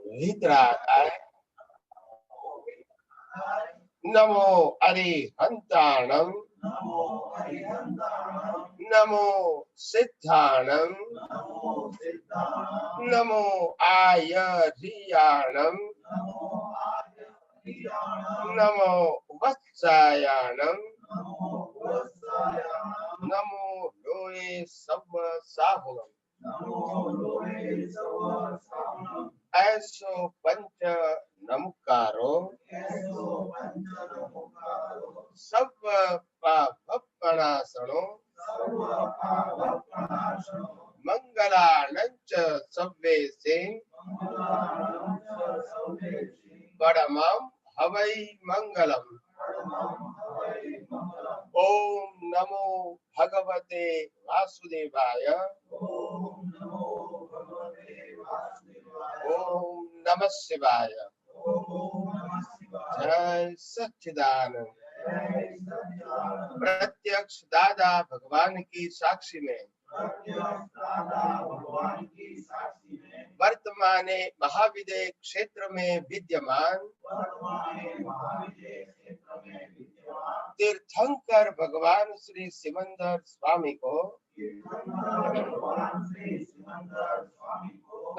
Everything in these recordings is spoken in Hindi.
वितरागाय नमो अरिहंताणं नमो सिद्धाणं नमो आयर्याणं नमो वत्सायाणं नमो लोये सव साहुणं ऐसो पंच नमकारो सब पापनाशनो मंगलानंच सव्वे से परमं हवै मंगलम। ओम नमो भगवते वासुदेवाय। ओम नमः शिवाय। जय सच्चिदानंद। प्रत्यक्ष दादा भगवान की साक्षी में वर्तमाने महाविदय क्षेत्र में विद्यमान तीर्थंकर भगवान श्री सिमंदर स्वामी को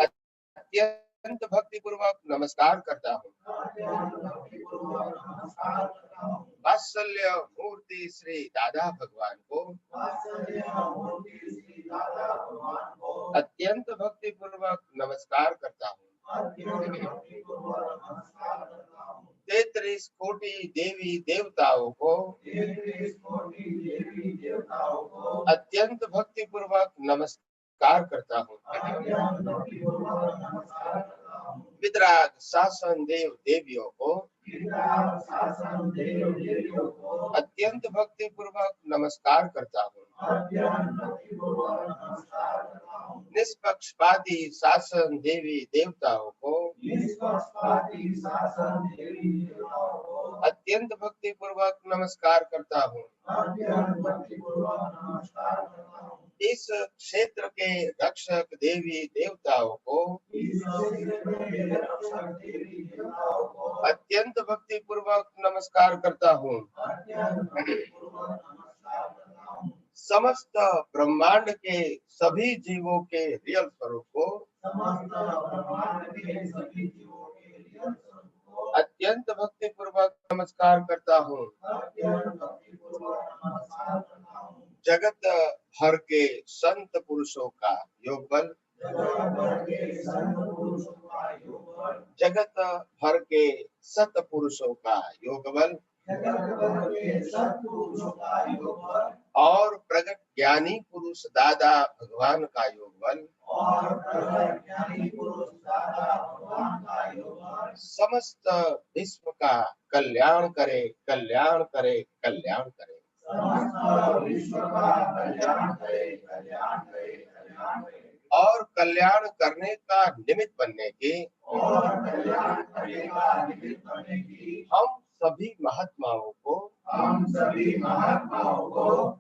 अत्यंत भक्ति पूर्वक नमस्कार करता हूँ। वात्सल्य मूर्ति श्री दादा भगवान को अत्यंत भक्ति पूर्वक नमस्कार करता हूँ। 33 कोटि देवी देवताओं को अत्यंत भक्ति पूर्वक नमस्कार करता हूँ। वितराग शासन देव देवियों को अत्यंत भक्ति पूर्वक नमस्कार करता हूँ। निष्पक्षपाती शासन देवी देवताओं को अत्यंत भक्ति पूर्वक नमस्कार करता हूँ। इस क्षेत्र के रक्षक देवी देवताओं को अत्यंत भक्ति पूर्वक नमस्कार करता हूँ। समस्त ब्रह्मांड के सभी जीवों के रियल स्वरूप को अत्यंत भक्ति पूर्वक नमस्कार करता हूँ। जगत भर के संत पुरुषों का योग बल, जगत भर के सत पुरुषों का योग बल और प्रगट ज्ञानी पुरुष दादा भगवान का योग बल समस्त विश्व का कल्याण करे, कल्याण करे, कल्याण करे। और कल्याण करने का निमित्त बनने की हम सभी महात्माओं को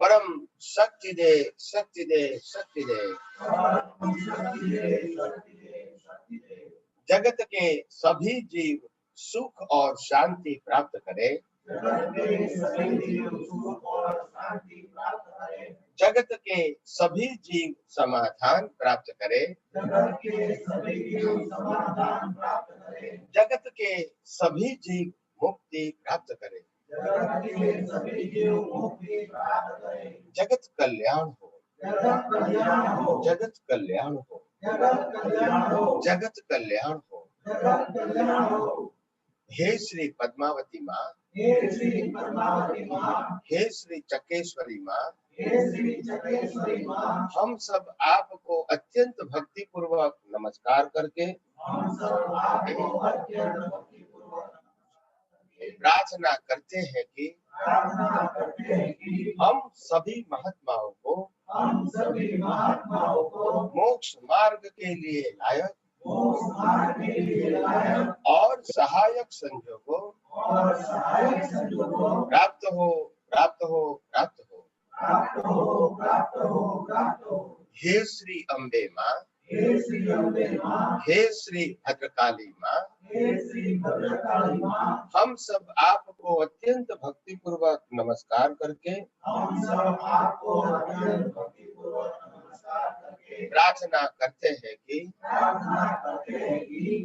परम शक्ति दे, शक्ति दे, शक्ति दे। जगत के सभी जीव सुख और शांति प्राप्त करे। जगत के सभी जीव समाधान प्राप्त करे। जगत के सभी जीव मुक्ति प्राप्त करे। जगत कल्याण हो, जगत कल्याण हो, जगत कल्याण हो। हे श्री पद्मावती माँ, हे श्री चकेश्वरी माँ, हम सब आपको अत्यंत भक्ति पूर्वक नमस्कार करके प्रार्थना करते हैं कि हम सभी महात्माओं को मोक्ष मार्ग के लिए लायक और सहायक संजोगों प्राप्त हो, प्राप्त हो, प्राप्त हो। हे श्री अम्बे माँ, हे श्री अम्बे मां, हे श्री भद्रकाली मां, हे श्री भद्रकाली मां, हम सब आपको अत्यंत भक्ति पूर्वक नमस्कार करके, हम सब आपको अत्यंत भक्ति पूर्वक नमस्कार करके प्रार्थना करते हैं कि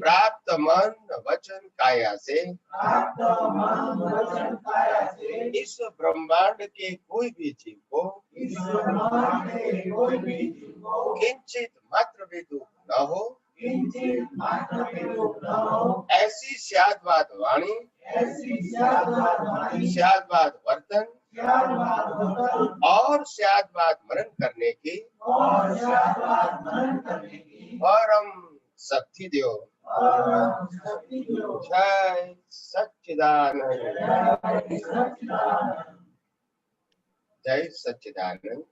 प्राप्त मन वचन काया से, प्राप्त मन वचन काया से इस ब्रह्मांड के कोई भी जीव को, इस ब्रह्मांड के कोई भी जीव को किंचित मात्र भी दुख न हो, किंचित मात्र भी दुख न हो, ऐसी स्याद्वाद वाणी, ऐसी स्याद्वाद वाणी, स्याद्वाद वर्तन, स्याद्वाद वर्तन और स्याद्वाद मनन करने की, और स्याद्वाद मनन करने की परम शक्ति दो। जय सच्चिदानंद, जय सच्चिदानंद,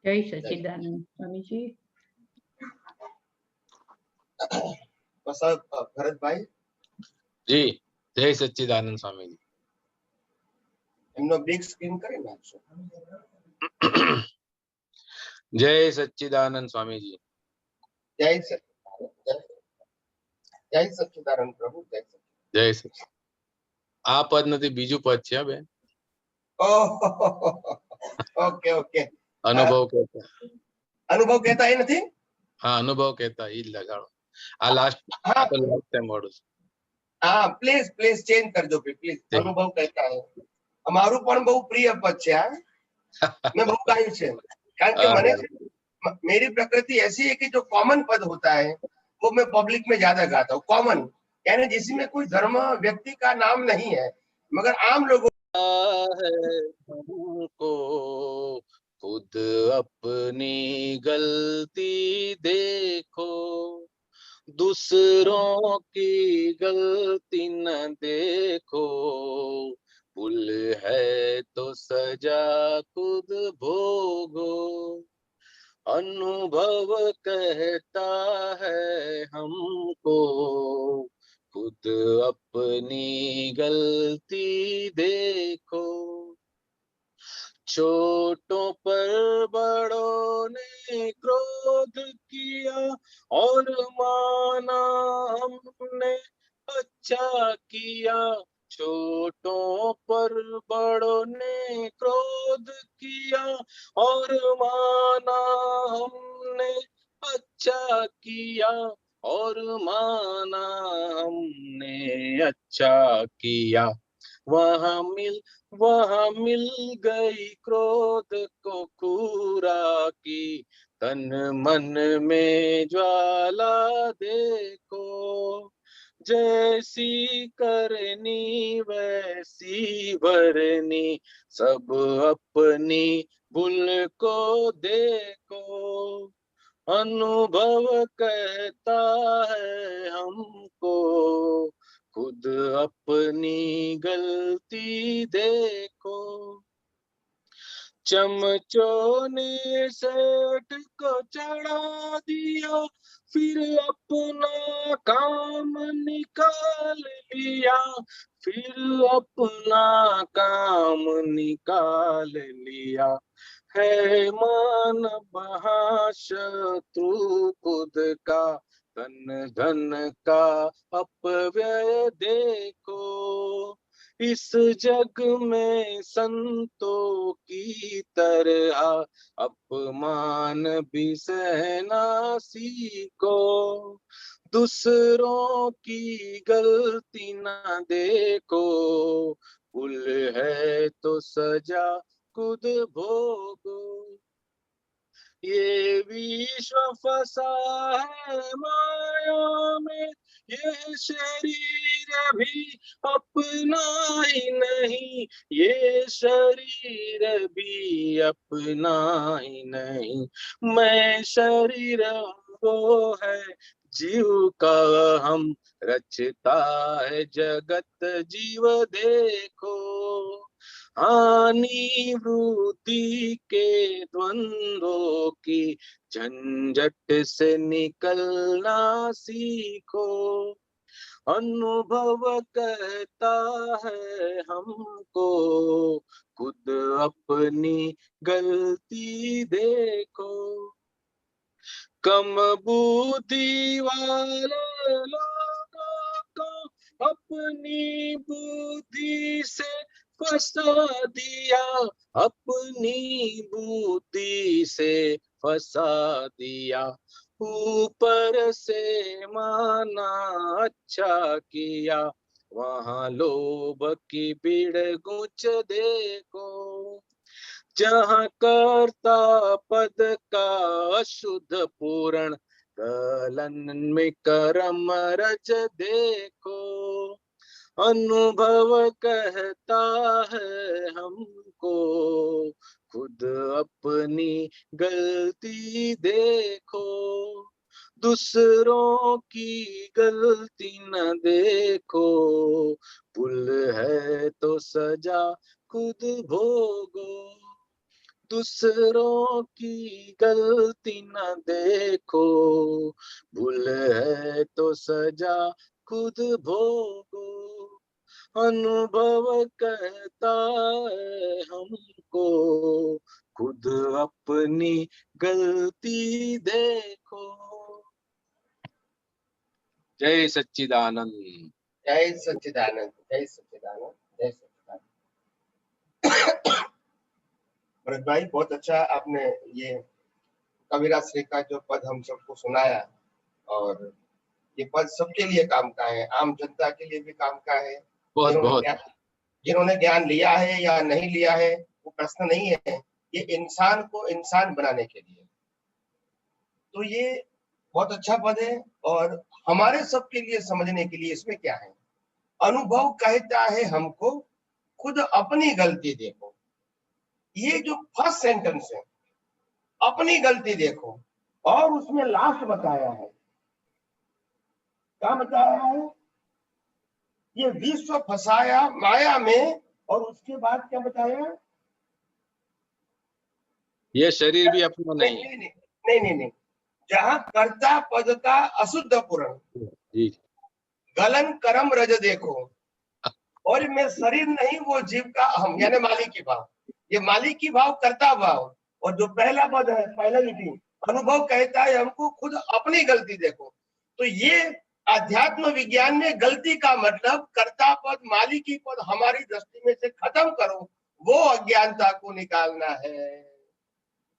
जय सच्चिदानंद स्वामी जी। भरत भाई जी, जय सच्चिदानंद स्वामी जी। એમનો big screen કરી નાખશો। जय सच्चिदानंद स्वामी जी। जय सच्चिदानंद, जय सच्चिदानंद प्रभु, जय सच्चिदानंद। जय सच्चिदानंद। आ पद નથી, બીજું પદ છે બેન। ઓકે ઓકે, અનુભવ કહેતા, અનુભવ કહેતા એ નથી। હા, અનુભવ કહેતા ઈ જ લગાડો। આ લાસ્ટ ટાઈમ વાળું છે। હા, પ્લીઝ પ્લીઝ ચેન્જ કરજો પ્લીઝ। અનુભવ કહેતા હે અમારું પણ બહુ પ્રિય પદ છે। આ મેં બહુ ગાયું છે, કારણ કે મને मेरी प्रकृति ऐसी है कि जो कॉमन पद होता है वो मैं पब्लिक में ज्यादा गाता हूँ। कॉमन यानी जिसमें कोई धर्म व्यक्ति का नाम नहीं है, मगर आम लोगों हमको खुद अपनी गलती देखो, दूसरों की गलती न देखो, भूल है तो सजा खुद भोगो, अनुभव कहता है हमको खुद अपनी गलती देखो, छोटों पर बड़ों ने क्रोध किया और माना हमने अच्छा किया, छोटों पर बड़ों ने क्रोध किया और माना हमने अच्छा किया, और माना हमने अच्छा किया, वहाँ मिल गई क्रोध को क्रूरा की, तन मन में ज्वाला देखो, जैसी करनी वैसी भरनी, सब अपनी भूल को देखो, अनुभव कहता है हमको खुद अपनी गलती देखो, चमचों ने सेठ को चढ़ा दिया, फिर अपना काम निकाल लिया, फिर अपना काम निकाल लिया, है मान बहा शत्रु खुद का, धन धन का अपव्यय देखो, इस जग में संतों की तरह अपमान भी सहना सीखो, दूसरों की गलती ना देखो, भूल है तो सजा खुद भोगो, ये विश्व फंसा है माया में, ये शरीर भी अपना ही नहीं, ये शरीर भी अपना ही नहीं, मैं शरीर वो है जीव का हम, रचता है जगत जीव देखो, हानि वृद्धि के द्वंद्वों की झंझट से निकलना सीखो, अनुभव कहता है हमको खुद अपनी गलती देखो, कम बुद्धि वाले लोगों को अपनी बुद्धि से फंसा दिया, अपनी बुद्धि से फंसा दिया। ऊपर से माना अच्छा किया, वहां लोभ की भीड़ गुच देखो। जहाँ कर्ता पद का अशुद्ध पूर्ण, गलन में कर्म रज देखो। अनुभव कहता है हमको, खुद अपनी गलती देखो। दूसरों की गलती न देखो, भूल है तो सजा खुद भोगो। दूसरों की गलती न देखो, भूल है तो सजा खुद भोगो। अनुभव कहता है हमको, खुद अपनी गलती देखो। जय सच्चिदानंद। जय सच्चिदानंद, जय सच्चिदानंद, जय सच्चिदानंद। भरत भाई, बहुत अच्छा आपने ये कबीरा श्री का जो पद हम सबको सुनाया, और ये पद सबके लिए काम का है, आम जनता के लिए भी काम का है। बहुत जिन्होंने ज्ञान लिया है या नहीं लिया है वो प्रश्न नहीं है, ये इंसान को इंसान बनाने के लिए। तो ये बहुत अच्छा पद है, और हमारे सबके लिए समझने के लिए इसमें क्या है। अनुभव कहता है हमको, खुद अपनी गलती देखो। ये जो फर्स्ट सेंटेंस है, अपनी गलती देखो, और उसमें लास्ट बताया है, क्या बताया है, ये विश्व फंसाया माया में, और उसके बाद क्या बताया, ये शरीर भी अपना नहीं है। नहीं, जहां कर्ता पद का अशुद्ध पूर्ण, जी। गलन कर्म रज देखो, और मैं शरीर नहीं वो जीव का अहम, यानी मालिकी भाव। ये मालिकी भाव, कर्ता भाव, और जो पहला पद है, पहला लिपि, अनुभव कहता है हमको, खुद अपनी गलती देखो। तो ये आध्यात्म विज्ञान में गलती का मतलब कर्ता पद, मालिकी पद हमारी दृष्टि में से खत्म करो, वो अज्ञानता को निकालना है।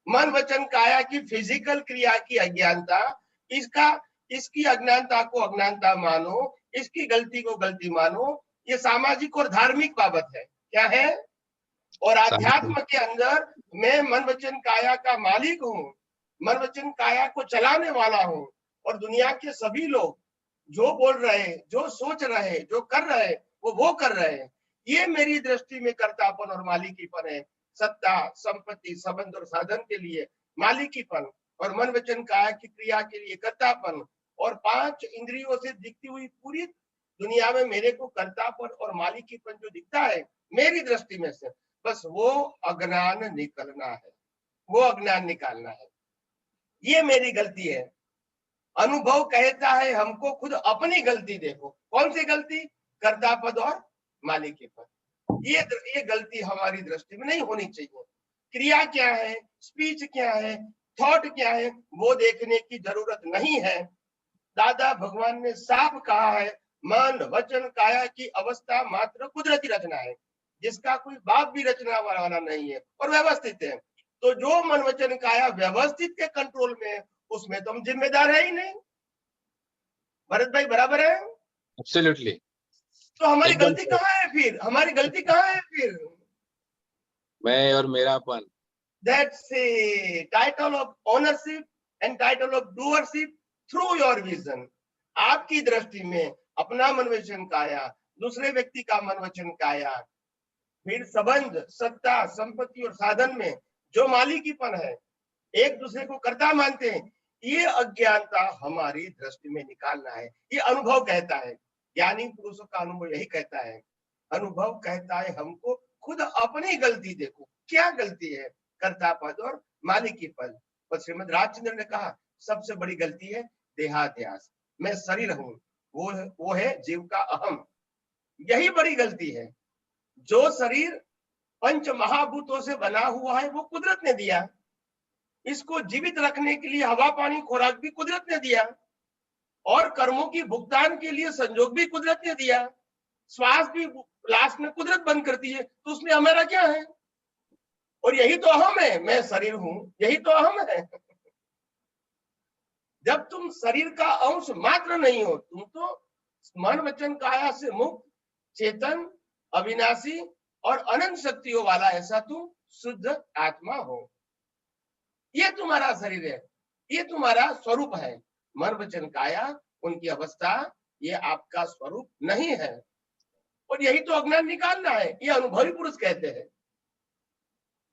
मन वचन काया की फिजिकल क्रिया की अज्ञानता, इसकी अज्ञानता को अज्ञानता मानो, इसकी गलती को गलती मानो। ये सामाजिक और धार्मिक बाबत है, क्या है। और आध्यात्म के अंदर मैं मन वचन काया का मालिक हूँ, मन वचन काया को चलाने वाला हूँ, और दुनिया के सभी लोग जो बोल रहे, जो सोच रहे, जो कर रहे, वो कर रहे हैं। ये मेरी दृष्टि में कर्तापन और मालिकीपन है। सत्ता, संपत्ति, संबंध और साधन के लिए मालिकीपन, और मन वचन काया की क्रिया के लिए कर्तापन, और 5 इंद्रियों से दिखती हुई पूरी दुनिया में मेरे को कर्तापन और मालिकीपन जो दिखता है मेरी दृष्टि में से, बस वो अज्ञान निकलना है, वो अज्ञान निकालना है। ये मेरी गलती है। अनुभव कहता है हमको, खुद अपनी गलती देखो। कौन सी गलती, कर्ता पद और मालिकी पद। ये गलती हमारी दृष्टि में नहीं होनी चाहिए। क्रिया क्या है, स्पीच क्या है, थॉट क्या है, वो देखने की जरूरत नहीं है। दादा भगवान ने साफ कहा है, मन वचन काया की अवस्था मात्र कुदरती रचना है, जिसका कोई बाप भी रचना वाला नहीं है, और व्यवस्थित है। तो जो मन वचन काया व्यवस्थित के कंट्रोल में है, उसमें तो हम जिम्मेदार है ही नहीं। भरत भाई, बराबर है। एब्सोल्युटली। तो हमारी एकदम गलती कहाँ है फिर, हमारी गलती कहाँ है फिर। मैं और मेरापन। That's a title of ownership and title of doership through your vision. आपकी दृष्टि में अपना मन वचन काया, दूसरे व्यक्ति का मन वचन काया, फिर संबंध, सत्ता, संपत्ति और साधन में जो मालिकीपन है, एक दूसरे को कर्ता मानते हैं, ये अज्ञानता हमारी दृष्टि में निकालना है। ये अनुभव कहता है, ज्ञानी पुरुषों का अनुभव यही कहता है। अनुभव कहता है हमको, खुद अपनी गलती देखो। क्या गलती है, कर्ता पद और मालिकी पद। और श्रीमद राजचंद्र ने कहा, सबसे बड़ी गलती है देहाध्यास, मैं शरीर हूं, वो है जीव का अहम। यही बड़ी गलती है। जो शरीर पंच महाभूतों से बना हुआ है वो कुदरत ने दिया, इसको जीवित रखने के लिए हवा पानी खुराक भी कुदरत ने दिया, और कर्मों की भुगतान के लिए संजोग भी कुदरत ने दिया, श्वास भी लास्ट में कुदरत बंद करती है, तो उसमें हमारा क्या है? और यही तो अहम है, मैं शरीर हूं, यही तो अहम है। जब तुम शरीर का अंश मात्र नहीं हो, तुम तो मन वचन काया से मुक्त, चेतन, अविनाशी और अनंत शक्तियों वाला ऐसा तुम शुद्ध आत्मा हो। ये तुम्हारा शरीर है, ये तुम्हारा स्वरूप है। मन वचन काया उनकी अवस्था, ये आपका स्वरूप नहीं है। और यही तो अज्ञान निकालना है, ये अनुभवी पुरुष कहते हैं।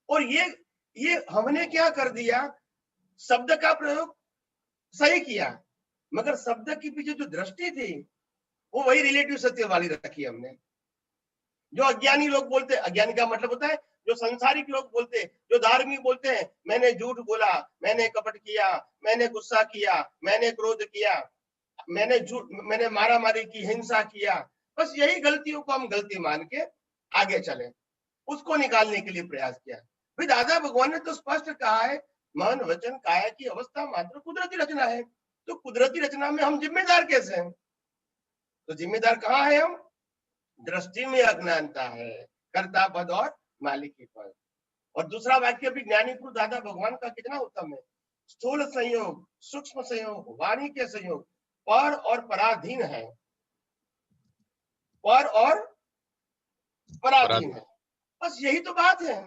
और ये हमने क्या कर दिया, शब्द का प्रयोग सही किया, मगर शब्द के पीछे जो दृष्टि थी वो वही रिलेटिव सत्य वाली रखी हमने। जो अज्ञानी लोग बोलते, अज्ञानी का मतलब होता है जो संसारिक लोग बोलते, जो धार्मिक बोलते हैं, मैंने झूठ बोला, मैंने कपट किया, मैंने गुस्सा किया, मैंने क्रोध किया, मैंने मारा मारी की, हिंसा किया, बस यही गलतियों को हम गलती मान के आगे चले, उसको निकालने के लिए प्रयास किया। भाई दादा भगवान ने तो स्पष्ट कहा है, मन वचन काया की अवस्था मात्र कुदरती रचना है। तो कुदरती रचना में हम जिम्मेदार कैसे हैं? तो जिम्मेदार कहाँ है हम? दृष्टि में अज्ञानता है, कर्ता पद और मालिकी पद। और दूसरा वाक्य भी ज्ञानी पुरुष दादा भगवान का कितना उत्तम है, स्थूल संयोग, सूक्ष्म संयोग, वाणी के संयोग पर और पराधीन है, पर और पराधीन है। बस यही तो बात है।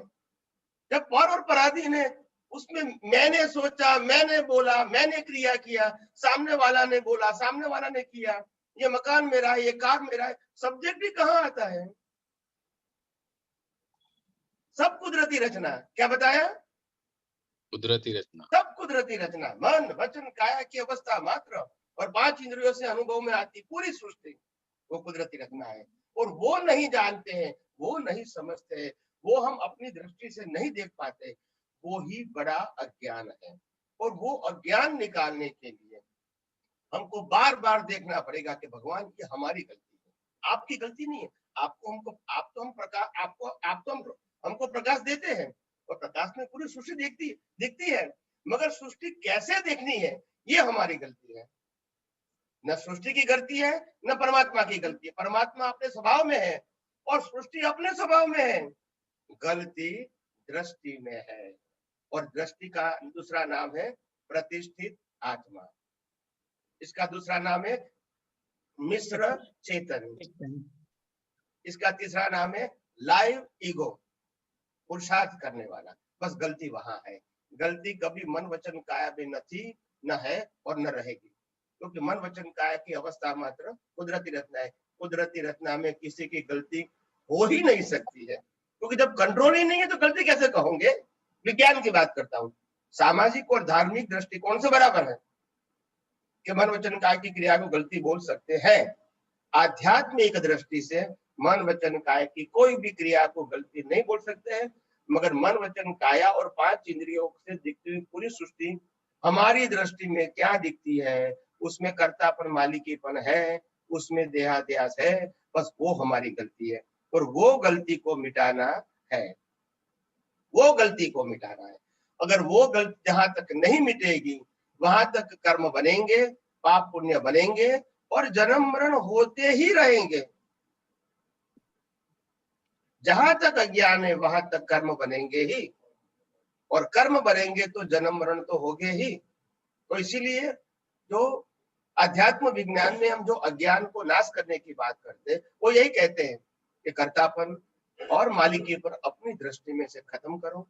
जब पर और पराधीन है, उसमें मैंने सोचा, मैंने बोला, मैंने क्रिया किया, सामने वाला ने बोला, सामने वाला ने किया, ये मकान मेरा है, ये कार मेरा है, सब्जेक्ट भी कहाँ आता है? सब कुदरती रचना। क्या बताया? कुदरती रचना, सब कुदरती रचना, मन वचन काया की अवस्था मात्र और 5 इंद्रियों से अनुभव में आती पूरी सृष्टि, वो कुदरती रचना है। और वो नहीं जानते हैं, वो नहीं समझते हैं, वो हम अपनी दृष्टि से नहीं देख पाते, वो ही बड़ा अज्ञान है। और वो अज्ञान निकालने के लिए हमको बार बार देखना पड़ेगा कि भगवान ये हमारी गलती है, आपकी गलती नहीं है। हमको प्रकाश देते हैं, और प्रकाश में पूरी सृष्टि दिखती है, मगर सृष्टि कैसे देखनी है ये हमारी गलती है। न सृष्टि की गलती है, न परमात्मा की गलती है। परमात्मा अपने स्वभाव में है और सृष्टि अपने स्वभाव में है। गलती दृष्टि में है, और दृष्टि का दूसरा नाम है प्रतिष्ठित आत्मा, इसका दूसरा नाम है मिश्र चेतन, इसका तीसरा नाम है लाइव ईगो, पुरुषार्थ करने वाला। बस गलती वहां है। गलती कभी मन वचन काया में न थी, न है और न रहेगी, क्योंकि मन वचन काया की अवस्था मात्र कुदरती रचना है। कुदरती रचना में किसी की गलती हो ही नहीं सकती है, क्योंकि जब कंट्रोल ही नहीं है तो गलती कैसे कहोगे? विज्ञान की बात करता हूँ, सामाजिक और धार्मिक दृष्टिकोण से बराबर है कि मन वचन काया की क्रिया को गलती बोल सकते हैं। आध्यात्मिक दृष्टि से मन वचन काया की कोई भी क्रिया को गलती नहीं बोल सकते हैं, मगर मन वचन काया और 5 इंद्रियों से दिखती हुई पूरी सृष्टि हमारी दृष्टि में क्या दिखती है? उसमें कर्तापन मालिकीपन है, उसमें देहाध्यास है, बस वो हमारी गलती है। और वो गलती को मिटाना है, वो गलती को मिटाना है। अगर वो गलती जहां तक नहीं मिटेगी, वहां तक कर्म बनेंगे, पाप पुण्य बनेंगे और जन्म मरण होते ही रहेंगे। जहां तक अज्ञान है वहां तक कर्म बनेंगे ही, और कर्म बनेंगे तो जन्म मरण तो होगे ही। तो इसीलिए जो अध्यात्म विज्ञान में हम जो अज्ञान को नाश करने की बात करते हैं, वो यही कहते हैं कि कर्तापन और मालिकी पर अपनी दृष्टि में से खत्म करो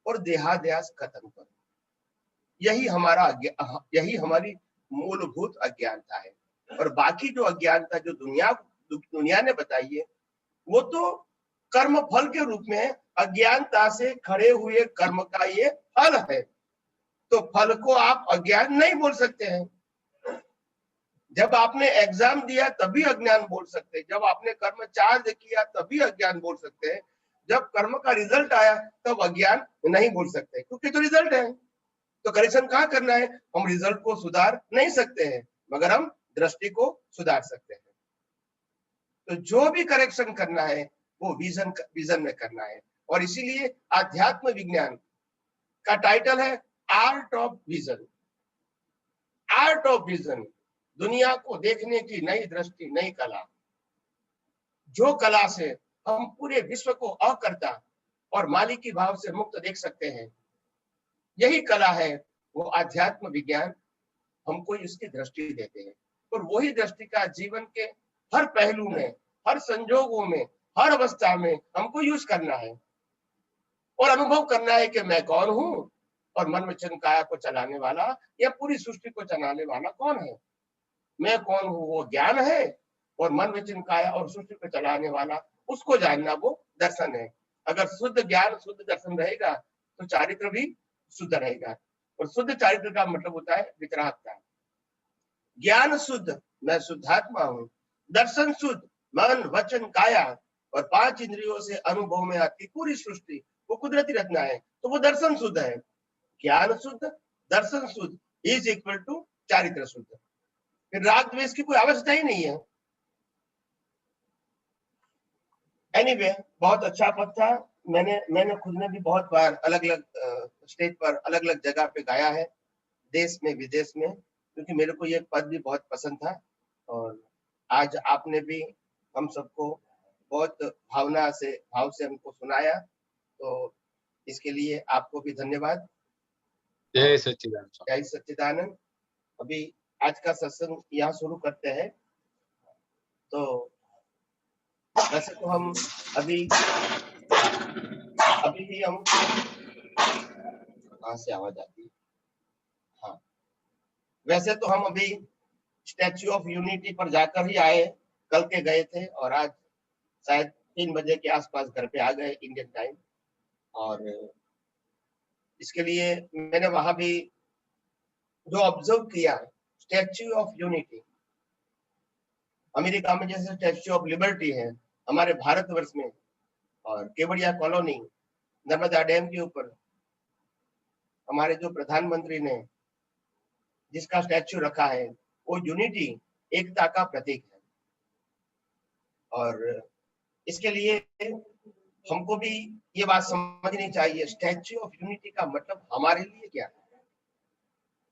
और देहाध्यास खत्म करो। यही हमारी मूलभूत अज्ञानता है। और बाकी जो अज्ञानता जो दुनिया ने बताई है, वो तो कर्म फल के रूप में अज्ञानता से खड़े हुए कर्म का ये फल है। तो फल को आप अज्ञान नहीं बोल सकते हैं। जब आपने एग्जाम दिया तभी अज्ञान बोल सकते हैं, जब आपने कर्म चार्ज किया तभी अज्ञान बोल सकते हैं, जब कर्म का रिजल्ट आया तब अज्ञान नहीं बोल सकते, क्योंकि तो रिजल्ट है। तो करेक्शन कहाँ करना है? हम रिजल्ट को सुधार नहीं सकते हैं, मगर हम दृष्टि को सुधार सकते हैं। तो जो भी करेक्शन करना है वो विजन में करना है। और इसीलिए आध्यात्म विज्ञान का टाइटल है art of vision. Art of vision, दुनिया को देखने की नई दृष्टि, नई कला, जो कला से हम पूरे विश्व को अकर्ता और मालिकी भाव से मुक्त देख सकते हैं, यही कला है। वो आध्यात्म विज्ञान हमको इसकी दृष्टि देते हैं, और वही दृष्टि का जीवन के हर पहलू में, हर संजोगों में, हर अवस्था में हमको यूज करना है और अनुभव करना है कि मैं कौन हूं, और मन वचन काया को चलाने वाला या पूरी सृष्टि को चलाने वाला कौन है। मैं कौन हूं वो ज्ञान है, और मन वचन काया और सृष्टि को चलाने वाला उसको जानना वो दर्शन है। अगर शुद्ध ज्ञान शुद्ध दर्शन रहेगा तो चारित्र भी शुद्ध रहेगा, और शुद्ध चारित्र का मतलब होता है वितरागता। ज्ञान शुद्ध, मैं शुद्धात्मा हूं। दर्शन शुद्ध, मन वचन काया और 5 इंद्रियों से अनुभव में आती पूरी सृष्टि वो कुदरती रचना है, तो वो दर्शन शुद्ध है। ज्ञान शुद्ध, दर्शन शुद्ध इज इक्वल टू चारित्र शुद्ध। फिर राग द्वेष की कोई आवश्यकता ही नहीं है। एनीवे, बहुत अच्छा पद था। मैंने खुद ने भी बहुत बार अलग अलग स्टेज पर अलग अलग जगह पे गाया है, देश में विदेश में, क्योंकि मेरे को ये पद भी बहुत पसंद था। और आज आपने भी हम सबको बहुत भाव से हमको सुनाया, तो इसके लिए आपको भी धन्यवाद। जय सच्चिदानंद स्वामी। जय सच्चिदानंद। अभी आज का सत्संग यहाँ शुरू करते हैं। तो वैसे तो हम अभी भी हम कहाँ से आवाज आती है, हाँ, वैसे तो हम अभी स्टैच्यू ऑफ यूनिटी पर जाकर ही आए, कल के गए थे, और आज शायद 3 बजे के आसपास घर पे आ गए इंडियन टाइम। और इसके लिए मैंने वहां भी जो ऑब्जर्व किया, स्टैच्यू ऑफ यूनिटी अमेरिका में जैसे स्टैच्यू ऑफ लिबर्टी है, हमारे भारतवर्ष में और केवड़िया कॉलोनी नर्मदा डैम के ऊपर हमारे जो प्रधानमंत्री ने जिसका स्टैच्यू रखा है, वो यूनिटी, एकता का प्रतीक है। और इसके लिए हमको भी ये बात समझनी चाहिए, स्टैच्यू ऑफ यूनिटी का मतलब हमारे लिए क्या है।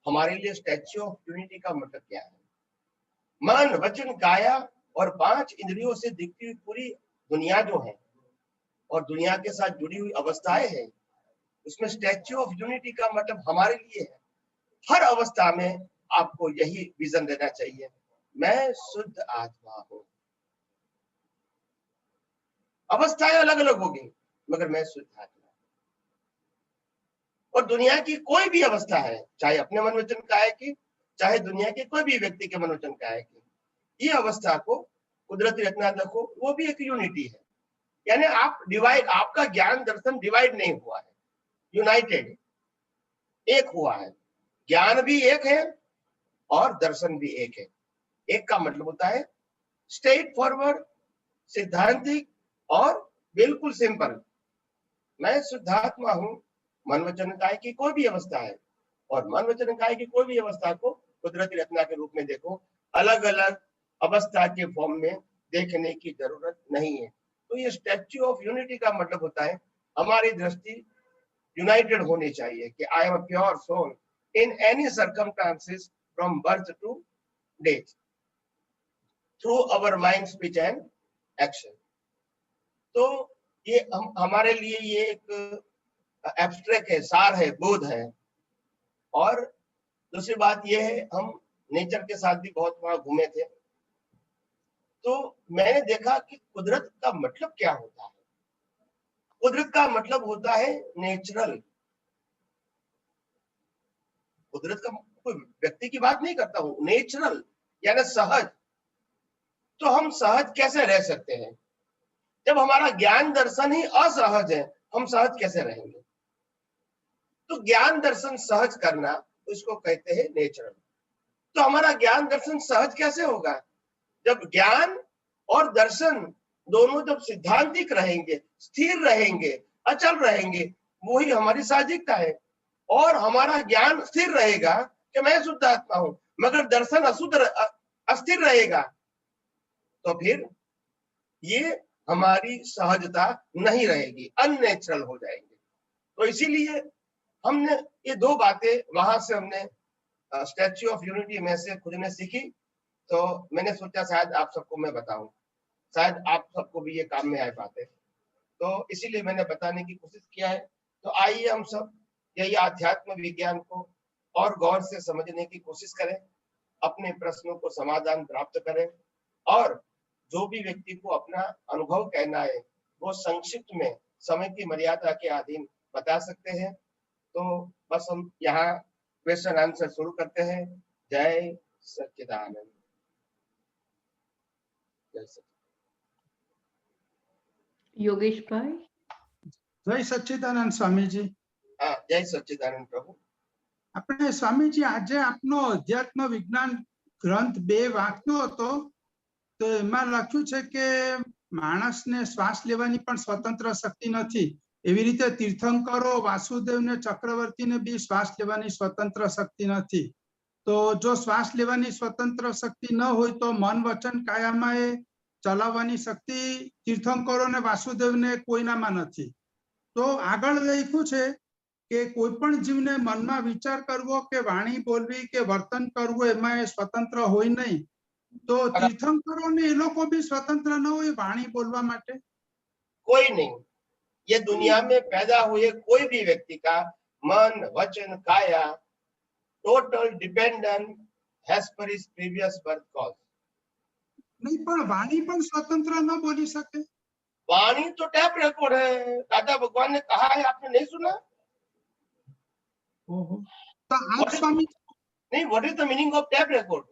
हमारे लिए स्टैच्यू ऑफ यूनिटी का मतलब क्या है? मन वचन काया और 5 इंद्रियों से दिखती हुई पूरी दुनिया जो है, और दुनिया के साथ जुड़ी हुई अवस्थाएं हैं, उसमें स्टैच्यू ऑफ यूनिटी का मतलब हमारे लिए है। हर अवस्था में आपको यही विजन देना चाहिए, मैं शुद्ध आत्मा हूं। अवस्थाएं अलग अलग होगी, मगर मैं शुद्ध आत्मा। और दुनिया की कोई भी अवस्था है, चाहे अपने मन वचन काया की, चाहे दुनिया के कोई भी व्यक्ति के मन वचन काया की, ये अवस्था को कुदरती रचना देखो, वो भी एक यूनिटी है। यानी आप डिवाइड, आपका ज्ञान दर्शन डिवाइड नहीं हुआ है, यूनाइटेड, एक हुआ है। ज्ञान भी एक है और दर्शन भी एक है। एक का मतलब होता है स्ट्रेट फॉरवर्ड, सिद्धांतिक और बिल्कुल सिंपल। मैं शुद्धात्मा हूं, मन वचन काया की कोई भी अवस्था है, और मन वचन काया की कोई भी अवस्था को कुदरती रचना के रूप में देखो, अलग अलग अवस्था के फॉर्म में देखने की जरूरत नहीं है। तो ये स्टैच्यू ऑफ यूनिटी का मतलब होता है हमारी दृष्टि यूनाइटेड होनी चाहिए कि I am a pure soul in any circumstances from birth to death through our mind speech and action. तो ये हमारे लिए ये एक एब्स्ट्रैक्ट है, सार है, बोध है। और दूसरी बात ये है, हम नेचर के साथ भी बहुत वहां घूमे थे, तो मैंने देखा कि कुदरत का मतलब क्या होता है। कुदरत का मतलब होता है नेचुरल। कुदरत का कोई व्यक्ति की बात नहीं करता हूं, नेचुरल यानी सहज। तो हम सहज कैसे रह सकते हैं जब हमारा ज्ञान दर्शन ही असहज है? हम सहज कैसे रहेंगे? तो ज्ञान दर्शन सहज करना, उसको कहते हैं नेचुरल। तो हमारा ज्ञान दर्शन सहज कैसे होगा? जब ज्ञान और दर्शन दोनों जब सिद्धांतिक रहेंगे, स्थिर रहेंगे, अचल रहेंगे, वही हमारी साहजिकता है। और हमारा ज्ञान स्थिर रहेगा कि मैं शुद्ध आत्मा हूं, मगर दर्शन अस्थिर रहेगा, तो फिर ये हमारी सहजता नहीं रहेगी, अननेचुरल हो जाएंगे। तो इसीलिए हमने ये दो बातें वहां से हमने स्टैच्यू ऑफ यूनिटी में से खुद ने सीखी, तो मैंने सोचा शायद आप सबको मैं बताऊं, शायद आप सबको भी ये काम में आए बातें, तो इसीलिए मैंने बताने की कोशिश किया है। तो आइए हम सब यही आध्यात्म विज्ञान को और गौर से समझने की कोशिश करें, अपने प्रश्नों को समाधान प्राप्त करें, और जो भी व्यक्ति को अपना अनुभव कहना है वो संक्षिप्त में समय की मर्यादा के अधीन बता सकते हैं। तो बस हम यहाँ क्वेश्चन आंसर शुरू करते हैं। जय सच्चिदानंद। जय सच्चिदानंद। योगेश भाई। जय सच्चिदानंद स्वामीजी। हाँ, जय सच्चिदानंद प्रभु। આપણે સ્વામીજી આજે આપનો અધ્યાત્મ વિજ્ઞાન ગ્રંથ 2 વાંચનો હતો, તો એમાં લખ્યું છે કે માણસને શ્વાસ લેવાની પણ સ્વતંત્ર શક્તિ નથી, એવી રીતે તીર્થંકરો વાસુદેવને ચક્રવર્તીને બી શ્વાસ લેવાની સ્વતંત્ર શક્તિ નથી। તો જો શ્વાસ લેવાની સ્વતંત્ર શક્તિ ન હોય તો મન વચન કાયામાં એ ચલાવવાની શક્તિ તીર્થંકરોને વાસુદેવને કોઈનામાં નથી। તો આગળ લખ્યું છે કે કોઈ પણ જીવને મનમાં વિચાર કરવો કે વાણી બોલવી કે વર્તન કરવું એમાં એ સ્વતંત્ર હોય નહીં, તો તીર્થંકરોને એ લોકો બી સ્વતંત્ર ન હોય વાણી બોલવા માટે? कोई नहीं, ये दुनिया में पैदा हुए कोई भी व्यक्ति का मन वचन काया total dependent as per his previous birth cause. नहीं, पण वाणी पण स्वतंत्र न बोली सके? वाणी तो टैप रिकॉर्ड है, दादा भगवान ने कहा है, आपने नहीं सुना? ओहो, तो आप स्वामी नहीं, what is the meaning of tap record?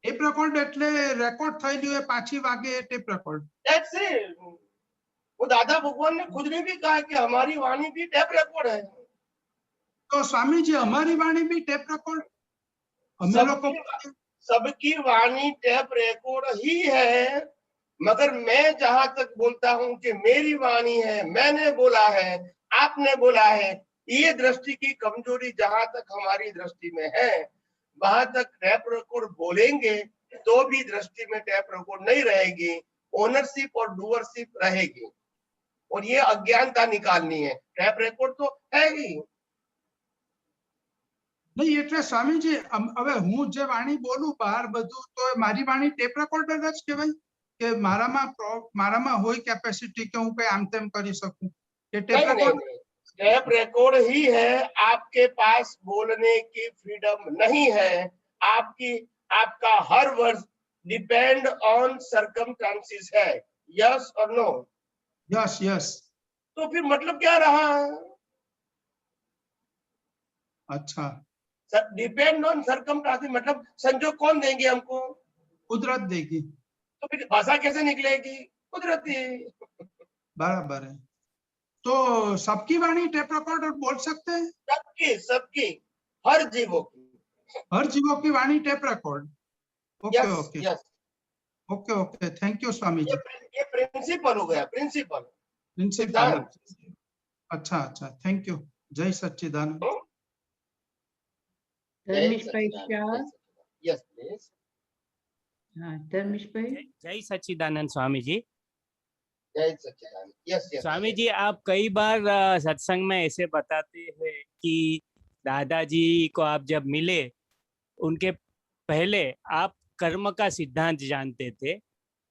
Tape record એટલે રેકોર્ડ થયેલું એ પાછી વાગે એ ટેપ રેકોર્ડ। That's it. वो दादा भगवान ने खुद ने भी कहा कि हमारी वाणी भी टैप रिकॉर्ड है। तो स्वामी जी हमारी वाणी भी टेप रेकॉर्ड? हमें लोग सबकी वाणी टैप रिकॉर्ड ही है, मगर मैं जहां तक बोलता हूं कि मेरी वाणी है, मैंने बोला है, आपने बोला है, ये दृष्टि की कमजोरी जहां तक हमारी दृष्टि में है, वहां तक टैप रिकॉर्ड बोलेंगे तो भी दृष्टि में टैप रिकॉर्ड नहीं रहेगी, ओनरशिप और डूअरशिप रहेगी, और ये अज्ञानता निकालनी है। टैप रिकॉर्ड तो है ही नहीं। એટલે સ્વામીજી હવે હું જે વાણી બોલું બહાર બધું, તો મારી વાણી ટેપ રેકોર્ડર જ કહેવાય કે મારામાં હોય કેપેસિટી કે હું કઈ આમ તેમ કરી શકું કે ટેપ રેકોર્ડ? टैप रिकॉर्ड ही है, आपके पास बोलने की फ्रीडम नहीं है। आपका हर वर्ड डिपेंड ऑन सर्कमस्टांसेस है, यस और नो? Yes yes. तो फिर मतलब क्या रहा? अच्छा, डिपेंड ऑन सर्कमस्टांसेस मतलब संजोग कौन देंगे हमको? कुदरत देगी। तो फिर भाषा कैसे निकलेगी? कुदरती। बराबर है। तो सबकी वाणी टेप रेकॉर्डर बोल सकते हैं? सबकी हर जीवों की वाणी tape record. Okay yes, okay yes. Okay okay, thank you Swami ji. ये प्रिंसिपल हो गया, प्रिंसिपल। अच्छा अच्छा, थैंक यू। जय सच्चिदानंद। धर्मेश भाई शाह। Yes please. हाँ, धर्मेश भाई। जय सच्चिदानंद स्वामी जी। जय सच्चिदानंद। यस यस स्वामी जी, आप कई बार सत्संग में ऐसे बताते हैं कि दादाजी को आप जब मिले उनके पहले आप कर्म का सिद्धांत जानते थे,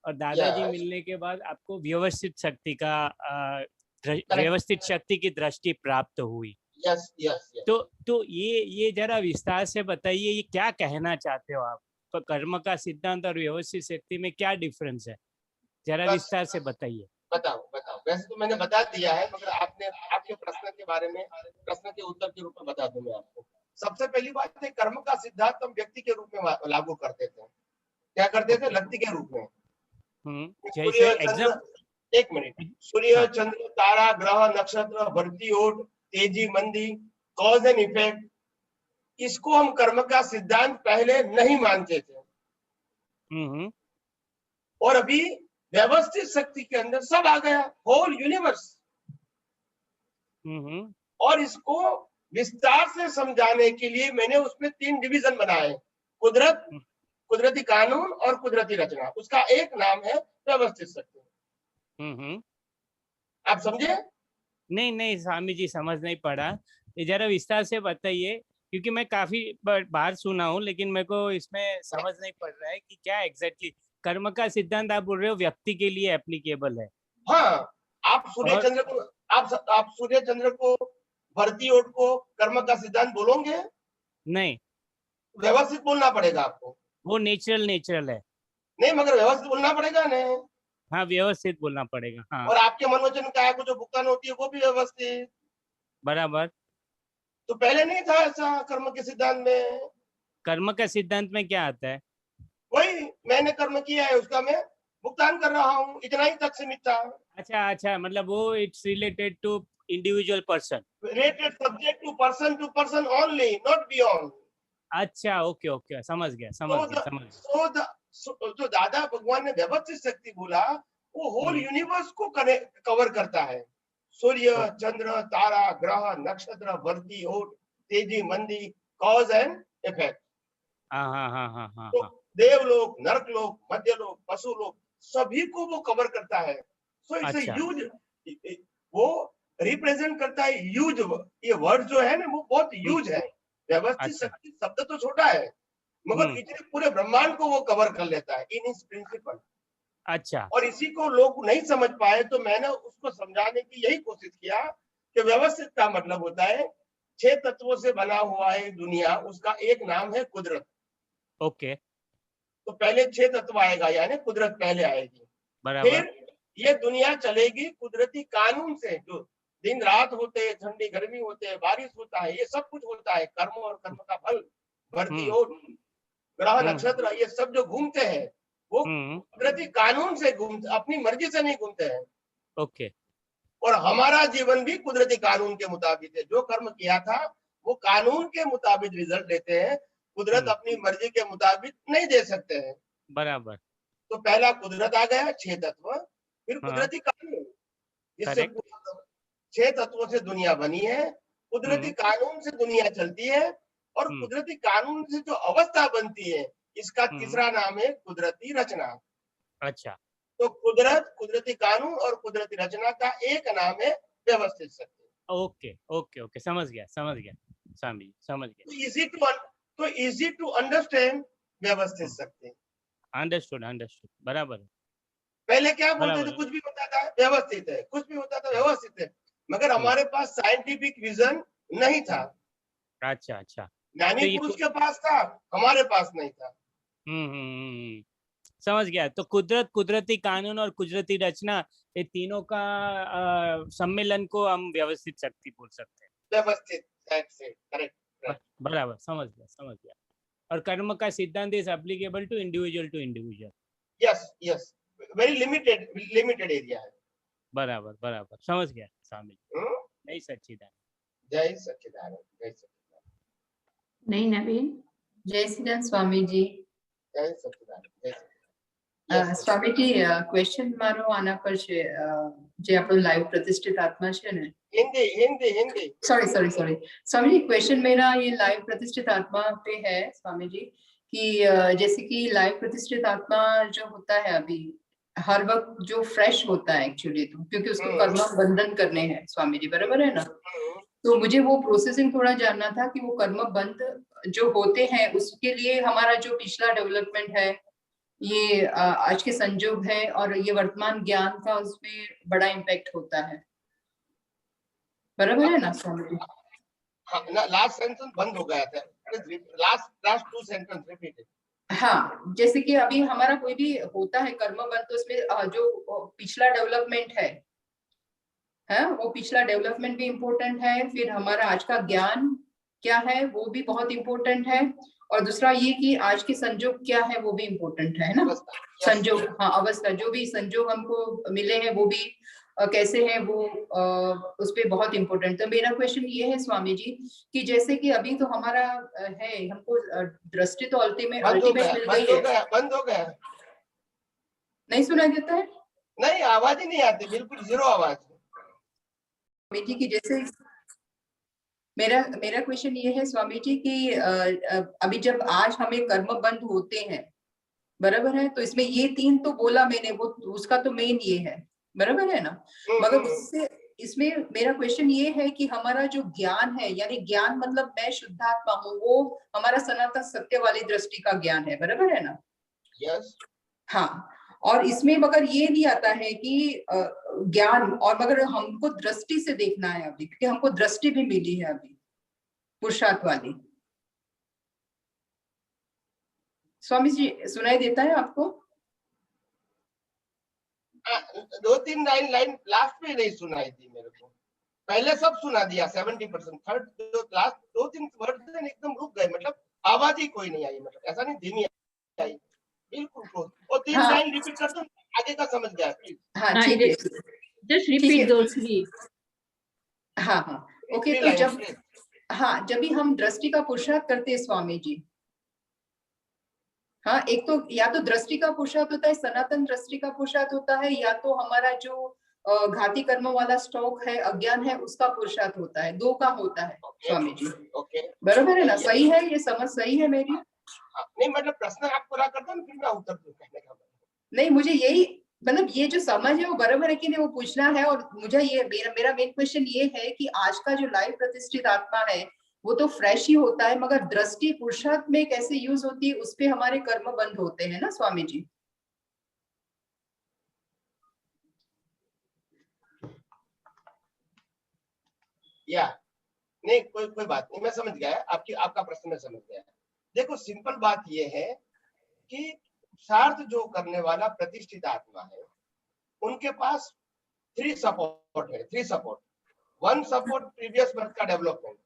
और दादाजी मिलने के बाद आपको व्यवस्थित शक्ति का व्यवस्थित शक्ति की दृष्टि प्राप्त हुई। Yes yes. तो ये जरा विस्तार से बताइए, ये क्या कहना चाहते हो आप? तो कर्म का सिद्धांत और व्यवस्थित शक्ति में क्या डिफरेंस है, जरा विस्तार से बताइए। बताओ। वैसे तो मैंने बता दिया है, मगर आपके प्रश्न के बारे में, प्रश्न के उत्तर के रूप में बता दूं मैं आपको। सबसे पहली बात है, कर्म का सिद्धांत हम व्यक्ति के रूप में लागू करते थे। क्या करते थे? व्यक्ति के रूप में। एक मिनट। सूर्य चंद्र तारा ग्रह नक्षत्र भरती ओट तेजी मंदी कॉज एंड इफेक्ट, इसको हम कर्म का सिद्धांत पहले नहीं मानते थे। और अभी व्यवस्थित शक्ति के अंदर सब आ गया, होल यूनिवर्स। और इसको विस्तार से समझाने के लिए मैंने उसमें 3 डिवीजन बनाए, कुदरत, कुदरती कानून और कुदरती रचना। उसका एक नाम है व्यवस्थित शक्ति। आप समझे? नहीं स्वामी जी, समझ नहीं पड़ा। ये जरा विस्तार से बताइए, क्योंकि मैं काफी बार सुना हूँ, लेकिन मेरे को इसमें समझ नहीं पड़ रहा है कि क्या एग्जैक्टली कर्म का सिद्धांत आप बोल रहे हो व्यक्ति के लिए एप्लीकेबल है। हाँ, आप सूर्य और- चंद्र को आप सूर्य चंद्र को, भरती ओट को कर्म का सिद्धांत बोलोगे? नहीं, व्यवस्थित बोलना पड़ेगा आपको। वो नेचुरल है। नहीं, मगर व्यवस्थित बोलना पड़ेगा नहीं। हाँ, व्यवस्थित बोलना पड़ेगा। हाँ, और आपके मनोवचन काय को जो भुगतान होती है वो भी व्यवस्थित। बराबर। तो पहले नहीं था ऐसा कर्म के सिद्धांत में। कर्म का सिद्धांत में क्या आता है? वही मैंने कर्म किया है उसका मैं भुगतान कर रहा हूँ, इतना ही तक सीमित था। अच्छा, मतलब वो it's related to individual person. Related subject to person only, not beyond. अच्छा, ओके, समझ गया। जो दादा भगवान ने व्यवस्थित शक्ति बोला, वो होल यूनिवर्स को कवर करता है। सूर्य, चंद्र, तारा, ग्रह, नक्षत्र, भरती ओट, तेजी मंदी, कॉज एंड इफेक्ट। हाँ। तो देवलोक, नरकलोक, मध्यलोक, पशुलोक, सभी को वो कवर करता है। सो इट्स अच्छा। ह्यूज, वो रिप्रेजेंट करता है ह्यूज। ये वर्ड जो है ना वो बहुत ह्यूज है। व्यवस्थित अच्छा। शक्ति शब्द तो छोटा है, मगर इतने पूरे ब्रह्मांड को वो कवर कर लेता है इन इस प्रिंसिपल। अच्छा। और इसी को लोग नहीं समझ पाए, तो मैंने उसको समझाने की यही कोशिश किया कि व्यवस्थित का मतलब होता है 6 तत्वों से बना हुआ है दुनिया, उसका एक नाम है कुदरत। ओके, तो पहले 6 तत्व आएगा, यानी कुदरत पहले आएगी। बराबर। फिर ये दुनिया चलेगी कुदरती कानून से, जो दिन रात होते हैं, ठंडी गर्मी होते हैं, बारिश होता है, ये सब कुछ होता है, कर्म और कर्म का फल, भरती और ग्रह नक्षत्र, ये सब जो घूमते हैं वो कुदरती कानून से घूमते, अपनी मर्जी से नहीं घूमते हैं। ओके। और हमारा जीवन भी कुदरती कानून के मुताबिक है। जो कर्म किया था वो कानून के मुताबिक रिजल्ट देते हैं, कुदरत अपनी मर्जी के मुताबिक नहीं दे सकते हैं। बराबर। तो पहला कुदरत आ गया, 6 तत्व, फिर कुदरती कानून, जिससे 6 तत्वों से दुनिया बनी है, कुदरती कानून से दुनिया चलती है, और कुदरती कानून से जो अवस्था बनती है, इसका तीसरा नाम है कुदरती रचना। अच्छा। तो कुदरत, कुदरती कानून और कुदरती रचना का एक नाम है व्यवस्थित शक्ति। ओके, समझ गया स्वामी, समझ गया। तो इजी टू अंडरस्टैंड व्यवस्थित शक्ति। अंडरस्टूड, बराबर। पहले क्या बोलते थे, कुछ भी होता था व्यवस्थित है, कुछ भी होता था व्यवस्थित है, मगर हमारे पास साइंटिफिक विजन नहीं था। अच्छा। ज्ञानी पुरुष के पास था, हमारे पास नहीं था। समझ गया। तो कुदरती कानून और कुदरती रचना, ये तीनों का सम्मेलन को हम व्यवस्थित शक्ति बोल सकते हैं। व्यवस्थित, करेक्ट। बराबर, समझ गया। और कर्म का सिद्धांत is applicable to individual. Yes, very limited area है। बराबर, समझ गया स्वामी। जय सच्चिदानंद। जय सच्चिदानंद। नहीं नवीन। जय श्री स्वामी जी। जय सच्चिदानंद। સ્વામીજી ક્વેશ્ચન મારો આના પર છે, જે આપણો લાઈવ પ્રતિષ્ઠિત આત્મા છે ને, हिंदी सॉरी स्वामी जी, क्वेश्चन मेरा ये लाइव प्रतिष्ठित आत्मा पे है स्वामी जी, कि जैसे कि लाइव प्रतिष्ठित आत्मा जो होता है अभी हर वक्त जो फ्रेश होता है एक्चुअली, तो क्योंकि उसको कर्म बंधन करने हैं स्वामी जी, बराबर है ना? तो मुझे वो प्रोसेसिंग थोड़ा जानना था कि वो कर्म बंध जो होते हैं उसके लिए हमारा जो पिछला डेवलपमेंट है, ये आज के संजोग है, और ये वर्तमान ज्ञान का उसमें बड़ा इम्पैक्ट होता है, बराबर है ना स्वामी जी? लास्ट सेंटेंस बंद हो गया था, लास्ट 2 सेंटेंस रिपीटेड। हाँ, जैसे कि अभी हमारा कोई भी होता है कर्म बंध, तो उसमें जो पिछला डेवलपमेंट है, वो पिछला डेवलपमेंट भी इम्पोर्टेंट है, फिर हमारा आज का ज्ञान क्या है वो भी बहुत इम्पोर्टेंट है, और दूसरा ये कि आज के संजोग क्या है वो भी इम्पोर्टेंट है ना? संजोग, हाँ, अवस्था, जो भी संजोग हमको मिले हैं वो भी कैसे है वो उस पे बहुत इम्पोर्टेंट। तो मेरा क्वेश्चन ये है स्वामी जी कि जैसे कि अभी तो हमारा है, हमको दृष्टि तो अल्टीमेट मिल गई है। बंद हो गया, नहीं सुनाई देता है? नहीं, आवाज ही नहीं आती, बिल्कुल जीरो आवाज। स्वामी जी की जैसे मेरा क्वेश्चन ये है स्वामी जी कि अभी जब आज हमें कर्म बंद होते हैं, बराबर है, तो इसमें ये 3 तो बोला मैंने, वो उसका तो मेन ये है, बराबर है ना? मगर इसमें मेरा क्वेश्चन ये है कि हमारा जो ज्ञान है, यानी ज्ञान मतलब मैं शुद्धात्मा हूँ, वो हमारा सनातन सत्य वाली दृष्टि का ज्ञान है, बराबर है ना? यस। हाँ, और इसमें मगर ये भी आता है कि ज्ञान, और मगर हमको दृष्टि से देखना है अभी, क्योंकि हमको दृष्टि भी मिली है अभी पुरुषार्थ वाली। स्वामी जी सुनाई देता है आपको? 2-3 लाइन लास्ट में नहीं सुनाई दी मेरे को, पहले सब सुना दिया 70%, थर्ड जो लास्ट 2-3 वर्ड एकदम रुक गए, मतलब आवाज ही कोई नहीं आई, मतलब ऐसा नहीं धीमी आई, बिल्कुल क्लोज। और 3 लाइन रिपीट कर दो, आगे का समझ गया प्लीज। हाँ ठीक है, Just repeat those three. हाँ ओके। तो जब भी हम दृष्टि का पुरुषार्थ करते हैं स्वामी जी, हाँ, एक तो या तो दृष्टि का पुरुषार्थ होता है, सनातन दृष्टि का पुरुषार्थ होता है, या तो हमारा जो घाती कर्म वाला स्टॉक है, अज्ञान है, उसका पुरुषार्थ होता है, 2 का होता है स्वामी जी। बराबर है ना? सही है, ये समझ सही है मेरी? नहीं, मतलब प्रश्न आप पूरा कर दो, फिर मैं उत्तर दूं, कहने का नहीं, मुझे यही मतलब ये जो समझ है वो बराबर है कि नहीं वो पूछना है। और मुझे ये मेरा मेन क्वेश्चन ये है कि आज का जो लाइव प्रतिष्ठित आत्मा है वो तो फ्रेश ही होता है, मगर दृष्टि पुरुषार्थ में कैसे यूज होती है, उस पे हमारे कर्म बंद होते हैं ना स्वामी जी? या नहीं, कोई बात नहीं, मैं समझ गया आपका प्रश्न मैं समझ गया। देखो, सिंपल बात ये है कि सार्थ जो करने वाला प्रतिष्ठित आत्मा है, उनके पास 3 सपोर्ट है, 3 सपोर्ट। 1 सपोर्ट प्रीवियस बर्थ का डेवलपमेंट,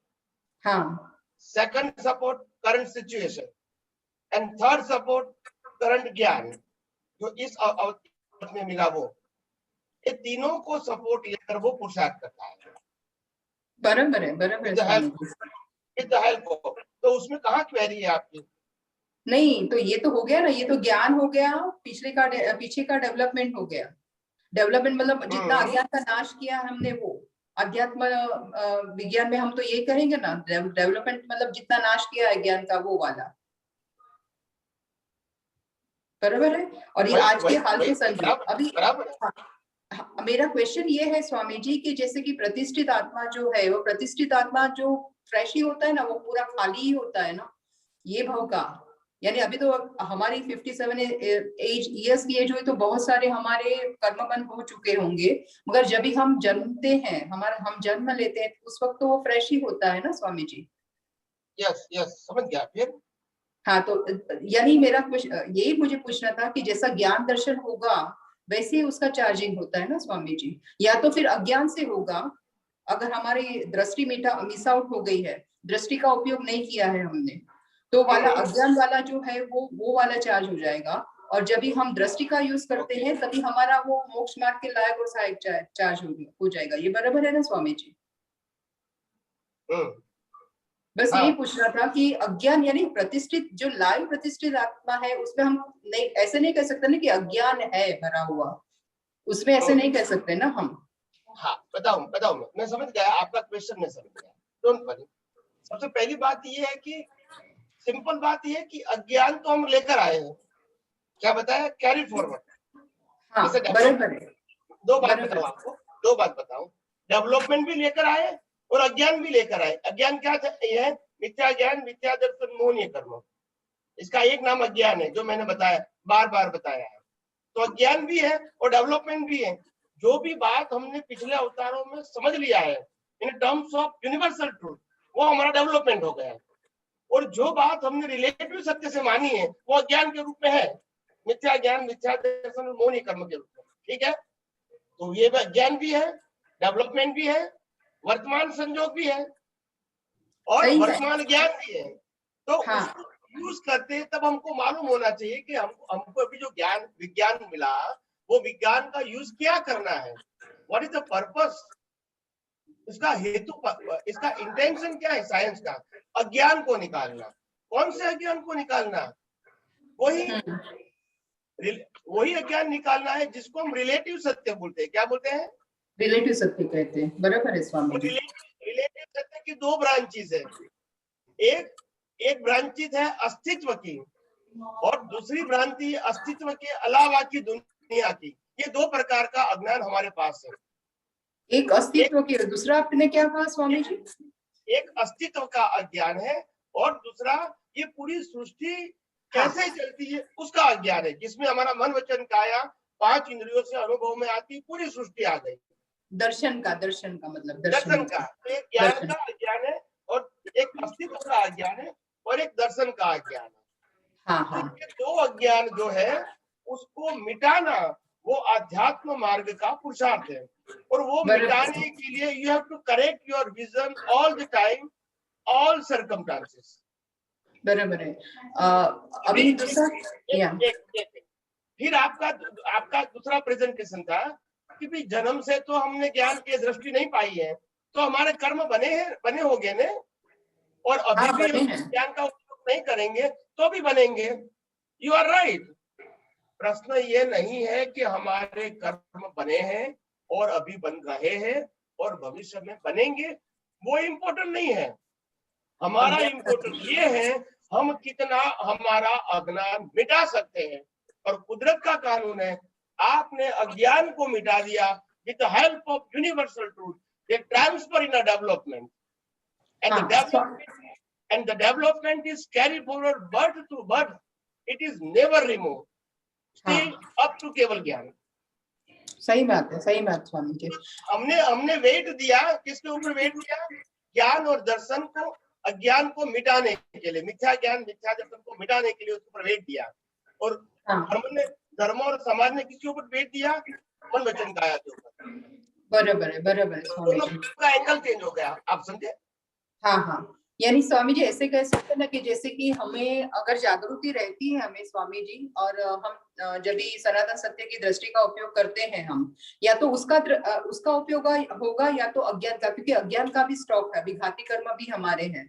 हाँ, 2nd support current situation, and 3rd support current ज्ञान जो इस अवधि में मिला वो। ये तीनों को सपोर्ट लेकर वो पुरुषार्थ करता है। बराबर है Swami ji. With the help of, तो उसमें कहाँ क्वेरी है आपकी? नहीं, तो ये तो हो गया ना, ये तो ज्ञान हो गया, पीछे का डेवलपमेंट हो गया। डेवलपमेंट मतलब जितना अज्ञान का नाश किया हमने, वो अध्यात्म विज्ञान में हम तो ये कहेंगे ना, डेवलपमेंट मतलब जितना नाश किया है ज्ञान का, वो वाला। बराबर है? और ये आज के हाल के संदर्भ अभी मेरा क्वेश्चन ये है स्वामी जी कि जैसे कि प्रतिष्ठित आत्मा जो है, वो प्रतिष्ठित आत्मा जो फ्रेश ही होता है ना, वो पूरा खाली ही होता है ना ये भाव का। यानी अभी तो हमारी 57 ईयर्स की एज हुई तो बहुत सारे हमारे कर्म बंद हो चुके होंगे, मगर जब भी हम जन्मते हैं, हम जन्म लेते हैं, उस वक्त तो वो फ्रेश ही होता है ना स्वामी जी? यस समझ गया। फिर हाँ, तो यानी मेरा यही मुझे पूछना था कि जैसा ज्ञान दर्शन होगा वैसे ही उसका चार्जिंग होता है ना स्वामी जी, या तो फिर अज्ञान से होगा, अगर हमारी दृष्टि मिस आउट हो गई है, दृष्टि का उपयोग नहीं किया है हमने, तो वाला अज्ञान वाला जो है वो वाला चार्ज हो जाएगा। और जब भी हम दृष्टि का यूज करते हैं तभी हमारा वो मोक्ष मार्ग के लायक और सहायक चार्ज हो जाएगा। ये बराबर है ना स्वामी जी? बस यही पूछना था कि अज्ञान यानी प्रतिष्ठित जो लाइव प्रतिष्ठित आत्मा है, उसमें हम नहीं ऐसे नहीं कह सकते ना कि अज्ञान है भरा हुआ, उसमें ऐसे नहीं कह सकते ना हम। हाँ, बताऊं मैं समझ गया आपका क्वेश्चन, मैं समझ गया, डोंट वरी। सबसे पहली बात ये है कि सिंपल बात ये है कि अज्ञान तो हम लेकर आए हैं, क्या बताया, कैरी फॉरवर्ड। हाँ, बराबर है। 2 बात बताऊं आपको, 2 बात बताऊं। डेवलपमेंट भी लेकर आए और अज्ञान भी लेकर आए। अज्ञान क्या है? मिथ्या ज्ञान, मिथ्या दर्शन, मोहनीय कर्म, इसका एक नाम अज्ञान है, जो मैंने बताया, बार बताया है। तो अज्ञान भी है और डेवलपमेंट भी है। जो भी बात हमने पिछले अवतारों में समझ लिया है in terms of universal truth, वो हमारा डेवलपमेंट हो गया है। और जो बात हमने रिलेटिव सत्य से मानी है वो अज्ञान के रूप में है, मिथ्या ज्ञान, मिथ्या दर्शन और मोहनीय कर्म के रूप में। ठीक है, तो ये अज्ञान भी है, डेवलपमेंट भी है, वर्तमान संजोग भी है और वर्तमान ज्ञान भी है। तो उसको यूज करते तब हमको मालूम होना चाहिए कि हमको अभी जो ज्ञान विज्ञान मिला, वो विज्ञान का यूज क्या करना है, व्हाट इज द पर्पस, इसका हेतु, इसका इंटेंशन क्या है साइंस का। अज्ञान को निकालना। कौन से अज्ञान को निकालना? वही अज्ञान निकालना है जिसको हम रिलेटिव सत्य बोलते हैं। क्या बोलते हैं? रिलेटिव सत्य कहते हैं। बराबर है स्वामी जी। रिलेटिव सत्य की 2 ब्रांचेस है, एक ब्रांचेस है अस्तित्व की और दूसरी भ्रांति अस्तित्व के अलावा की दुनिया की। ये 2 प्रकार का अज्ञान हमारे पास है। एक अस्तित्व के, दूसरा आपने क्या कहा स्वामी जी? एक अस्तित्व का अज्ञान है और दूसरा ये पूरी सृष्टि कैसे चलती है उसका अज्ञान है, जिसमें हमारा मन वचन काया 5 इंद्रियों से अनुभव में आती पूरी सृष्टि आ गई। दर्शन का मतलब दर्शन का, तो एक ज्ञान का अज्ञान है और एक अस्तित्व का अज्ञान है और एक दर्शन का अज्ञान है। हाँ तो हाँ ये दो अज्ञान जो है उसको मिटाना वो आध्यात्म मार्ग का पुरुषार्थ है, और वो बराबर। मिटाने के लिए you have to correct your vision all the time, all circumstances. बराबर है। अभी दूसरा फिर आपका दूसरा प्रेजेंटेशन था कि भी जन्म से तो हमने ज्ञान की दृष्टि नहीं पाई है, तो हमारे कर्म बने हो गए ने, और अभी भी हम ज्ञान का उपयोग नहीं करेंगे तो भी बनेंगे। You are right. प्रश्न ये नहीं है कि हमारे कर्म बने हैं और अभी बन रहे हैं और भविष्य में बनेंगे, वो इम्पोर्टेंट नहीं है। हमारा इम्पोर्टेंट ये है हम कितना हमारा अज्ञान मिटा सकते हैं, और कुदरत का कानून है आपने अज्ञान को मिटा दिया with the help of universal truth, they transfer in a development, and the development is carried forward birth to birth, it is never removed, still up to केवल ज्ञान। सही बात है स्वामी जी। हमने वेट दिया, किसके ऊपर वेट दिया? ज्ञान और दर्शन को, अज्ञान को मिटाने के लिए, मिथ्या ज्ञान मिथ्या दर्शन को मिटाने के लिए उसके ऊपर वेट दिया, और धर्म और समाज ने किसके ऊपर वेट दिया? मन वचन काया के ऊपर। बराबर है स्वामी जी। का एंगल चेंज हो गया, आप समझे? हाँ, यानी स्वामी जी ऐसे कह सकते हैं ना कि जैसे कि हमें अगर जागृति रहती है हमें स्वामी जी, और हम जब भी सनातन सत्य की दृष्टि का उपयोग करते हैं हम, या तो उसका उपयोग होगा या तो अज्ञान का, क्योंकि अज्ञान का भी स्टॉक है, विघाती कर्म भी हमारे हैं,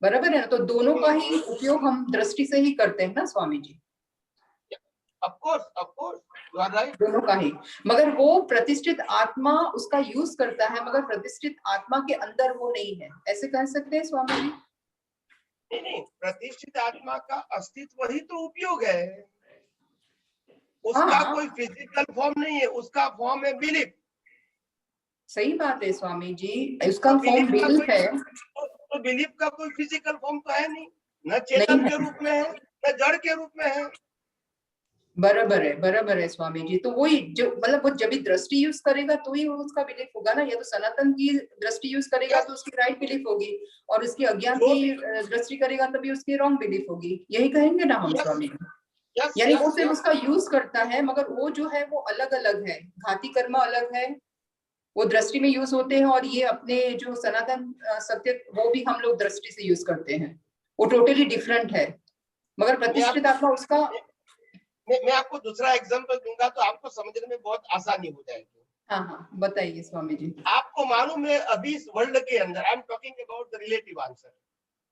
बराबर है ना? तो दोनों का ही उपयोग हम दृष्टि से ही करते हैं ना Swami ji? Of course, you are right. दोनों का ही, मगर वो प्रतिष्ठित आत्मा उसका यूज करता है, मगर प्रतिष्ठित आत्मा के अंदर वो नहीं है, ऐसे कह सकते हैं स्वामी जी? नहीं, प्रतिष्ठित आत्मा का अस्तित्व ही तो उपयोग है, उसका कोई फिजिकल फॉर्म नहीं है, उसका फॉर्म है बिलीफ। सही बात है स्वामी जी, उसका फॉर्म बिलीफ है, तो बिलीफ का कोई फिजिकल फॉर्म तो है नहीं, न चेतन के रूप में है न जड़ के रूप में है। बराबर है स्वामी जी। तो वही जो मतलब वो जब भी दृष्टि यूज करेगा तो ही उसका बिलीफ होगा ना, या तो सनातन की दृष्टि यूज करेगा तो उसकी राइट बिलीफ होगी, और उसकी अज्ञान की दृष्टि करेगा तभी उसकी रॉन्ग बिलीफ होगी, यही कहेंगे ना हम स्वामी जी? यानी वो सिर्फ उसका यूज करता है, मगर वो जो है वो अलग अलग है, घाती कर्म अलग है, वो दृष्टि में यूज होते हैं, और ये अपने जो सनातन सत्य वो भी हम लोग दृष्टि से यूज करते हैं, वो टोटली डिफरेंट है, मगर प्रतिष्ठित आत्मा उसका। मैं आपको दूसरा एग्जांपल दूंगा तो आपको समझने में बहुत आसानी हो जाएगी। हाँ, बताइए स्वामी जी। आपको मालूम है अभी इस वर्ल्ड के अंदर, I am talking about the relative answer,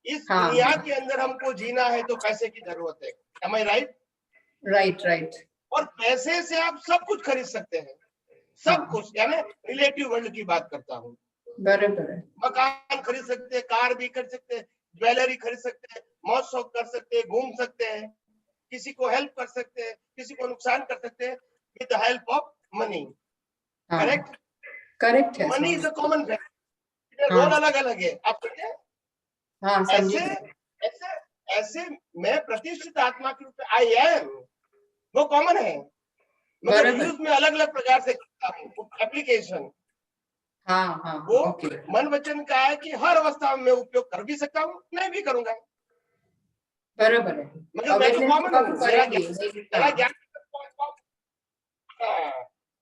इस दुनिया के अंदर हमको जीना है तो पैसे की जरूरत है, am I right? राइट। और पैसे से आप सब कुछ खरीद सकते हैं, सब कुछ, यानी रिलेटिव वर्ल्ड की बात करता हूँ। बराबर है। मकान खरीद सकते हैं, कार भी खरीद सकते हैं, ज्वेलरी खरीद सकते हैं, मौज शौक कर सकते हैं, घूम सकते हैं, किसी को हेल्प कर सकते हैं, किसी को नुकसान कर सकते हैं with the help of money. Correct है। Money is a common factor, role अलग अलग है, आप समझे? ऐसे मैं प्रतिष्ठित आत्मा के रूप में आई एम, वो कॉमन है, मगर यूज में अलग अलग प्रकार से एप्लीकेशन। वो मन वचन का है कि हर अवस्था में उपयोग कर भी सकता हूँ, नहीं भी करूंगा, बराबर है, मगर मैं तो कॉमन हूँ, मेरा ज्ञान।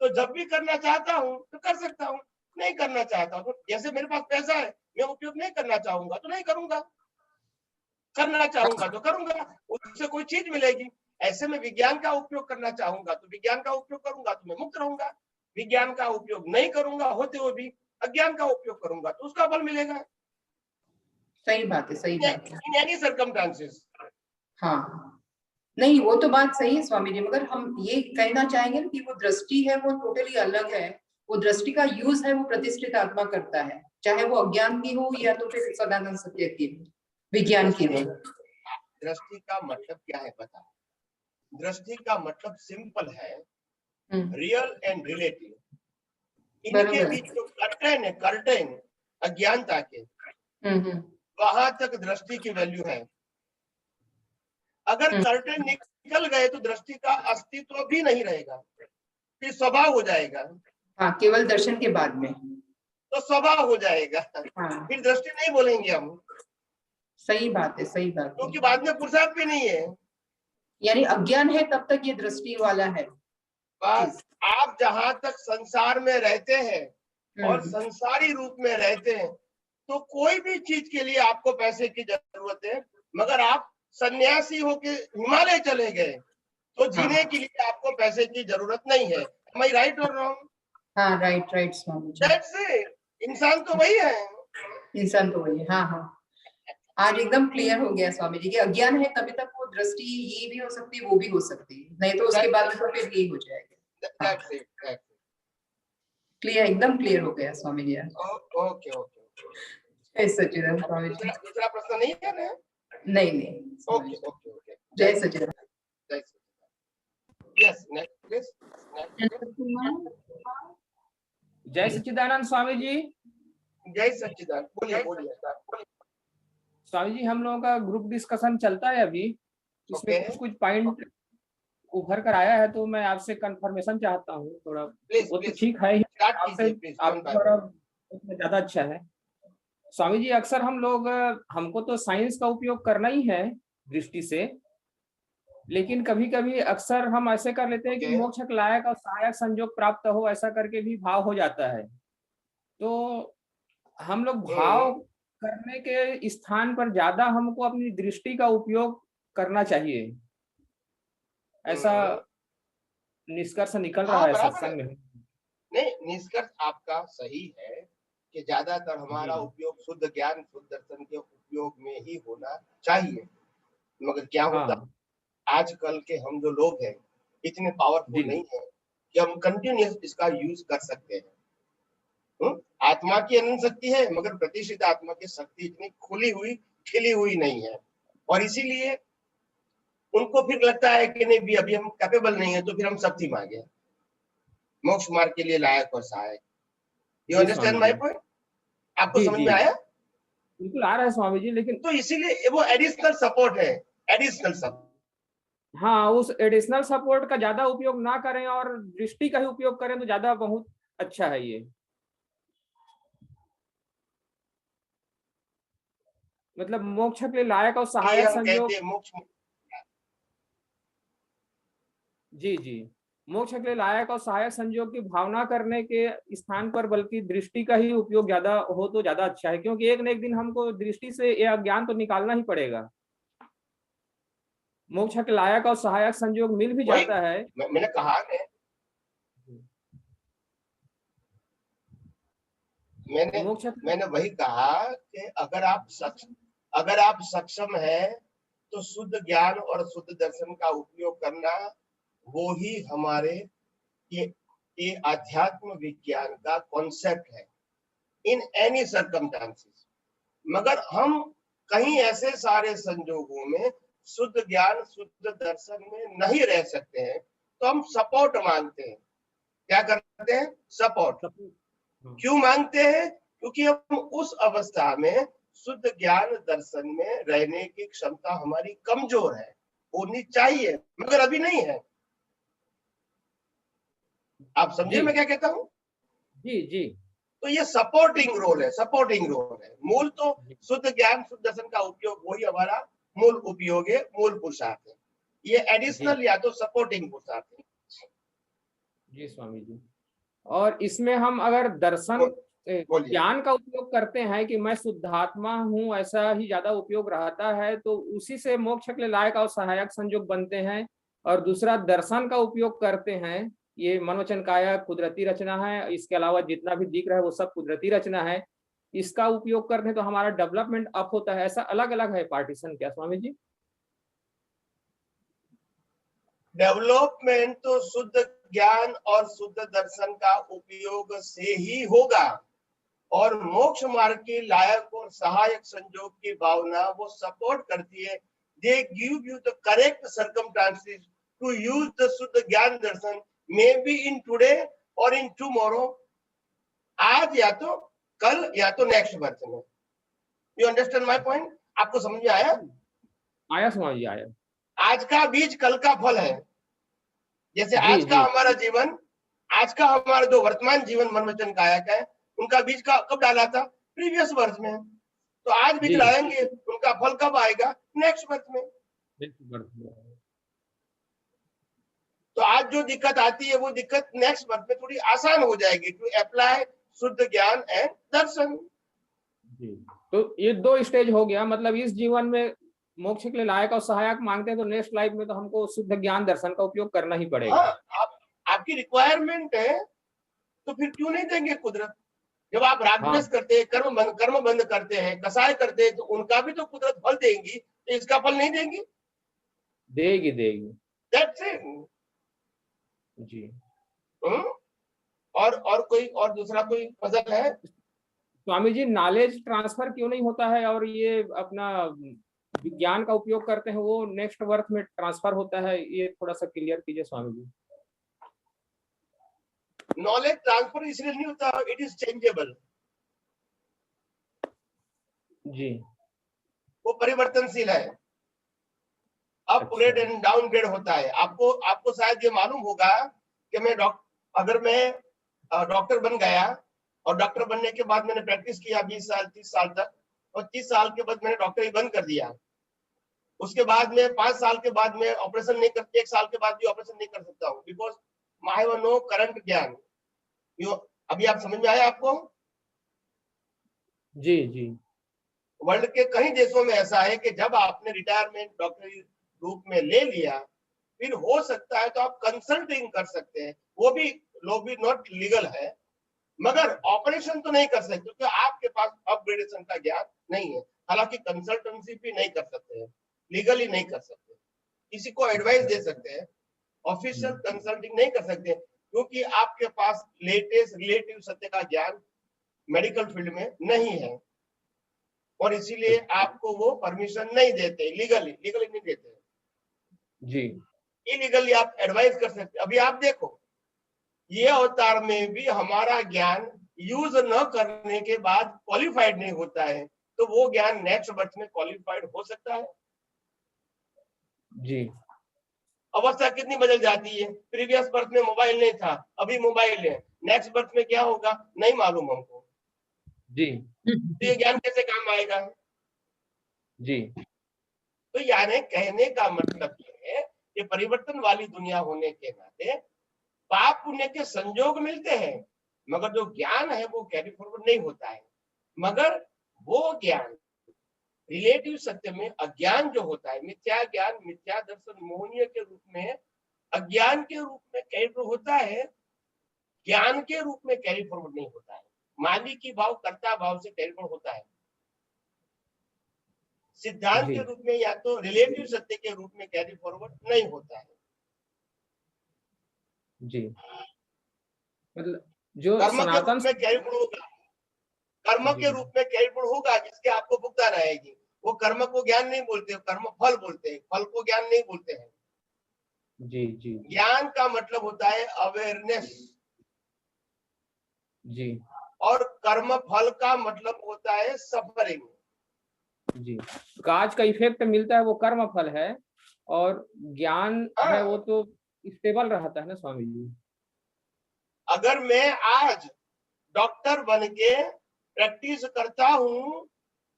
तो जब भी करना चाहता हूँ तो कर सकता हूँ, नहीं करना चाहता हूँ तो, जैसे मेरे पास पैसा है मैं उपयोग नहीं करना चाहूंगा तो नहीं करूंगा, करना चाहूंगा तो करूंगा, उससे कोई चीज मिलेगी। ऐसे में विज्ञान का उपयोग करना चाहूंगा तो विज्ञान का उपयोग करूंगा तो मैं मुक्त रहूंगा, विज्ञान का उपयोग नहीं करूंगा होते हुए भी अज्ञान का उपयोग करूंगा तो उसका फल मिलेगा। सही बात है। इन एनी सर्कमस्टांसेस। हाँ, नहीं वो तो बात सही है स्वामी जी, मगर हम ये कहना चाहेंगे कि वो दृष्टि है वो टोटली अलग है, वो दृष्टि का यूज है वो प्रतिष्ठित आत्मा करता है, चाहे वो अज्ञान की हो या तो फिर सदानंद सत्य की हो, विज्ञान की हो। दृष्टि का मतलब क्या है पता? दृष्टि का मतलब सिंपल है, रियल एंड रिलेटिव। इनके बरोबर। बीच जो कर्टेन है, कर्टेन अज्ञानता के, वहां तक दृष्टि की वैल्यू है। अगर कर्टेन निकल गए तो दृष्टि का अस्तित्व भी नहीं रहेगा, फिर स्वभाव हो जाएगा। हाँ, केवल दर्शन के बाद में तो स्वभाव हो जाएगा, हाँ, फिर दृष्टि नहीं बोलेंगे हम, सही बात है, सही बात है। क्योंकि बाद में पुरुषार्थ भी नहीं है। यानी अज्ञान है तब तक ये दृष्टि वाला है। बस आप जहां तक संसार में रहते हैं और हम्म, संसारी रूप में रहते हैं, तो कोई भी चीज के लिए आपको पैसे की जरूरत है। मगर आप सन्यासी होके हिमालय चले गए तो जीने के लिए आपको पैसे की जरूरत नहीं है। Am I right or wrong? हाँ, right right Swami ji, That's it. इंसान तो वही है। इंसान तो वही है। हाँ हाँ, आज एकदम क्लियर हो गया स्वामी जी कि अज्ञान है तभी तक वो दृष्टि ये भी हो सकती है, वो भी हो सकती है, नहीं तो उसके बाद तो फिर यही हो जाएगा। That's it. That's it. Clear, एकदम क्लियर हो गया स्वामी जी। Okay okay. जय सच्चिदानंद स्वामी जी। दूसरा प्रश्न नहीं है ना? नहीं नहीं Swami okay ji. Okay okay. जय सच्चिदानंद। जय सच्चिदानंद। Yes, next please. जय सच्चिदानंद स्वामी जी। जय सच्चिदानंद। बोलिए बोलिए। स्वामी जी, हम लोगों का ग्रुप डिस्कशन चलता है अभी, इसमें Okay. कुछ पॉइंट उभर कर आया है, तो मैं आपसे कंफर्मेशन चाहता हूँ थोड़ा। Please, वो तो please. ठीक है ही, Start आपसे कीजिए please. One by थोड़ा one. उसमें ज्यादा अच्छा है। स्वामी जी, अक्सर हम लोग, हमको तो साइंस का उपयोग करना ही है दृष्टि से, लेकिन कभी कभी अक्सर हम ऐसे कर लेते हैं कि Okay. मोक्ष के लायक और सहायक संजोग प्राप्त हो, ऐसा करके भी भाव हो जाता है। तो हम लोग भाव करने के स्थान पर ज्यादा हमको अपनी दृष्टि का उपयोग करना चाहिए, ऐसा निष्कर्ष निकल रहा हाँ, है बराबर सत्संग है। में। नहीं, निष्कर्ष आपका सही है कि ज्यादातर हमारा जी। उपयोग शुद्ध ज्ञान, शुद्ध दर्शन के उपयोग में ही होना चाहिए। मगर क्या होता है, हाँ आजकल के हम जो लोग हैं इतने पावरफुल जी। नहीं है कि हम कंटिन्यूस इसका यूज कर सकते हैं। आत्मा की अनंत शक्ति है, मगर प्रतिष्ठित आत्मा की शक्ति इतनी खुली हुई, खिली हुई नहीं है, और इसीलिए उनको फिर लगता है कि नहीं भी अभी हम कैपेबल नहीं है, तो फिर हम शक्ति मांगे मोक्ष मार्ग के लिए लायक और सहायक। You ji understand Swami my ji. Point? आपको जी समझ जी, में आया? बिल्कुल आ रहा है स्वामी जी, लेकिन तो इसीलिए वो एडिशनल सपोर्ट है, एडिशनल सपोर्ट। हाँ, उस एडिशनल सपोर्ट का ज्यादा उपयोग ना करें और दृष्टि का ही उपयोग करें तो ज्यादा बहुत अच्छा है ये। मतलब मोक्ष के लिए लायक और सहायक हम संजोग। कहते हैं मोक्ष। जी जी, मोक्ष के लिए लायक और सहायक संयोग की भावना करने के स्थान पर बल्कि दृष्टि का ही उपयोग ज्यादा हो तो ज्यादा अच्छा है, क्योंकि एक न एक दिन हमको दृष्टि से यह अज्ञान तो निकालना ही पड़ेगा। मोक्ष के लायक और सहायक संयोग मिल भी वही जाता है। मैंने कहा है, मोक्ष मैंने वही कहा कि अगर आप सक्षम है तो शुद्ध ज्ञान और शुद्ध दर्शन का उपयोग करना, वो ही हमारे ये आध्यात्म विज्ञान का कॉन्सेप्ट है इन एनी सर्कमस्टांसेस। मगर हम कहीं ऐसे सारे संजोगों में शुद्ध ज्ञान, शुद्ध दर्शन में नहीं रह सकते हैं, तो हम सपोर्ट मांगते हैं। क्या करते हैं? सपोर्ट। क्यों मांगते हैं? क्योंकि हम उस अवस्था में शुद्ध ज्ञान दर्शन में रहने की क्षमता हमारी कमजोर है, होनी चाहिए, मगर अभी नहीं है। आप समझे मैं क्या कहता हूँ? जी जी, तो ये सपोर्टिंग रोल है, सपोर्टिंग रोल है। मूल तो शुद्ध ज्ञान, शुद्ध दर्शन का उपयोग वही हमारा मूल उपयोग है, मूल पुरुषार्थ है। ये एडिशनल या तो सपोर्टिंग पुरुषार्थ है। जी स्वामी जी, और इसमें हम अगर दर्शन ज्ञान का उपयोग करते हैं कि मैं शुद्धात्मा हूँ, ऐसा ही ज्यादा उपयोग रहता है, तो उसी से मोक्ष के लायक और सहायक संयोग बनते हैं। और दूसरा दर्शन का उपयोग करते हैं, ये मनोवचन काया कुदरती रचना है, इसके अलावा जितना भी दिख रहा है वो सब कुदरती रचना है। इसका उपयोग करते हैं तो हमारा डेवलपमेंट अप होता है। ऐसा अलग अलग है पार्टीशन क्या स्वामी जी? डेवलपमेंट तो शुद्ध ज्ञान और शुद्ध दर्शन का उपयोग से ही होगा, और मोक्ष मार्ग के लायक और सहायक संयोग की भावना वो सपोर्ट करती है। They give you the correct circumstances to use the शुद्ध ज्ञान दर्शन, मे बी इन टुडे और इन टुमारो, आज या तो कल या तो नेक्स्ट बर्थ में। You understand my point? आपको समझ में आया? आया स्वामी जी, आया। आज का बीज कल का फल है। जैसे आज का हमारा जीवन, आज का हमारा जो वर्तमान जीवन मन वचन काया है, उनका बीज का कब डाला था? प्रीवियस बर्थ में। तो आज बीज डालेंगे, उनका फल कब आएगा? नेक्स्ट बर्थ में। तो आज जो दिक्कत आती है वो दिक्कत नेक्स्ट बर्थ में थोड़ी आसान हो जाएगी टू अप्लाई शुद्ध ज्ञान एंड दर्शन। तो ये 2 स्टेज हो गया, मतलब इस जीवन में मोक्ष के लिए लायक और सहायक मांगते हैं, तो नेक्स्ट लाइफ में तो हमको शुद्ध ज्ञान दर्शन का उपयोग करना ही पड़ेगा। हाँ, आपकी रिक्वायरमेंट है तो फिर क्यों नहीं देंगे कुदरत? जब आप रागद्वेष करते हैं, कर्म बंद करते हैं, कसाय करते हैं, तो उनका भी तो कुदरत फल देंगी, तो इसका फल नहीं देंगी? देगी। That's it. जी। और दूसरा कोई पजल है? स्वामी जी, नॉलेज ट्रांसफर क्यों नहीं होता है और ये अपना विज्ञान का उपयोग करते हैं वो नेक्स्ट बर्थ में ट्रांसफर होता है, ये थोड़ा सा क्लियर कीजिए स्वामी जी। नॉलेज ट्रांसफर इसलिए नहीं होता, इट इज चेंजेबल। जी, वो परिवर्तनशील है, अपग्रेड एंड डाउनग्रेड होता है। आपको शायद ये मालूम होगा कि अगर मैं डॉक्टर बन गया और डॉक्टर बनने के बाद मैंने प्रैक्टिस किया 20 साल 30 साल तक, और 30 साल के बाद मैंने डॉक्टरी बंद कर दिया, उसके बाद में 5 साल के बाद में ऑपरेशन नहीं कर, 1 साल के बाद भी ऑपरेशन नहीं कर सकता हूँ, because I have no current ज्ञान। अभी आप समझ में आया आपको? जी। वर्ल्ड के कई देशों में ऐसा है कि जब आपने रिटायरमेंट डॉक्टरी रूप में ले लिया, फिर हो सकता है तो आप कंसल्टिंग कर सकते हैं, वो भी नॉट लीगल है, मगर ऑपरेशन तो नहीं कर सकते क्योंकि आपके पास अपग्रेडेशन का ज्ञान नहीं है। हालांकि कंसल्टेंसी भी नहीं कर सकते हैं, लीगली नहीं कर सकते, किसी को एडवाइस दे सकते हैं, ऑफिशियल कंसल्टिंग नहीं कर सकते क्योंकि आपके पास लेटेस्ट रिलेटिव सत्य का ज्ञान मेडिकल फील्ड में नहीं है, और इसीलिए आपको वो परमिशन नहीं देते, लीगली नहीं देते जी। इलीगली आप एडवाइस कर सकते। अभी आप देखो, ये अवतार में भी हमारा ज्ञान यूज न करने के बाद क्वालिफाइड नहीं होता है, तो वो ज्ञान नेक्स्ट बर्थ में क्वालिफाइड हो सकता है। जी। अवस्था कितनी बदल जाती है। प्रीवियस बर्थ में मोबाइल नहीं था, अभी मोबाइल है, नेक्स्ट बर्थ में क्या होगा नहीं मालूम हमको जी। तो ये ज्ञान कैसे काम आएगा? जी। तो यानी कहने का मतलब ये है कि परिवर्तन वाली दुनिया होने के नाते पाप पुण्य के संजोग मिलते हैं, मगर जो ज्ञान है वो कैरी फॉरवर्ड नहीं होता है। मगर वो ज्ञान रिलेटिव सत्य में अज्ञान जो होता है, मिथ्या ज्ञान, मिथ्या दर्शन, मोहनीय के रूप में, अज्ञान के रूप में कैरी फॉरवर्ड होता है, ज्ञान के रूप में कैरी फॉरवर्ड नहीं होता है। मालिक की भाव, कर्ता भाव से कैरी फॉरवर्ड होता है। सिद्धांत के रूप में या तो रिलेटिव सत्य के रूप में कैरी फॉरवर्ड नहीं होता है। जी, मतलब जो कर्म के सनातन रूप में कैरी फॉरवर्ड होगा, कर्म के रूप में कैरी फॉरवर्ड होगा जिसके आपको भुगतान आएगी। वो कर्म को ज्ञान नहीं बोलते, कर्म फल बोलते हैं, फल को ज्ञान नहीं बोलते हैं। जी। ज्ञान का मतलब होता है अवेयरनेस जी, और कर्म फल का मतलब होता है सफरिंग। जी, काज का इफेक्ट मिलता है वो कर्म फल है, और ज्ञान है वो तो स्टेबल रहता है ना स्वामी जी। अगर मैं आज डॉक्टर बन के प्रैक्टिस करता हूं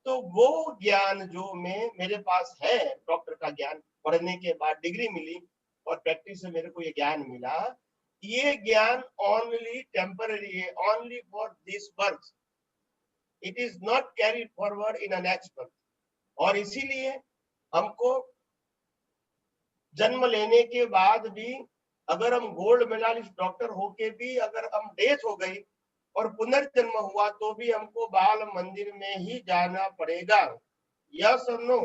तो वो ज्ञान जो मेरे पास है, डॉक्टर का ज्ञान पढ़ने के बाद डिग्री मिली और प्रैक्टिस से मेरे को ये ज्ञान मिला, ये ज्ञान ओनली टेम्पररी है, only for this birth, it is not carried forward in a next birth. और इसीलिए हमको जन्म लेने के बाद भी अगर हम गोल्ड मेडलिस्ट डॉक्टर होके भी अगर हम डेथ हो गई और पुनर्जन्म हुआ तो भी हमको बाल मंदिर में ही जाना पड़ेगा। यस और नो?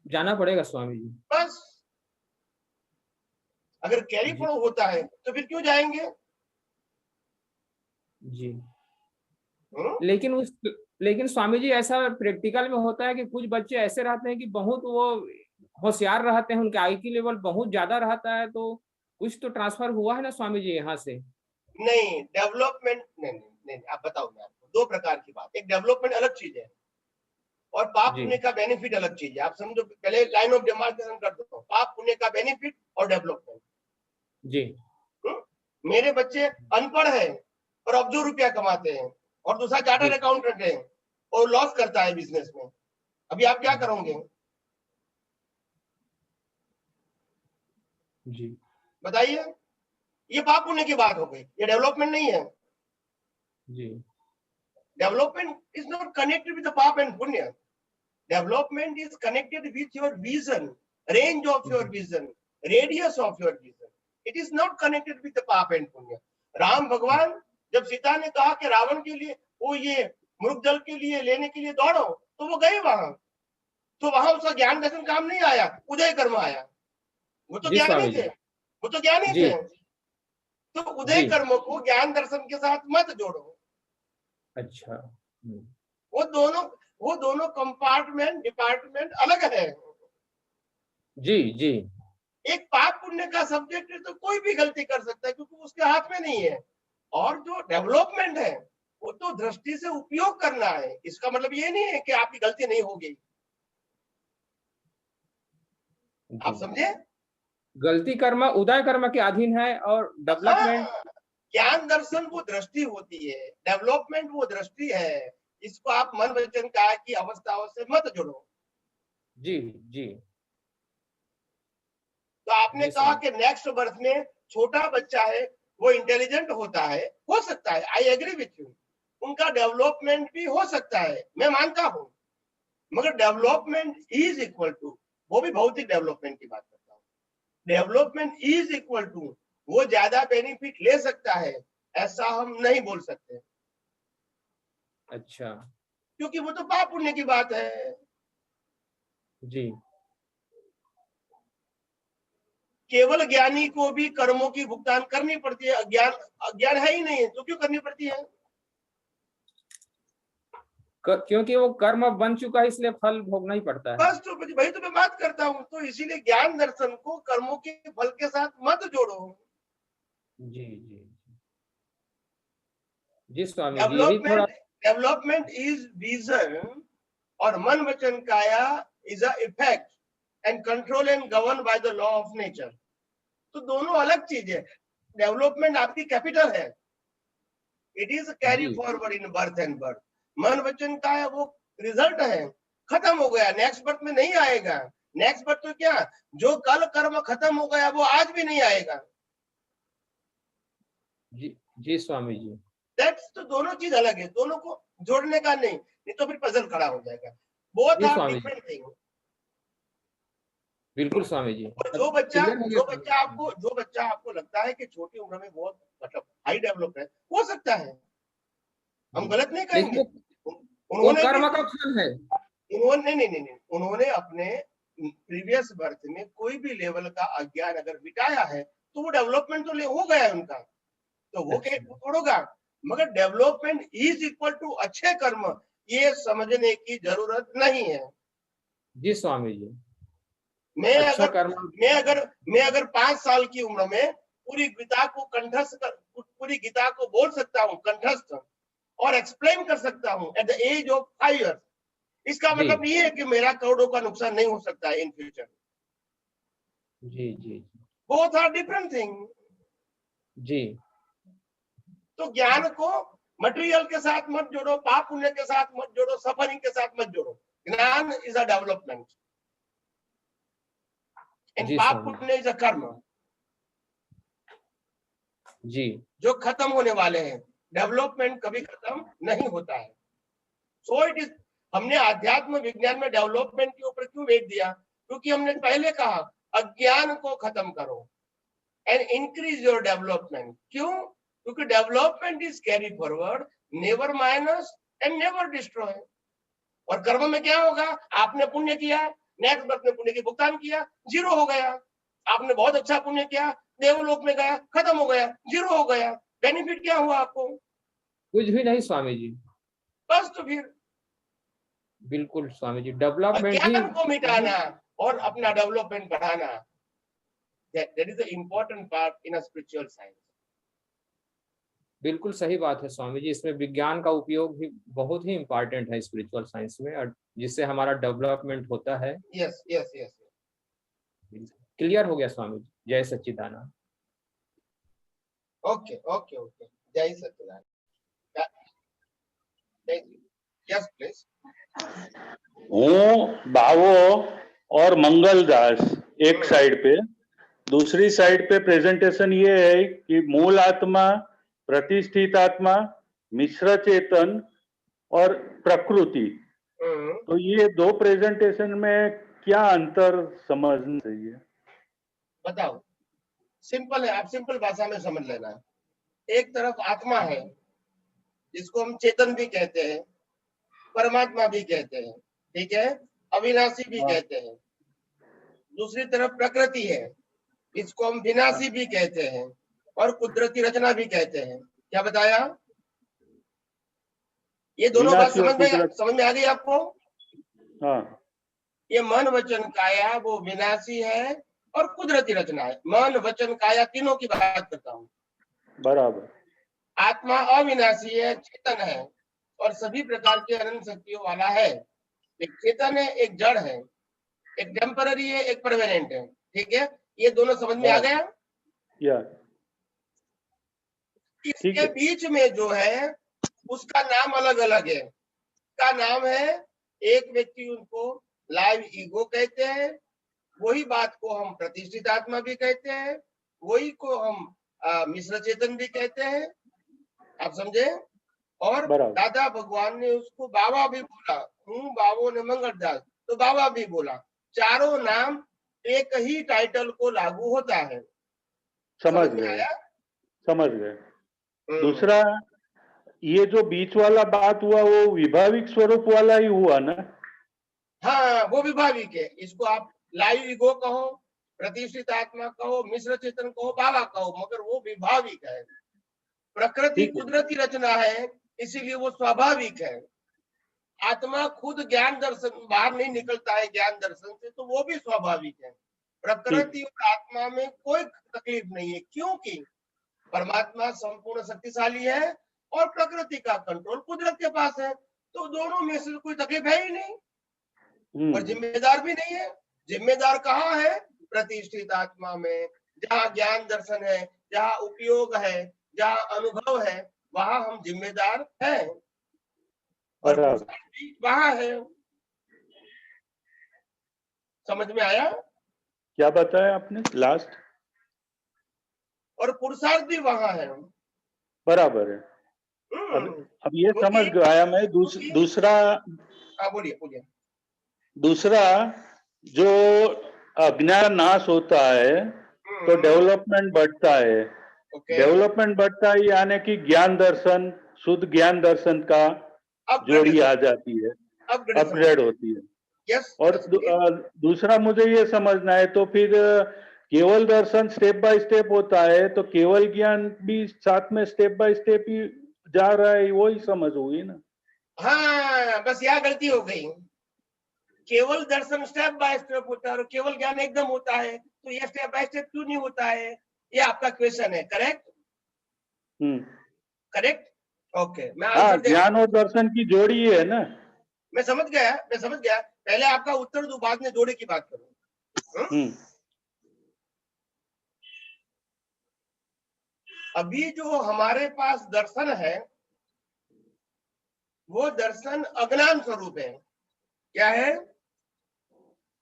जाना पड़ेगा स्वामी जी। बस अगर कैरी फॉरवर्ड होता है तो फिर क्यों जाएंगे? जी। लेकिन स्वामी जी ऐसा प्रैक्टिकल में होता है कि कुछ बच्चे ऐसे रहते हैं कि बहुत वो होशियार रहते हैं, उनके IQ लेवल बहुत ज्यादा रहता है, तो कुछ तो ट्रांसफर हुआ है ना स्वामी जी यहाँ से? नहीं, डेवलपमेंट नहीं, नहीं, आप बताओ मैं आपको दो प्रकार की बात, एक डेवलपमेंट अलग चीज है और पाप पुण्य का बेनिफिट अलग चीज है। आप समझो, पहले लाइन ऑफ डिमार्केशन कर दो, पाप पुण्य का बेनिफिट और डेवलपमेंट। जी। मेरे बच्चे अनपढ़ है और अब्दो रुपया कमाते हैं और दूसरा चार्टर्ड अकाउंटेंट है और लॉस करता है बिजनेस में, अभी आप क्या करोगे? जी बताइए, ये पाप पुण्य की बात हो गई, ये डेवलपमेंट नहीं है। जी। Development is not connected with the paap and punya. Development is connected with your vision, range of your vision, radius of your vision. It is not connected with the paap and punya. Ram भगवान जब सीता ने कहा कि रावण के लिए वो ये मृग जल के लिए लेने के लिए दौड़ो, तो वो गए वहां, तो वहां उसका ज्ञान दर्शन काम नहीं आया, उदय कर्म आया। वो तो ज्ञानी थे, वो तो ज्ञानी थे। तो उदय कर्म को ज्ञान दर्शन के साथ मत जोड़ो। अच्छा। वो दोनों कंपार्टमेंट डिपार्टमेंट अलग है। जी जी। एक पाप पुण्य का सब्जेक्ट है तो कोई भी गलती कर सकता है क्योंकि उसके हाथ में नहीं है, और जो डेवलपमेंट है वो तो दृष्टि से उपयोग करना है। इसका मतलब ये नहीं है कि आपकी गलती नहीं होगी। आप समझे? गलती कर्म उदय कर्म के अधीन है और डेवलपमेंट, ज्ञान दर्शन वो दृष्टि होती है, डेवलपमेंट वो दृष्टि है। इसको आप मन वचन काया की अवस्थाओं से मत जोड़ो। जी जी। तो आपने कहा कि नेक्स्ट बर्थ में छोटा बच्चा है वो इंटेलिजेंट होता है, हो सकता है, आई एग्री विथ यू। उनका डेवलपमेंट भी हो सकता है, मैं मानता हूं, मगर डेवलपमेंट इज इक्वल टू, वो भी भौतिक डेवलपमेंट की बात करता हूं, डेवलपमेंट इज इक्वल टू वो ज्यादा बेनिफिट ले सकता है, ऐसा हम नहीं बोल सकते। अच्छा। क्योंकि वो तो पाप पुण्य की बात है। जी। केवल ज्ञानी को भी कर्मों की भुगतान करनी पड़ती है, अज्ञान है ही नहीं तो क्यों करनी पड़ती है? क्योंकि वो कर्म बन चुका है, इसलिए फल भोगना ही पड़ता है। बस तो भाई, तो मैं बात करता हूं, तो इसीलिए ज्ञान दर्शन को कर्मों के फल के साथ मत जोड़ो। जी जी जी स्वामी जी, यही थोड़ा डेवलपमेंट इज विजन और मन वचन काया is a effect and control and govern by the law of nature. तो दोनों अलग चीज है। डेवलपमेंट आपकी कैपिटल है, it is carry forward in birth and birth. मन वचन काया वो रिजल्ट है, खत्म हो गया, नेक्स्ट बर्थ में नहीं आएगा। नेक्स्ट बर्थ तो क्या, जो कल कर्म खत्म हो गया वो आज भी नहीं आएगा। जी जी स्वामी जी। दैट्स, तो दोनों चीज अलग है, दोनों को जोड़ने का नहीं तो फिर पजल खड़ा हो जाएगा। Both are different thing. बिल्कुल स्वामी जी। जो बच्चा आपको लगता है कि छोटी उम्र में बहुत मतलब हाई डेवलप है, हो सकता है, हम गलत नहीं कहेंगे। उन्होंने कर्म का फल है। उन्होंने अपने प्रीवियस बर्थ में कोई भी लेवल का अज्ञान अगर बिताया है तो वो डेवलपमेंट तो हो गया है उनका, तो वो छोड़ोगा। मगर डेवलपमेंट इज इक्वल टू अच्छे कर्म, ये समझने की जरूरत नहीं है। जी स्वामी जी। मैं अगर 5 साल की उम्र में पूरी गीता को पूरी गीता को बोल सकता हूँ कंठस्थ और एक्सप्लेन कर सकता हूँ at the age of 5 years, इसका मतलब ये है कि मेरा करोड़ों का नुकसान नहीं हो सकता है इन फ्यूचर। जी जी। Both are different thing. जी। तो ज्ञान को मटेरियल के साथ मत जोड़ो, पाप पुण्य के साथ मत जोड़ो, सफरिंग के साथ मत जोड़ो। ज्ञान इज अ डेवलपमेंट एंड पाप पुण्य इज अ कर्म। जी। जो खत्म होने वाले हैं, डेवलपमेंट कभी खत्म नहीं होता है। सो इट इज, हमने आध्यात्म विज्ञान में डेवलपमेंट के ऊपर क्यों वेट दिया? क्योंकि हमने पहले कहा अज्ञान को खत्म करो एंड इंक्रीज योर डेवलपमेंट। क्यों? क्योंकि development is carry forward, never minus and never destroy. और कर्म में क्या होगा? आपने पुण्य किया, नेक्स्ट बर्थ में पुण्य की भुगतान किया, जीरो हो गया। आपने बहुत अच्छा पुण्य किया, देवलोक में गया, खत्म हो गया, जीरो हो गया। बेनिफिट क्या हुआ आपको? कुछ भी नहीं स्वामी जी। बस तो फिर बिल्कुल स्वामी जी, डेवलपमेंट ज्ञान को मिटाना और अपना डेवलपमेंट बढ़ाना, that is the important part in a spiritual science. बिल्कुल सही बात है स्वामी जी। इसमें विज्ञान का उपयोग भी बहुत ही इम्पोर्टेंट है स्पिरिचुअल साइंस में, और जिससे हमारा डेवलपमेंट होता है। Yes yes yes. क्लियर हो गया स्वामी जी। जय सच्चिदानंद। ओके ओके ओके, जय सच्चिदानंद। Yes please. हूँ बावो और मंगलदास एक साइड पे, दूसरी साइड पे प्रेजेंटेशन ये है कि मूल आत्मा, प्रतिष्ठित आत्मा, मिश्र चेतन और प्रकृति। तो ये दो प्रेजेंटेशन में क्या अंतर समझना चाहिए? बताओ। सिंपल है, आप सिंपल भाषा में समझ लेना। एक तरफ आत्मा है जिसको हम चेतन भी कहते हैं, परमात्मा भी कहते हैं, ठीक है, अविनाशी भी कहते हैं। दूसरी तरफ प्रकृति है, इसको हम विनाशी भी कहते हैं और कुदरती रचना भी कहते हैं। क्या बताया? ये दोनों बात समझ में आ गई आपको? हाँ। ये मन वचन काया वो विनाशी है और कुदरती रचना है। मन वचन काया तीनों की बात करता हूँ। बराबर। आत्मा अविनाशी है, चेतन है और सभी प्रकार की अनंत शक्तियों वाला है। एक चेतन है, एक जड़ है, एक टेम्पररी है, एक परमानेंट है, ठीक है। ये दोनों समझ में आ गया? इसके बीच में जो है उसका नाम अलग अलग है। का नाम है, एक व्यक्ति उनको लाइव ईगो कहते हैं, वही बात को हम प्रतिष्ठित आत्मा भी कहते हैं, वही को हम मिश्र चेतन भी कहते हैं। आप समझे? और दादा भगवान ने उसको बाबा भी बोला, हूँ बाबो ने मंगलदास, तो बाबा भी बोला। चारों नाम एक ही टाइटल को लागू होता है। समझ गए, समझ गए। दूसरा, ये जो बीच वाला बात हुआ वो विभाविक स्वरूप वाला ही हुआ ना? हाँ, वो विभाविक है। इसको आप लाइव ईगो कहो, प्रतिष्ठित आत्मा कहो, मिश्र चेतन कहो, बाबा कहो, मगर वो विभाविक है। प्रकृति कुदरती रचना है, इसीलिए वो स्वाभाविक है। आत्मा खुद ज्ञान दर्शन बाहर नहीं निकलता है ज्ञान दर्शन से, तो वो भी स्वाभाविक है। प्रकृति और आत्मा में कोई तकलीफ नहीं है, क्योंकि परमात्मा संपूर्ण शक्तिशाली है और प्रकृति का कंट्रोल कुदरत के पास है। तो दोनों में से कोई तकलीफ है ही नहीं और जिम्मेदार भी नहीं है। जिम्मेदार कहाँ है? प्रतिष्ठित आत्मा में, जहाँ ज्ञान दर्शन है, जहाँ उपयोग है, जहाँ अनुभव है, वहां हम जिम्मेदार हैं और वहां है। समझ में आया? क्या बताया आपने लास्ट? और पुरुषार्थ भी वहां है। बराबर है। अब ये समझ गया मैं। दूसरा, बोलिए बोलिए। दूसरा, जो अज्ञान नाश होता है तो डेवलपमेंट बढ़ता है। डेवलपमेंट बढ़ता है यानी कि ज्ञान दर्शन, शुद्ध ज्ञान दर्शन का जोड़ी आ जाती है, अपग्रेड होती है। और दूसरा मुझे ये समझना है, तो फिर केवल दर्शन स्टेप बाय स्टेप होता है, तो केवल ज्ञान भी साथ में स्टेप बाय स्टेप ही जा रहा है, वो ही समझ हुई ना? हाँ, बस यहाँ गलती हो गई। केवल दर्शन स्टेप बाय स्टेप होता है और केवल ज्ञान एकदम होता है, तो ये स्टेप बाय स्टेप क्यों नहीं होता है? ये आपका क्वेश्चन है, करेक्ट? Correct, okay. मैं आंसर दे, ज्ञान और दर्शन की जोड़ी है ना? मैं समझ गया। पहले आपका उत्तर दो, बाद में जोड़ी की बात करूं। अभी जो हमारे पास दर्शन है वो दर्शन अज्ञान स्वरूप है। क्या है?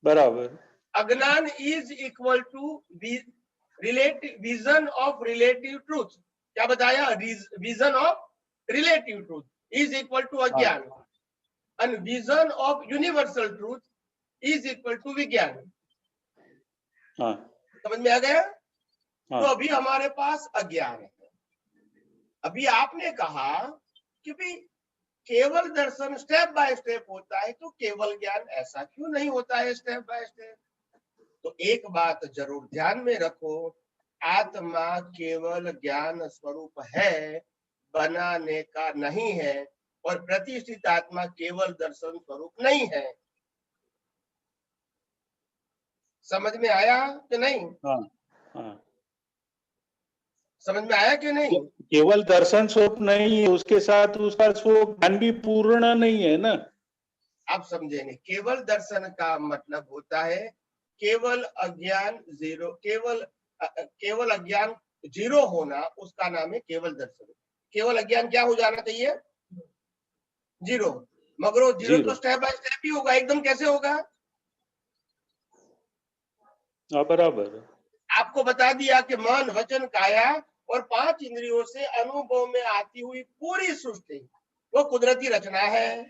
बराबर। Agyan is equal to vision of relative truth. क्या बताया? Vision of relative truth is equal to agyan and vision of universal truth is equal to vigyan. समझ में आ गया? तो अभी हमारे पास अज्ञान है। अभी आपने कहा कि भाई केवल दर्शन स्टेप बाय स्टेप होता है, तो केवल ज्ञान ऐसा क्यों नहीं होता है स्टेप बाय स्टेप? तो एक बात जरूर ध्यान में रखो, आत्मा केवल ज्ञान स्वरूप है, बनाने का नहीं है, और प्रतिष्ठित आत्मा केवल दर्शन स्वरूप नहीं है। समझ में आया कि नहीं? समझ में आया कि नहीं? केवल दर्शन स्वरूप नहीं है, उसके साथ उसका स्वरूप ज्ञान भी पूर्ण नहीं है ना। आप समझे नहीं, केवल दर्शन का मतलब होता है केवल अज्ञान जीरो, केवल अज्ञान जीरो होना, उसका नाम है केवल दर्शन। केवल अज्ञान क्या हो जाना चाहिए? जीरो। मगर वो जीरो तो स्टेप बाय स्टेप ही होगा, एकदम कैसे होगा? बराबर। आपको बता दिया कि मन वचन काया और 5 इंद्रियों से अनुभव में आती हुई पूरी सृष्टि वो कुदरती रचना है,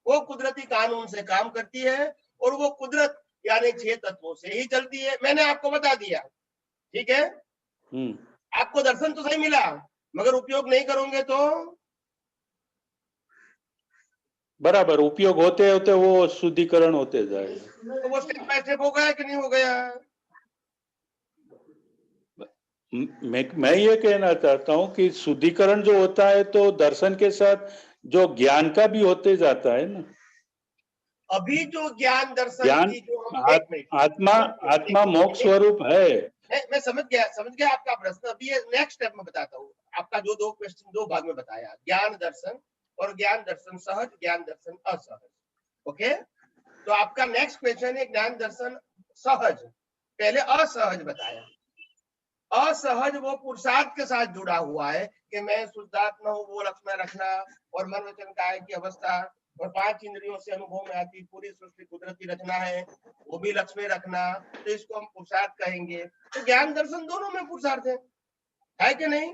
वो कुदरती कानून से काम करती है और वो कुदरत यानी 6 तत्वों से ही चलती है। मैंने आपको बता दिया, ठीक है? आपको दर्शन तो सही मिला, मगर उपयोग नहीं करोगे तो बराबर, उपयोग होते होते वो शुद्धिकरण होते जाएगा। तो वो स्टेप बाय स्टेप हो गया कि नहीं हो गया? मैं ये कहना चाहता हूँ कि शुद्धिकरण जो होता है तो दर्शन के साथ जो ज्ञान का भी होते जाता है ना। अभी जो ज्ञान दर्शन ज्ञान की जो हम आत्मा मोक्ष स्वरूप है। मैं समझ गया आपका प्रश्न। अभी ये नेक्स्ट स्टेप में बताता हूँ। आपका जो 2 क्वेश्चन 2 भाग में बताया, ज्ञान दर्शन और ज्ञान दर्शन सहज, ज्ञान दर्शन असहज। ओके, तो आपका नेक्स्ट क्वेश्चन है ज्ञान दर्शन सहज। पहले असहज बताया। असहज वो पुरुषार्थ के साथ जुड़ा हुआ है कि मैं शुद्धात्मा हूँ, वो लक्ष्य में रखना, और मन वचन काया की अवस्था और 5 इंद्रियों से अनुभव में आती पूरी सृष्टि कुदरती रचना है, वो भी लक्ष्य में रखना, तो इसको हम पुरुषार्थ कहेंगे। तो ज्ञान दर्शन दोनों में पुरुषार्थ है कि नहीं?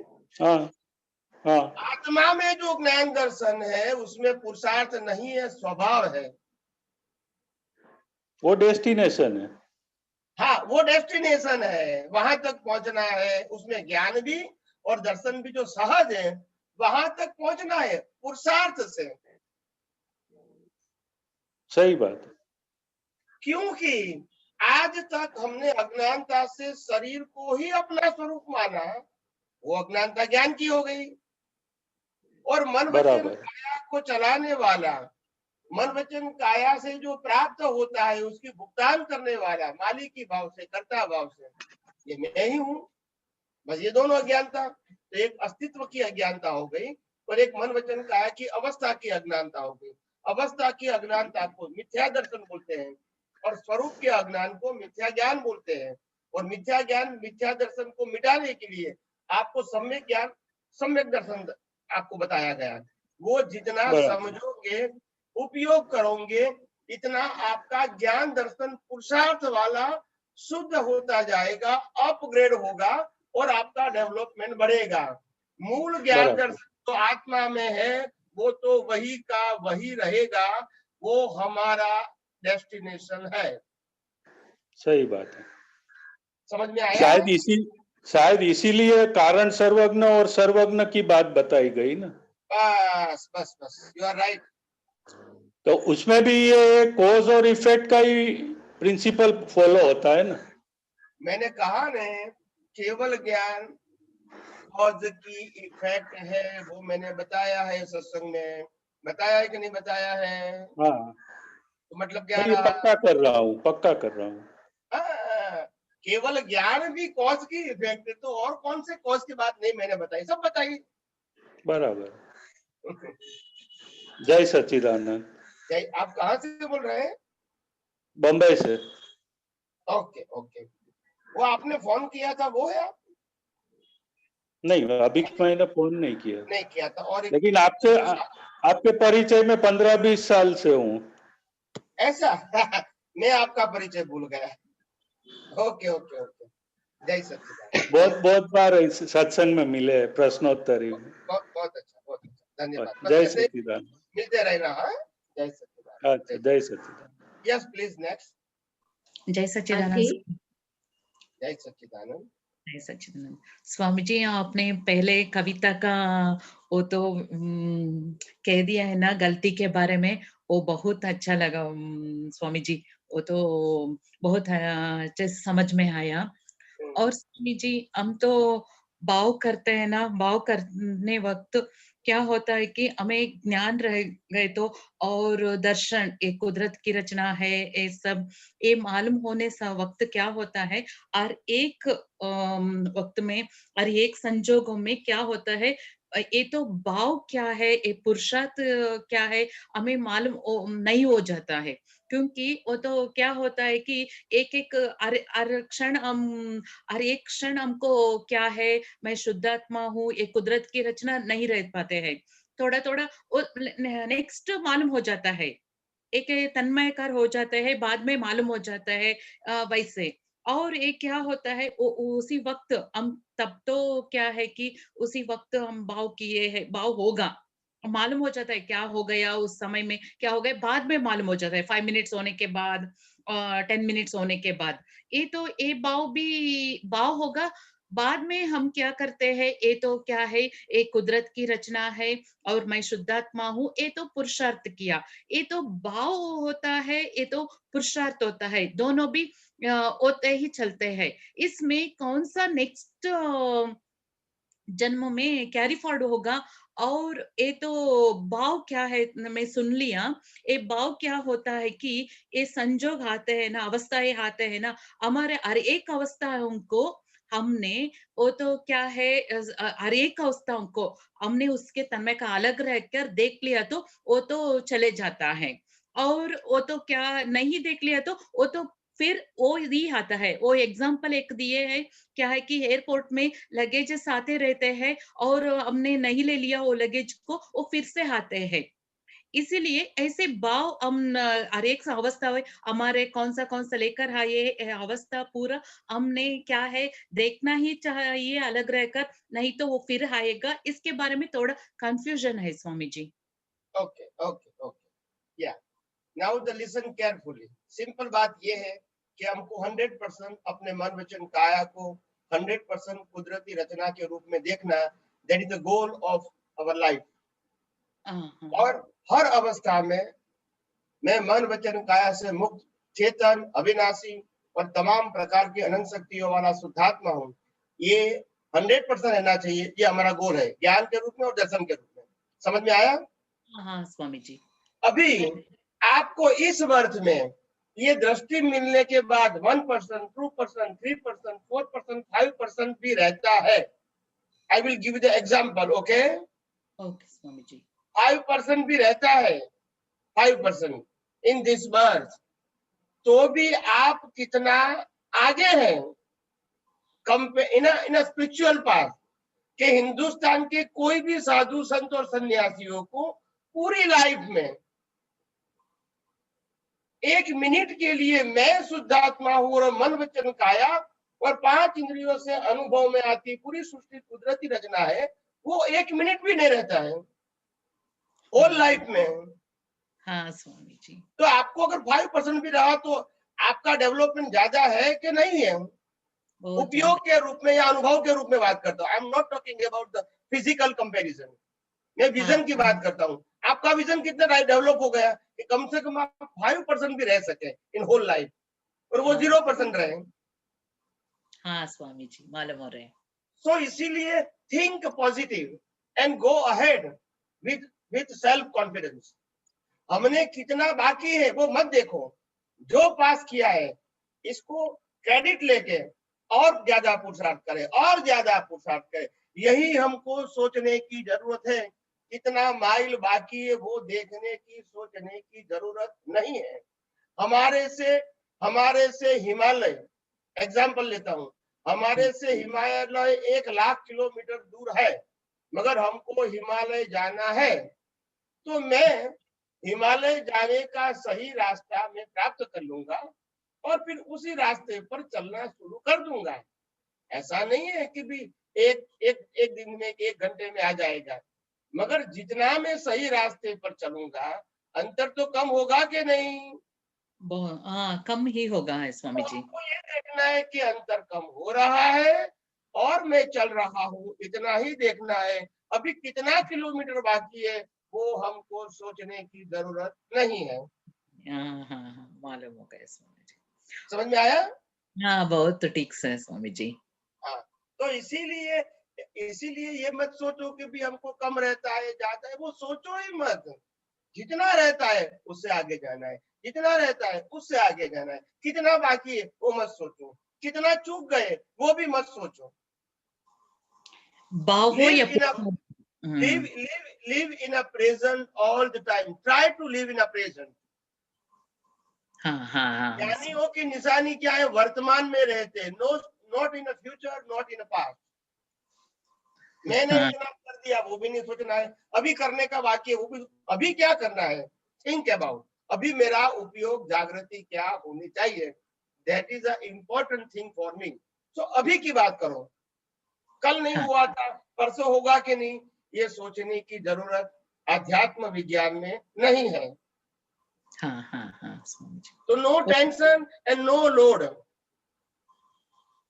आत्मा में जो ज्ञान दर्शन है उसमें पुरुषार्थ नहीं है, स्वभाव है, वो डेस्टिनेशन है। हाँ, वो डेस्टिनेशन है, वहां तक पहुंचना है। उसमें ज्ञान भी और दर्शन भी जो सहज है वहां तक पहुंचना है पुरुषार्थ से। सही बात। क्योंकि आज तक हमने अज्ञानता से शरीर को ही अपना स्वरूप माना, वो अज्ञानता ज्ञान की हो गई। और मन वचन काया को चलाने वाला, मन वचन काया से जो प्राप्त होता है उसकी भुगतान करने वाला मालिकी भाव से, कर्ता भाव से, ये मैं ही हूं। बस ये दोनों अज्ञानता, तो एक अस्तित्व की अज्ञानता हो गई और एक मन वचन काया की अवस्था की अज्ञानता हो गई। अवस्था की अज्ञानता को मिथ्या दर्शन बोलते हैं और स्वरूप के अज्ञान को मिथ्या ज्ञान बोलते हैं। और मिथ्या ज्ञान मिथ्या दर्शन को मिटाने के लिए आपको सम्यक ज्ञान, सम्यक दर्शन आपको बताया गया। वो जितना समझोगे, उपयोग करोगे, इतना आपका ज्ञान दर्शन पुरुषार्थ वाला शुद्ध होता जाएगा, अपग्रेड होगा और आपका डेवलपमेंट बढ़ेगा। मूल ज्ञान दर्शन तो आत्मा में है, वो तो वही का वही रहेगा, वो हमारा डेस्टिनेशन है। सही बात है, समझ में आया? शायद इसीलिए कारण सर्वज्ञ और सर्वज्ञ की बात बताई गई ना। बस यू आर राइट। तो उसमें भी ये कॉज और इफेक्ट का ही प्रिंसिपल फॉलो होता है ना। मैंने कहा न, केवल ज्ञान कॉज की इफेक्ट है, वो मैंने बताया है, सत्संग में बताया है कि नहीं बताया है? हाँ, तो मतलब क्या रहा? पक्का कर रहा हूँ। केवल ज्ञान भी कॉज की इफेक्ट है, तो और कौन से कॉज की बात नहीं मैंने बताई, सब बताई। बराबर। जय सच्चिदानंद। जय। आप कहाँ से बोल रहे हैं? बम्बई से। ओके, वो आपने फोन किया था वो है आप? नहीं, अभी मैंने फोन नहीं किया था। और लेकिन आपके परिचय में 15-20 साल से हूँ। ऐसा? मैं आपका परिचय भूल गया। ओके। जय सच्चिदानंद। बहुत बार सत्संग में मिले, प्रश्नोत्तरी। बहुत अच्छा, धन्यवाद। जय सच्चिदानंद। मिलते रहना। हाँ, जय सच्चिदानंद। अच्छा, जय सच्चिदानंद। Yes please, next. जय सच्चिदानंद। जय सच्चिदानंद। जय सच्चिदानंद। स्वामी जी, आपने पहले कविता का वो तो कह दिया है ना गलती के बारे में, वो बहुत अच्छा लगा स्वामी जी, वो तो बहुत अच्छे समझ में आया। और स्वामी जी, हम तो भाव करते हैं ना, भाव करने वक्त क्या होता है कि हमें ज्ञान रह गए तो और दर्शन एक कुदरत की रचना है, ये सब ये मालूम होने सा वक्त क्या होता है और एक वक्त में और एक संजोगों में क्या होता है, ये तो भाव क्या है, ये पुरुषार्थ क्या है, हमें मालूम नहीं हो जाता है। क्योंकि वो तो क्या होता है कि एक एक हर क्षण हम हर एक क्षण हमको क्या है, मैं शुद्धात्मा हूँ, ये कुदरत की रचना नहीं रह पाते हैं। थोड़ा थोड़ा नेक्स्ट मालूम हो जाता है, एक तन्मयकर हो जाता है, बाद में मालूम हो जाता है वैसे। और एक क्या होता है उसी वक्त हम तब तो क्या है कि उसी वक्त हम भाव किए हैं, भाव होगा मालूम हो जाता है क्या हो गया उस समय में, क्या हो गया बाद में मालूम हो जाता है, 5 मिनट्स होने के बाद 10 मिनट्स होने के बाद। ये तो ये भाव भी भाव होगा। बाद में हम क्या करते हैं, ये तो क्या है, एक कुदरत की रचना है और मैं शुद्धात्मा हूँ, ये तो पुरुषार्थ किया। ये तो भाव होता है, ये तो पुरुषार्थ होता है, दोनों भी होते ही चलते हैं। इसमें कौन सा नेक्स्ट जन्म में कैरी फॉरवर्ड होगा। और ये तो भाव क्या है, मैं सुन लिया, ये भाव क्या होता है कि ये संजोग आते हैं ना, अवस्थाएं आते हैं ना, हमारे हर एक अवस्थाओं को हमने वो तो क्या है हर एक अवस्थाओं को हमने उसके तन्मय का अलग रहकर देख लिया तो वो तो चले जाता है। और वो तो क्या नहीं देख लिया तो वो तो फिर वो ही आता है। वो एग्जाम्पल एक दिए है, क्या है कि एयरपोर्ट में लगेजेस आते रहते हैं और हमने नहीं ले लिया वो लगेज को, वो फिर से आते हैं। इसीलिए ऐसे भाव हम हर एक अवस्था में हमारे कौन सा लेकर आए अवस्था पूरा हमने क्या है देखना ही चाहिए अलग रहकर, नहीं तो वो फिर आएगा। इसके बारे में थोड़ा कंफ्यूजन है Swami ji. Okay okay okay, या now the listen carefully. Simple बात ये है कि हमको 100% अपने मन वचन काया को 100% कुदरती रचना के रूप में देखना, that is the goal of our life. और हर अवस्था में मैं मन वचन काया से मुक्त, चेतन, अविनाशी और तमाम प्रकार की अनंत शक्तियों वाला शुद्धात्मा हूँ, ये 100% रहना चाहिए। ये हमारा गोल है, ज्ञान के रूप में और दर्शन के रूप में। समझ में आया? हाँ स्वामी जी। अभी आपको इस वर्ष में ये दृष्टि मिलने के बाद 1%, 2%, 3%, 4%, 5% भी रहता है। I will give the example. Okay okay Swami ji. 5% भी रहता है, 5% इन दिस वर्ष, तो भी आप कितना आगे हैं इन अ स्पिरिचुअल पाथ के। हिंदुस्तान के कोई भी साधु संत और सन्यासियों को पूरी लाइफ में 1 मिनट के लिए मैं शुद्धात्मा हूं और मन वचन काया और 5 इंद्रियों से अनुभव में आती पूरी सृष्टि कुदरती रचना है, वो 1 मिनट भी नहीं रहता है होल लाइफ में। हाँ स्वामी जी। तो आपको अगर 5% भी रहा तो आपका डेवलपमेंट ज्यादा है कि नहीं है? उपयोग के रूप में या अनुभव के रूप में बात करता हूँ। I am not talking about the physical comparison, मैं विजन की बात करता हूँ। आपका विजन कितना डेवलप हो गया कि कम से कम आप 5% भी रह सके इन होल लाइफ, और वो 0% रहे। हाँ स्वामी जी मालूम हो रहे हैं। सो इसीलिए think positive and go ahead with self confidence. हमने कितना बाकी है वो मत देखो, जो पास किया है इसको क्रेडिट लेके और ज्यादा पुरुषार्थ करें, और ज्यादा पुरुषार्थ करें। यही हमको सोचने की जरूरत है। कितना माइल बाकी है वो देखने की, सोचने की जरूरत नहीं है। हमारे से हिमालय, एग्जाम्पल लेता हूँ, हमारे से हिमालय 1 लाख किलोमीटर दूर है, मगर हमको हिमालय जाना है, तो मैं हिमालय जाने का सही रास्ता मैं प्राप्त कर लूंगा और फिर उसी रास्ते पर चलना शुरू कर दूंगा। ऐसा नहीं है कि भी एक दिन में 1 घंटे में आ जाएगा, मगर जितना मैं सही रास्ते पर चलूंगा अंतर तो कम होगा कि नहीं? कम ही होगा है स्वामी जी। हमको ये देखना है कि अंतर कम हो रहा है और मैं चल रहा हूँ, इतना ही देखना है। अभी कितना किलोमीटर बाकी है वो हमको सोचने की जरूरत नहीं है। हाँ मालूम हो गया स्वामी जी। समझ में आया? हाँ बहुत ठीक है स्वामी जी। हाँ, तो इसीलिए इसीलिए ये मत सोचो कि भी हमको कम रहता है ज्यादा है, वो सोचो ही मत। जितना रहता है उससे आगे जाना है, जितना रहता है उससे आगे जाना है। कितना बाकी है वो मत सोचो, कितना चूक गए वो भी मत सोचो। live in a present all the time. Try to live in a present. यानी हो कि निशानी क्या है, वर्तमान में रहते, not in a future, not in a past. मैंने इतना कर दिया वो भी नहीं सोचना है, अभी करने का बाकी है वो भी, अभी क्या करना है, थिंक अबाउट, अभी मेरा उपयोग जागृति क्या होनी चाहिए, that is a important thing for me. So अभी की बात करो, कल नहीं हुआ था, परसों होगा कि नहीं, ये सोचने की जरूरत अध्यात्म विज्ञान में नहीं है। तो no tension and no load.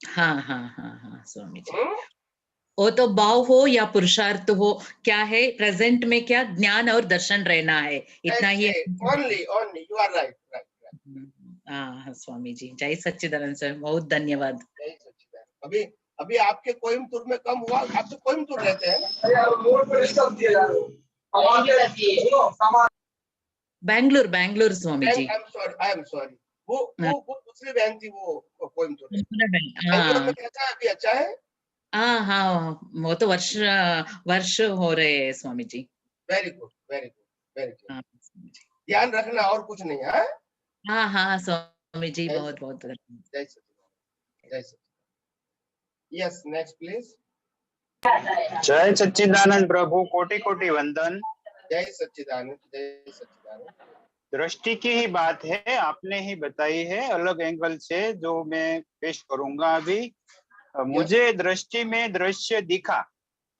Swami ji, वो तो भाव हो या पुरुषार्थ हो, क्या है प्रेजेंट में, क्या ज्ञान और दर्शन रहना है, इतना ही। Only you are right. हाँ स्वामी जी, जय सच्चिदानंद सर, बहुत धन्यवाद। जय सच्चिदानंद। अभी आपके कोयम्बतूर में कम हुआ, आप तो कोयम्बतूर रहते हैं ना? Bangalore Swami ji. I am sorry, वो दूसरी बहन थी, वो कोयम्बतूर बैंगलोर में कैसा है, अभी अच्छा है? हाँ, वो तो वर्ष हो रहे हैं Swami ji. Very good, very good, very good. ध्यान रखना और कुछ नहीं है। हाँ स्वामी जी, बहुत बहुत धन्यवाद। जय सच्चिदानंद, जय सच्चिदानंद। Yes, next please. जय सच्चिदानंद प्रभु, कोटि कोटि वंदन। जय सच्चिदानंद, जय सच्चिदानंद। दृष्टि की ही बात है, आपने ही बताई है अलग एंगल से, जो मैं पेश करूंगा अभी। मुझे दृष्टि में दृश्य दिखा,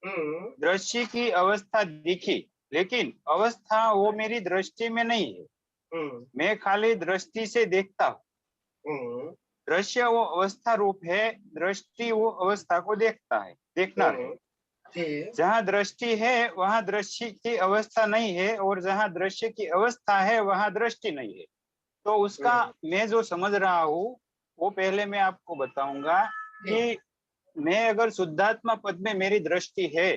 दृश्य की अवस्था दिखी, लेकिन अवस्था वो मेरी दृष्टि में नहीं है, मैं खाली दृष्टि से देखता हूँ। दृश्य वो अवस्था रूप है, दृष्टि वो अवस्था को देखता है, देखना है। जहाँ दृष्टि है वहाँ दृश्य की अवस्था नहीं है, और जहाँ दृश्य की अवस्था है वहाँ दृष्टि नहीं है। तो उसका मैं जो समझ रहा हूँ वो पहले मैं आपको बताऊंगा कि मैं अगर शुद्धात्मा पद में मेरी दृष्टि है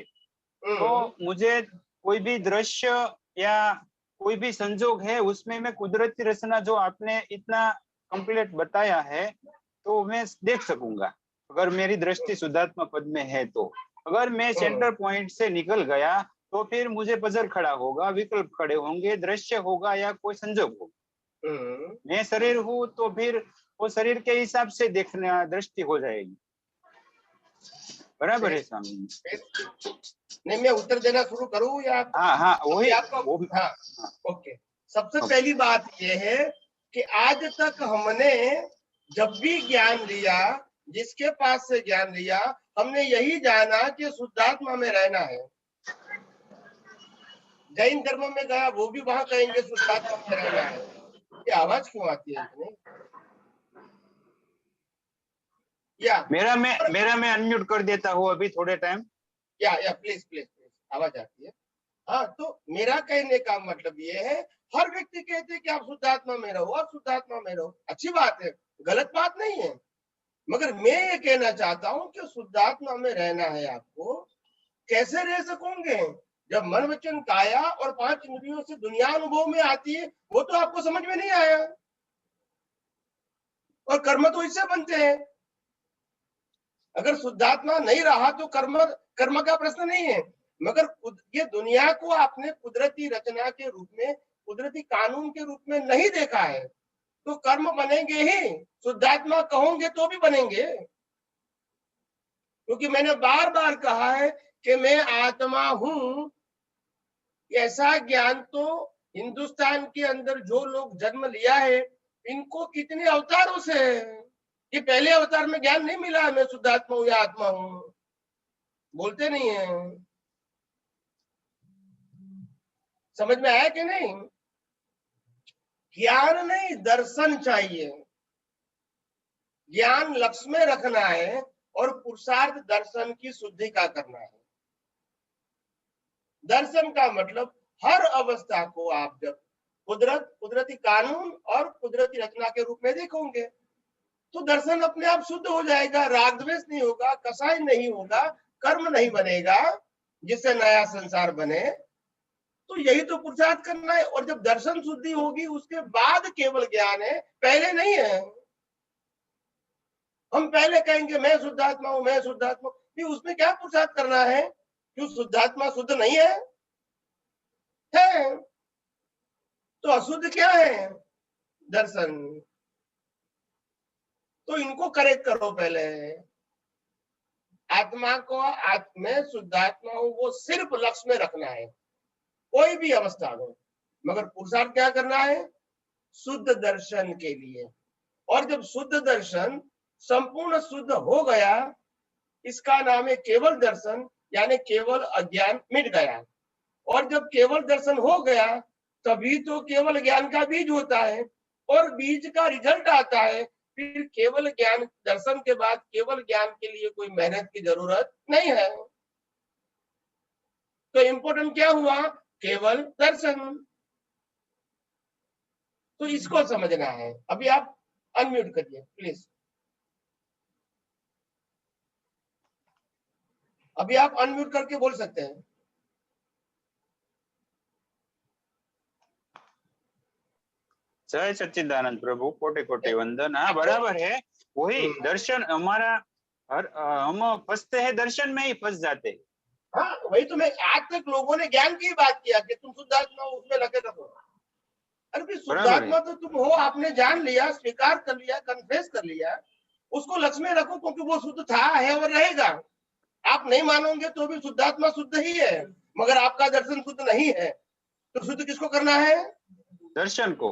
तो मुझे कोई भी दृश्य या कोई भी संजोग है उसमें मैं कुदरती रचना जो आपने इतना कंप्लीट बताया है तो मैं देख सकूंगा, अगर मेरी दृष्टि शुद्धात्मा पद में है। तो अगर मैं सेंटर पॉइंट से निकल गया तो फिर मुझे पजल खड़ा होगा, विकल्प खड़े होंगे, दृश्य होगा या कोई संजोग होगा। मैं शरीर हूँ तो फिर वो शरीर के हिसाब से देखना दृष्टि हो जाएगी। बराबर है स्वामी? नहीं, मैं उत्तर देना शुरू करूँ या? हाँ वही आपको। हाँ ओके। सबसे पहली बात यह है कि आज तक हमने जब भी ज्ञान लिया, जिसके पास से ज्ञान लिया, हमने यही जाना कि शुद्धात्मा में रहना है। जैन धर्म में गया वो भी वहां कहेंगे शुद्धात्मा में रहना है। ये आवाज क्यों आती है इतनी? मेरा मैं अनम्यूट कर देता हूँ अभी थोड़े टाइम। या प्लीज आवाज आती है। हाँ, तो मेरा कहने का मतलब ये है, हर व्यक्ति कहते हैं कि आप शुद्धात्मा में रहो, आप शुद्धात्मा में रहो, अच्छी बात है, गलत बात नहीं है, मगर मैं ये कहना चाहता हूँ कि शुद्धात्मा में रहना है आपको। कैसे रह सकोगे जब मन वचन काया और 5 इंद्रियों से दुनिया अनुभव में आती है? वो तो आपको समझ में नहीं आया, और कर्म तो इससे बनते हैं। अगर शुद्धात्मा नहीं रहा तो कर्म का प्रश्न नहीं है, मगर ये दुनिया को आपने कुदरती रचना के रूप में, कुदरती कानून के रूप में नहीं देखा है, तो कर्म बनेंगे ही। शुद्धात्मा कहोगे तो भी बनेंगे, क्योंकि मैंने बार बार कहा है कि मैं आत्मा हूं। ऐसा ज्ञान तो हिंदुस्तान के अंदर जो लोग जन्म लिया है, इनको कितने अवतारों से है कि पहले अवतार में ज्ञान नहीं मिला मैं शुद्धात्मा हूं या आत्मा हूं, बोलते नहीं है। समझ में आया कि नहीं? ज्ञान नहीं, दर्शन चाहिए। ज्ञान लक्ष्य में रखना है और पुरुषार्थ दर्शन की शुद्धि का करना है। दर्शन का मतलब हर अवस्था को आप जब कुदरती कानून और कुदरती रचना के रूप में देखोगे तो दर्शन अपने आप शुद्ध हो जाएगा। राग द्वेष नहीं होगा, कसाई नहीं होगा, कर्म नहीं बनेगा जिससे नया संसार बने, तो यही तो पुरुषार्थ करना है। और जब दर्शन शुद्धि होगी उसके बाद केवल ज्ञान है, पहले नहीं है। हम पहले कहेंगे मैं शुद्धात्मा हूं, मैं शुद्धात्मा हूं, फिर उसमें क्या पुरुषार्थ करना है? क्यों शुद्धात्मा शुद्ध नहीं है? तो अशुद्ध क्या है? दर्शन। तो इनको करेक्ट करो पहले। आत्मा को मैं शुद्धात्मा हूं वो सिर्फ लक्ष्य में रखना है, कोई भी अवस्था में। मगर पुरुषार्थ क्या करना है? शुद्ध दर्शन के लिए। और जब शुद्ध दर्शन संपूर्ण शुद्ध हो गया, इसका नाम है केवल दर्शन, यानी केवल अज्ञान मिट गया। और जब केवल दर्शन हो गया तभी तो केवल ज्ञान का बीज होता है, और बीज का रिजल्ट आता है। फिर केवल ज्ञान दर्शन के बाद केवल ज्ञान के लिए कोई मेहनत की जरूरत नहीं है। तो इम्पोर्टेंट क्या हुआ? केवल दर्शन। तो इसको समझना है। अभी आप अनम्यूट करिए प्लीज। अभी आप अनम्यूट करके बोल सकते हैं। जय सच्चिदानंद प्रभु, कोटि कोटि वंदन। हाँ बराबर है, वही दर्शन हमारा। हम फंसते हैं दर्शन में ही फंस जाते हैं। हाँ वही तो मैं आज तक लोगों ने ज्ञान की बात किया कि तुम शुद्धात्मा हो, उसमें लगे रहो। अरे शुद्धात्मा तो तुम हो, आपने जान लिया, स्वीकार कर लिया, कन्फेस कर लिया, उसको लक्ष्य में रखो, क्योंकि वो शुद्ध था, है और रहेगा। आप नहीं मानोगे तो भी शुद्धात्मा शुद्ध ही है, मगर आपका दर्शन शुद्ध नहीं है। तो शुद्ध किसको करना है? दर्शन को।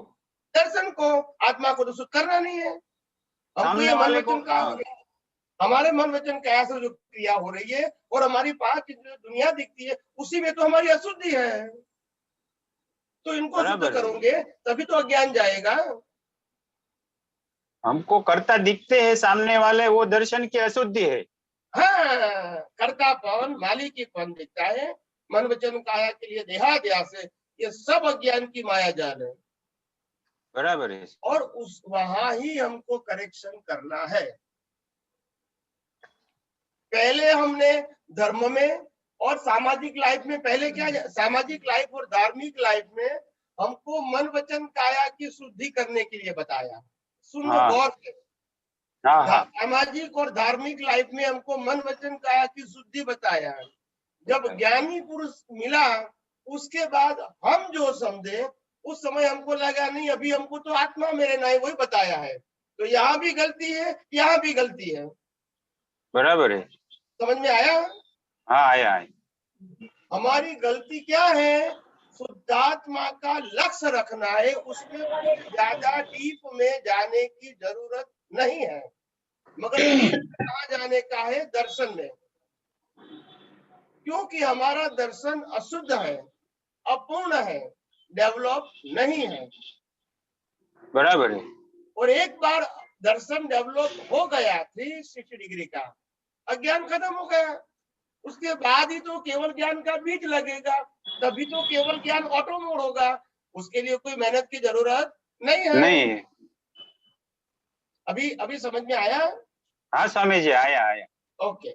दर्शन को। आत्मा को तो शुद्ध करना नहीं है। सामने वाले को हमारे मन वचन काया से जो क्रिया हो रही है और हमारी पांच जो दुनिया दिखती है, उसी में तो हमारी अशुद्धि है। तो इनको शुद्ध करोगे तभी तो अज्ञान जाएगा। हमको कर्ता दिखते हैं सामने वाले, वो दर्शन की अशुद्धि है। हाँ, कर्ता पवन मालिक कौन दिखता है? मन वचन काया के लिए देहाद्यास है, ये सब अज्ञान की माया जाल है। बराबर है। और उस वहां ही हमको करेक्शन करना है। पहले हमने धर्म में और सामाजिक लाइफ में, पहले क्या, सामाजिक लाइफ और धार्मिक लाइफ में हमको मन वचन काया की शुद्धि करने के लिए बताया। सुनो गौर से। सामाजिक और धार्मिक लाइफ में हमको मन वचन काया की शुद्धि बताया। जब ज्ञानी पुरुष मिला उसके बाद हम जो समझे, उस समय हमको लगा नहीं, अभी हमको तो आत्मा मेरे नाई वही बताया है। तो यहाँ भी गलती है, यहाँ भी गलती है। बराबर है। समझ में आया? हाँ आया। हमारी गलती क्या है? शुद्धात्मा का लक्ष्य रखना है, उसमें ज्यादा डीप में जाने की जरूरत नहीं है। मगर कहाँ जाने का है? दर्शन में। क्योंकि हमारा दर्शन अशुद्ध है, अपूर्ण है, डेवलप नहीं है। बराबर है। और एक बार दर्शन डेवलप हो गया 360 डिग्री का, अज्ञान खत्म हो गया। उसके बाद ही तो केवल ज्ञान का बीज लगेगा, तभी तो केवल ज्ञान ऑटो मोड होगा। उसके लिए कोई मेहनत की जरूरत नहीं है। नहीं। अभी समझ में आया? हाँ स्वामी जी, आया। ओके।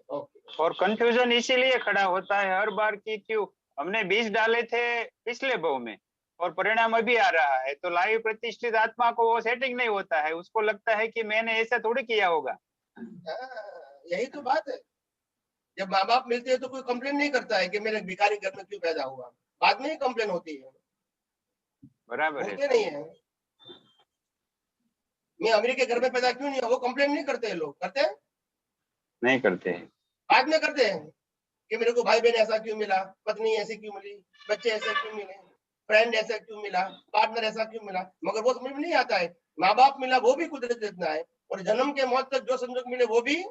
और कंफ्यूजन इसीलिए खड़ा होता है हर बार की, क्यों हमने बीज डाले थे पिछले भाव में और परिणाम अभी आ रहा है, तो लाइव प्रतिष्ठित आत्मा को वो सेटिंग नहीं होता है। उसको लगता है कि मैंने ऐसा थोड़ी किया होगा। यही तो बात है। जब माँ बाप मिलते हैं तो कोई कंप्लेन नहीं करता है कि मेरे भिखारी घर में क्यों पैदा हुआ, बाद में ही कंप्लेन होती है। बराबर है। नहीं है मैं अमेरिका के घर में पैदा क्यों नहीं हुआ, वो कंप्लेन नहीं करते हैं। लोग करते हैं? नहीं करते हैं। बाद में करते हैं कि मेरे को भाई बहन ऐसा क्यों मिला, पत्नी ऐसी क्यों मिली, बच्चे ऐसे क्यों मिले, फ्रेंड ऐसा क्यों मिला, पार्टनर ऐसा क्यों मिला। मगर वो समझ में नहीं आता है, माँ बाप मिला वो भी कुदरती रचना है, और जन्म के मौत तक जो संजोग मिले वो भी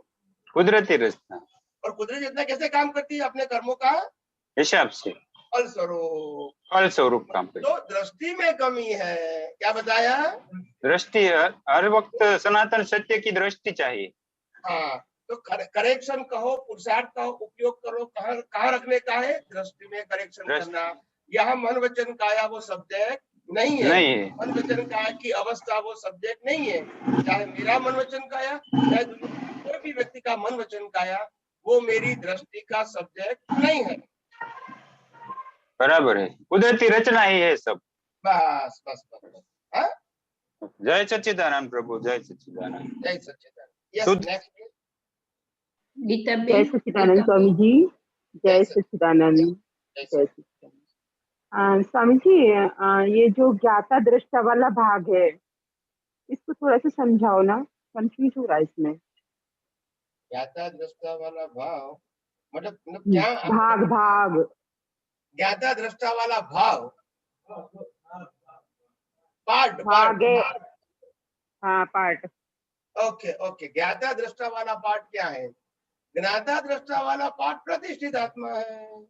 कुदरती रचना। और कुदरती रचना कैसे काम करती है? अपने कर्मों का हिसाब से, फलस्वरूप काम करती है। तो दृष्टि में कमी है। क्या बताया? दृष्टि हर वक्त सनातन सत्य की दृष्टि चाहिए। हाँ, तो करेक्शन कहो, पुरुषार्थ कहो, उपयोग करो, कहाँ रखने का है? दृष्टि में करेक्शन करना। यहाँ मन वचन काया वो सब्जेक्ट नहीं है। मन वचन काया की अवस्था वो सब्जेक्ट नहीं है। चाहे मेरा मन वचन काया, चाहे कोई भी व्यक्ति का मन वचन काया, वो मेरी दृष्टि का सब्जेक्ट नहीं है। बराबर है, कुदरती रचना ही है सब। बस बस बस, हाँ? जय सच्चिदानंद प्रभु, जय सच्चिदानंद, जय सच्चिदानंद। यस, शुद्ध नेक्स्ट जय सच्चिदानंद स्वामी जी, जय सच्चिदानंद, जय सच्चिदानंद। स्वामी जी, ये जो ज्ञाता दृष्टा वाला भाग है, इसको थोड़ा सा समझाओ ना, कंफ्यूज हो रहा है इसमें। ज्ञाता दृष्टा वाला भाव मतलब क्या? भाग ज्ञाता दृष्टा वाला भाव, पार्ट हाँ पार्ट। ओके ओके, ज्ञाता दृष्टा वाला पार्ट क्या है? ज्ञाता दृष्टा वाला पार्ट प्रतिष्ठित आत्मा है,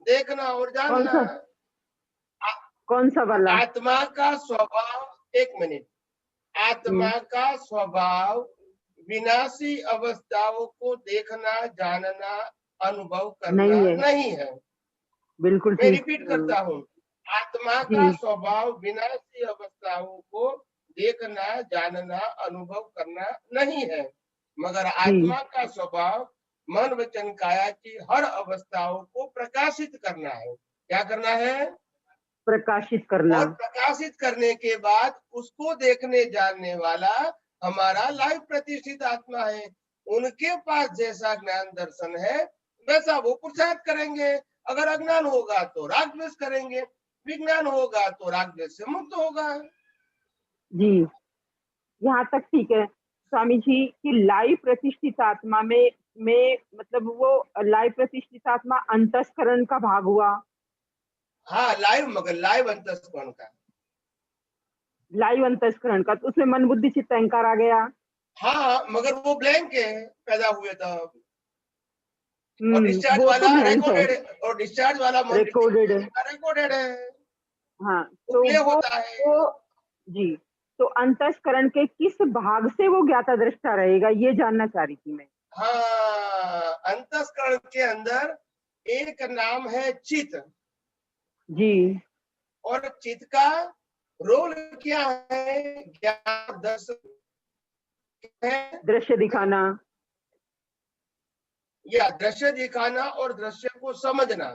देखना और जानना। कौन सा वाला? आत्मा का स्वभाव, एक मिनट, आत्मा का स्वभाव विनाशी अवस्थाओं को देखना, जानना, अनुभव करना नहीं है। बिल्कुल मैं रिपीट करता हूँ, आत्मा का स्वभाव विनाशी अवस्थाओं को देखना, जानना, अनुभव करना नहीं है, मगर आत्मा का स्वभाव मन वचन काया की हर अवस्थाओं को प्रकाशित करना है। क्या करना है? प्रकाशित करना। और प्रकाशित करने के बाद उसको देखने जानने वाला हमारा लाइव प्रतिष्ठित आत्मा है। उनके पास जैसा ज्ञान दर्शन है वैसा वो पुरुषार्थ करेंगे। अगर अज्ञान होगा तो राग द्वेष करेंगे, विज्ञान होगा तो राग द्वेष से मुक्त होगा। जी, यहाँ तक ठीक है स्वामी जी कि लाइव प्रतिष्ठित आत्मा में मतलब वो लाइव प्रतिष्ठित आत्मा अंतस्करण का भाग हुआ। हाँ, लाइव, मगर लाइव अंतस्करण का, लाइव अंतस्करण का, तो उसमें मन बुद्धि चित्त अहंकार आ गया। हाँ, मगर वो ब्लैंक है, पैदा हुए तब। और डिस्चार्ज वाला रिकॉर्डेड है, और डिस्चार्ज वाला रिकॉर्डेड है। हाँ, तो होता है जी। तो अंतस्करण के किस भाग से वो ज्ञाता दृष्टा रहेगा, ये जानना चाह रही थी मैं। हाँ, अंतस्करण के अंदर एक नाम है चित्त जी, और चित्त का रोल क्या है? ज्ञान दर्शन, दृश्य दिखाना, या दृश्य दिखाना और दृश्य को समझना।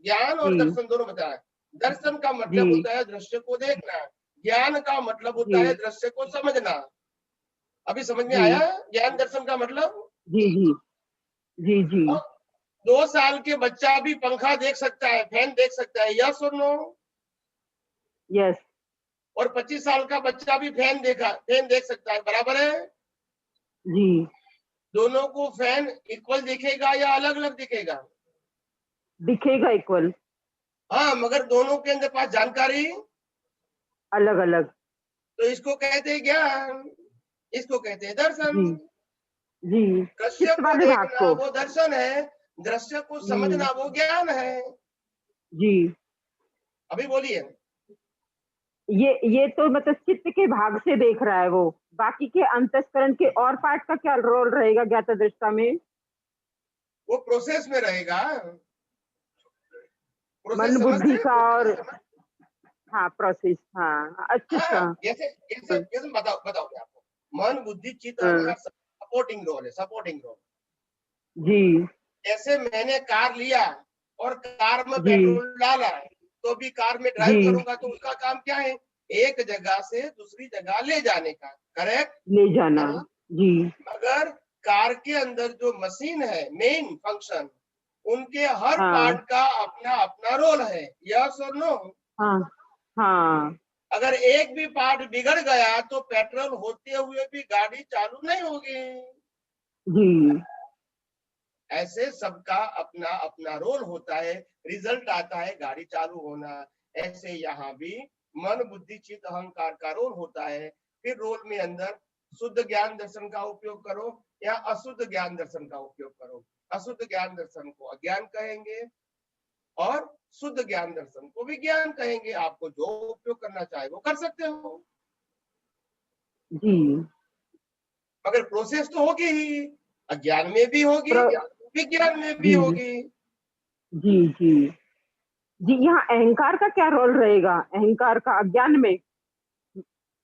ज्ञान और दर्शन दोनों बताया। दर्शन का मतलब होता है दृश्य को देखना, ज्ञान का मतलब होता है दृश्य को समझना। अभी समझ में आया ज्ञान दर्शन का मतलब? जी जी जी जी। 2 साल के बच्चा भी पंखा देख सकता है, फैन देख सकता है, यस और नो? यस। और 25 साल का बच्चा भी फैन देख सकता है, बराबर है जी। दोनों को फैन इक्वल दिखेगा या अलग अलग दिखेगा? दिखेगा इक्वल। हाँ, मगर दोनों के अंदर पास जानकारी अलग अलग। तो इसको कहते हैं ज्ञान, इसको कहते हैं दर्शन। जी। दृश्य को देखना वो दर्शन है, दृश्य को समझना वो ज्ञान है। जी। अभी बोलिए। ये तो मतलब चित्त के भाग से देख रहा है वो, बाकी के अंतस्करण के और पार्ट का क्या रोल रहेगा ज्ञाता दृष्टा में? वो प्रोसेस में रहेगा, मन बुद्धि का और हाँ प्रोसेस। हाँ अच्छा। जैसे बताओ मैं आपको, मन बुद्धि चित्त अहंकार सपोर्टिंग रोल है, सपोर्टिंग रोल। जी। जैसे मैंने कार लिया और कार में पेट्रोल डाला, तो भी कार में ड्राइव करूंगा तो उसका काम क्या है? एक जगह से दूसरी जगह ले जाने का, करेक्ट? ले जाना। जी। मगर कार के अंदर जो मशीन है, मेन फंक्शन, उनके हर पार्ट का अपना अपना रोल है, यस और नो? हाँ हाँ। अगर एक भी पार्ट बिगड़ गया तो पेट्रोल होते हुए भी गाड़ी चालू नहीं होगी। जी। ऐसे सबका अपना अपना रोल होता है, रिजल्ट आता है गाड़ी चालू होना। ऐसे यहाँ भी मन बुद्धि चित्त अहंकार का रोल होता है। फिर रोल में अंदर शुद्ध ज्ञान दर्शन का उपयोग करो या अशुद्ध ज्ञान दर्शन का उपयोग करो। अशुद्ध ज्ञान दर्शन को अज्ञान कहेंगे और शुद्ध ज्ञान दर्शन को विज्ञान कहेंगे। आपको जो उपयोग करना चाहे वो कर सकते हो, जी। मगर प्रोसेस तो होगी ही, अज्ञान में भी होगी, विज्ञान में भी होगी। जी जी जी। यहाँ अहंकार का क्या रोल रहेगा, अहंकार का अज्ञान में?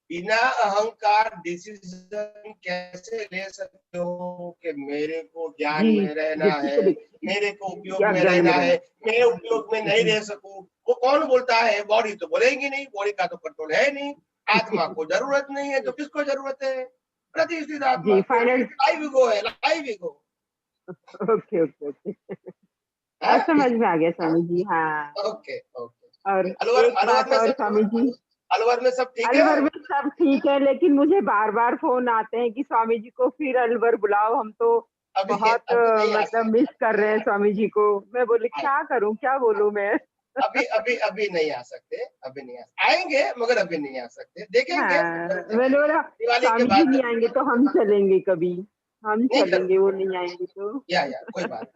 बिना अहंकार डिसीजन कैसे ले सकते हो कि मेरे को ज्ञान जी में रहना है, मेरे को उपयोग क्या में ज्ञान रहना में है, मैं उपयोग में नहीं रह सकूं? वो कौन बोलता है? बॉडी तो बोलेगी नहीं, बॉडी का तो कंट्रोल है नहीं। आत्मा को जरूरत नहीं है तो किसको जरूरत है? प्रतिष्ठित आत्मा जी को। फाइनल। लाइव ईगो है, live ego. Okay okay okay, अब समझ में आ गया स्वामी जी। हाँ ओके ओके। और अलवर एक बात और स्वामी जी, अलवर में सब ठीक है? अलवर में सब ठीक है, लेकिन मुझे बार बार फोन आते हैं कि स्वामी जी को फिर अलवर बुलाओ, हम तो बहुत मतलब मिस कर रहे हैं स्वामी जी को। मैं बोली क्या करूं, क्या बोलूं मैं। अभी नहीं आ सकते, अभी नहीं आएंगे, मगर अभी नहीं आ सकते, देखेंगे। हाँ, मैंने बोला दिवाली के स्वामी जी बाद नहीं आएंगे तो हम चलेंगे, कभी हम नहीं चलेंगे, वो नहीं आएंगे तो। या कोई बात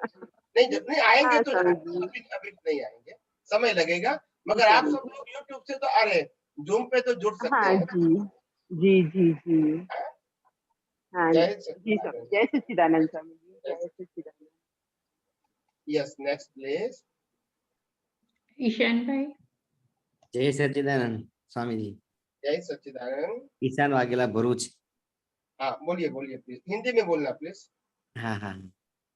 नहीं आएंगे हाँ तो स्वामी जी, अभी नहीं आएंगे, समय लगेगा। मगर आप सब लोग यूट्यूब से तो अरे जूम पे तो जुड़ सकते हाँ हैं। जी जी जी जी, हाँ जय जी स्वामी, जय सच्चिदानंद स्वामी जी, जय Sachchidanand. Yes, next please. Ishan भाई। जय सच्चिदानंद स्वामी जी। जय सच्चिदानंद। ईशान वाघेला भरूच। हाँ बोलिए बोलिए प्लीज, हिंदी में बोलना प्लीज। हाँ हाँ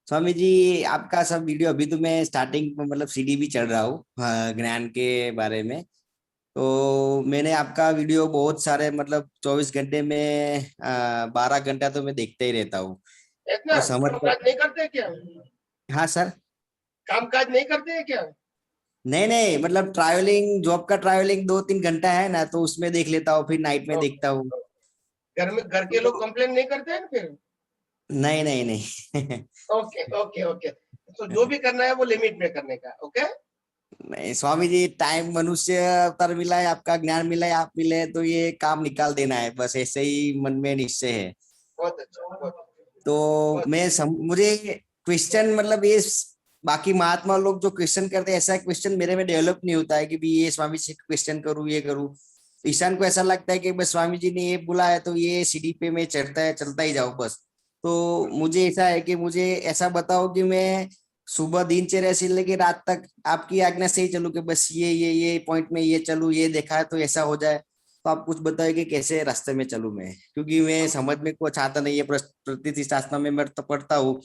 स्वामी जी, आपका सब वीडियो अभी तो मैं स्टार्टिंग में मतलब सीडी भी चढ़ रहा हूँ ज्ञान के बारे में। तो मैंने आपका वीडियो बहुत सारे मतलब 24 घंटे में 12 घंटा तो मैं देखते ही रहता हूँ। इतना तो समझ कामकाज नहीं करते क्या? हाँ सर। कामकाज नहीं करते हैं क्या? नहीं नहीं, मतलब ट्रैवलिंग, जॉब का ट्रैवलिंग 2-3 घंटा है ना, तो उसमें देख लेता हूँ, फिर नाइट में देखता हूँ। घर के लोग कंप्लेन नहीं करते हैं फिर? नहीं नहीं नहीं। ओके ओके ओके, तो जो भी करना है वो लिमिट में करने का। ओके नहीं स्वामी जी, टाइम मनुष्य अवतार मिला है, आपका ज्ञान मिला है, आप मिले तो ये काम निकाल देना है, बस ऐसे ही मन में निश्चय है। बहुत अच्छा, बहुत अच्छा। तो मुझे क्वेश्चन मतलब ये बाकी महात्मा लोग जो क्वेश्चन करते हैं, ऐसा क्वेश्चन मेरे में डेवलप नहीं होता है कि भी ये स्वामी जी क्वेश्चन करूँ, ये करूँ। ईशान को ऐसा लगता है कि बस स्वामी जी ने ये बोला है तो ये सीढ़ी पे में चढ़ता है, चलता ही जाओ बस। तो मुझे ऐसा है कि मुझे ऐसा बताओ कि मैं सुबह दिनचर्या से लेके रात तक आपकी आज्ञा से ही चलूं, कि बस ये पॉइंट में ये चलूं, ये देखा है तो ऐसा हो जाए। तो आप कुछ बताओ कि कैसे रास्ते में चलूं मैं, क्योंकि मैं समझ में कुछ आता नहीं है। प्रतिष्ठास्त्र में मैं तो पढ़ता हूँ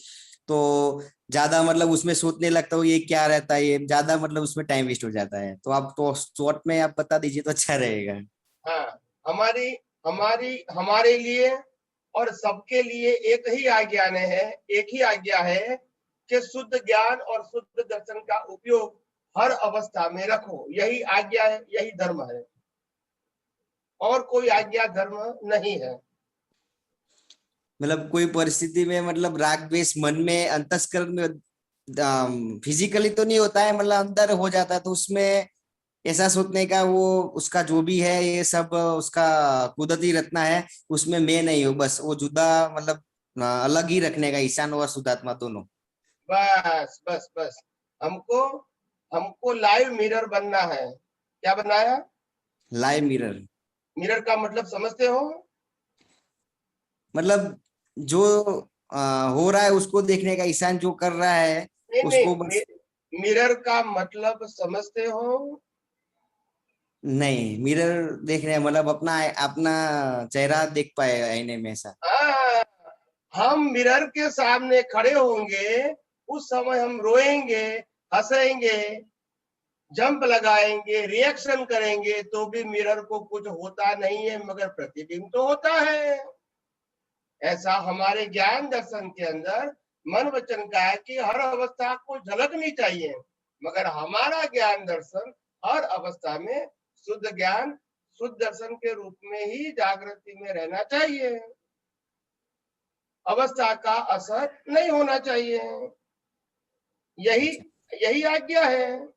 तो ज्यादा मतलब उसमें सोचने लगता हूँ ये क्या रहता है, ये ज्यादा मतलब उसमें टाइम वेस्ट हो जाता है। तो आप तो शॉर्ट में आप बता दीजिए तो अच्छा रहेगा। हाँ, हमारी हमारी हमारे लिए और सबके लिए एक ही आज्ञा है, एक ही आज्ञा है कि शुद्ध ज्ञान और शुद्ध दर्शन का उपयोग हर अवस्था में रखो। यही आज्ञा है, यही धर्म है, और कोई आज्ञा धर्म नहीं है। मतलब कोई परिस्थिति में मतलब राग द्वेष मन में अंतस्करण में फिजिकली तो नहीं होता है, मतलब अंदर हो जाता है, तो उसमें ऐसा सोचने का वो उसका जो भी है ये सब उसका कुदरती रत्ना है, उसमें मैं नहीं हूँ, बस वो जुदा मतलब अलग ही रखने का, ईशान और शुद्धात्मा दोनों। बस बस बस, हमको हमको लाइव मिरर बनना है। क्या बनना है? Live mirror. मिरर का मतलब समझते हो? मतलब जो हो रहा है उसको देखने का, ईशान जो कर रहा है उसको बस। मिरर का मतलब समझते हो? नहीं, मिरर देखने मतलब अपना अपना चेहरा देख पाए आईने में, ऐसा। हम मिरर के सामने खड़े होंगे, उस समय हम रोएंगे, हंसेंगे, जंप लगाएंगे, रिएक्शन करेंगे, तो भी मिरर को कुछ होता नहीं है, मगर प्रतिबिंब तो होता है। ऐसा हमारे ज्ञान दर्शन के अंदर मन वचन का है कि हर अवस्था को झलकनी चाहिए, मगर हमारा ज्ञान दर्शन हर अवस्था में शुद्ध ज्ञान शुद्ध दर्शन के रूप में ही जागृति में रहना चाहिए। अवस्था का असर नहीं होना चाहिए, यही आज्ञा है।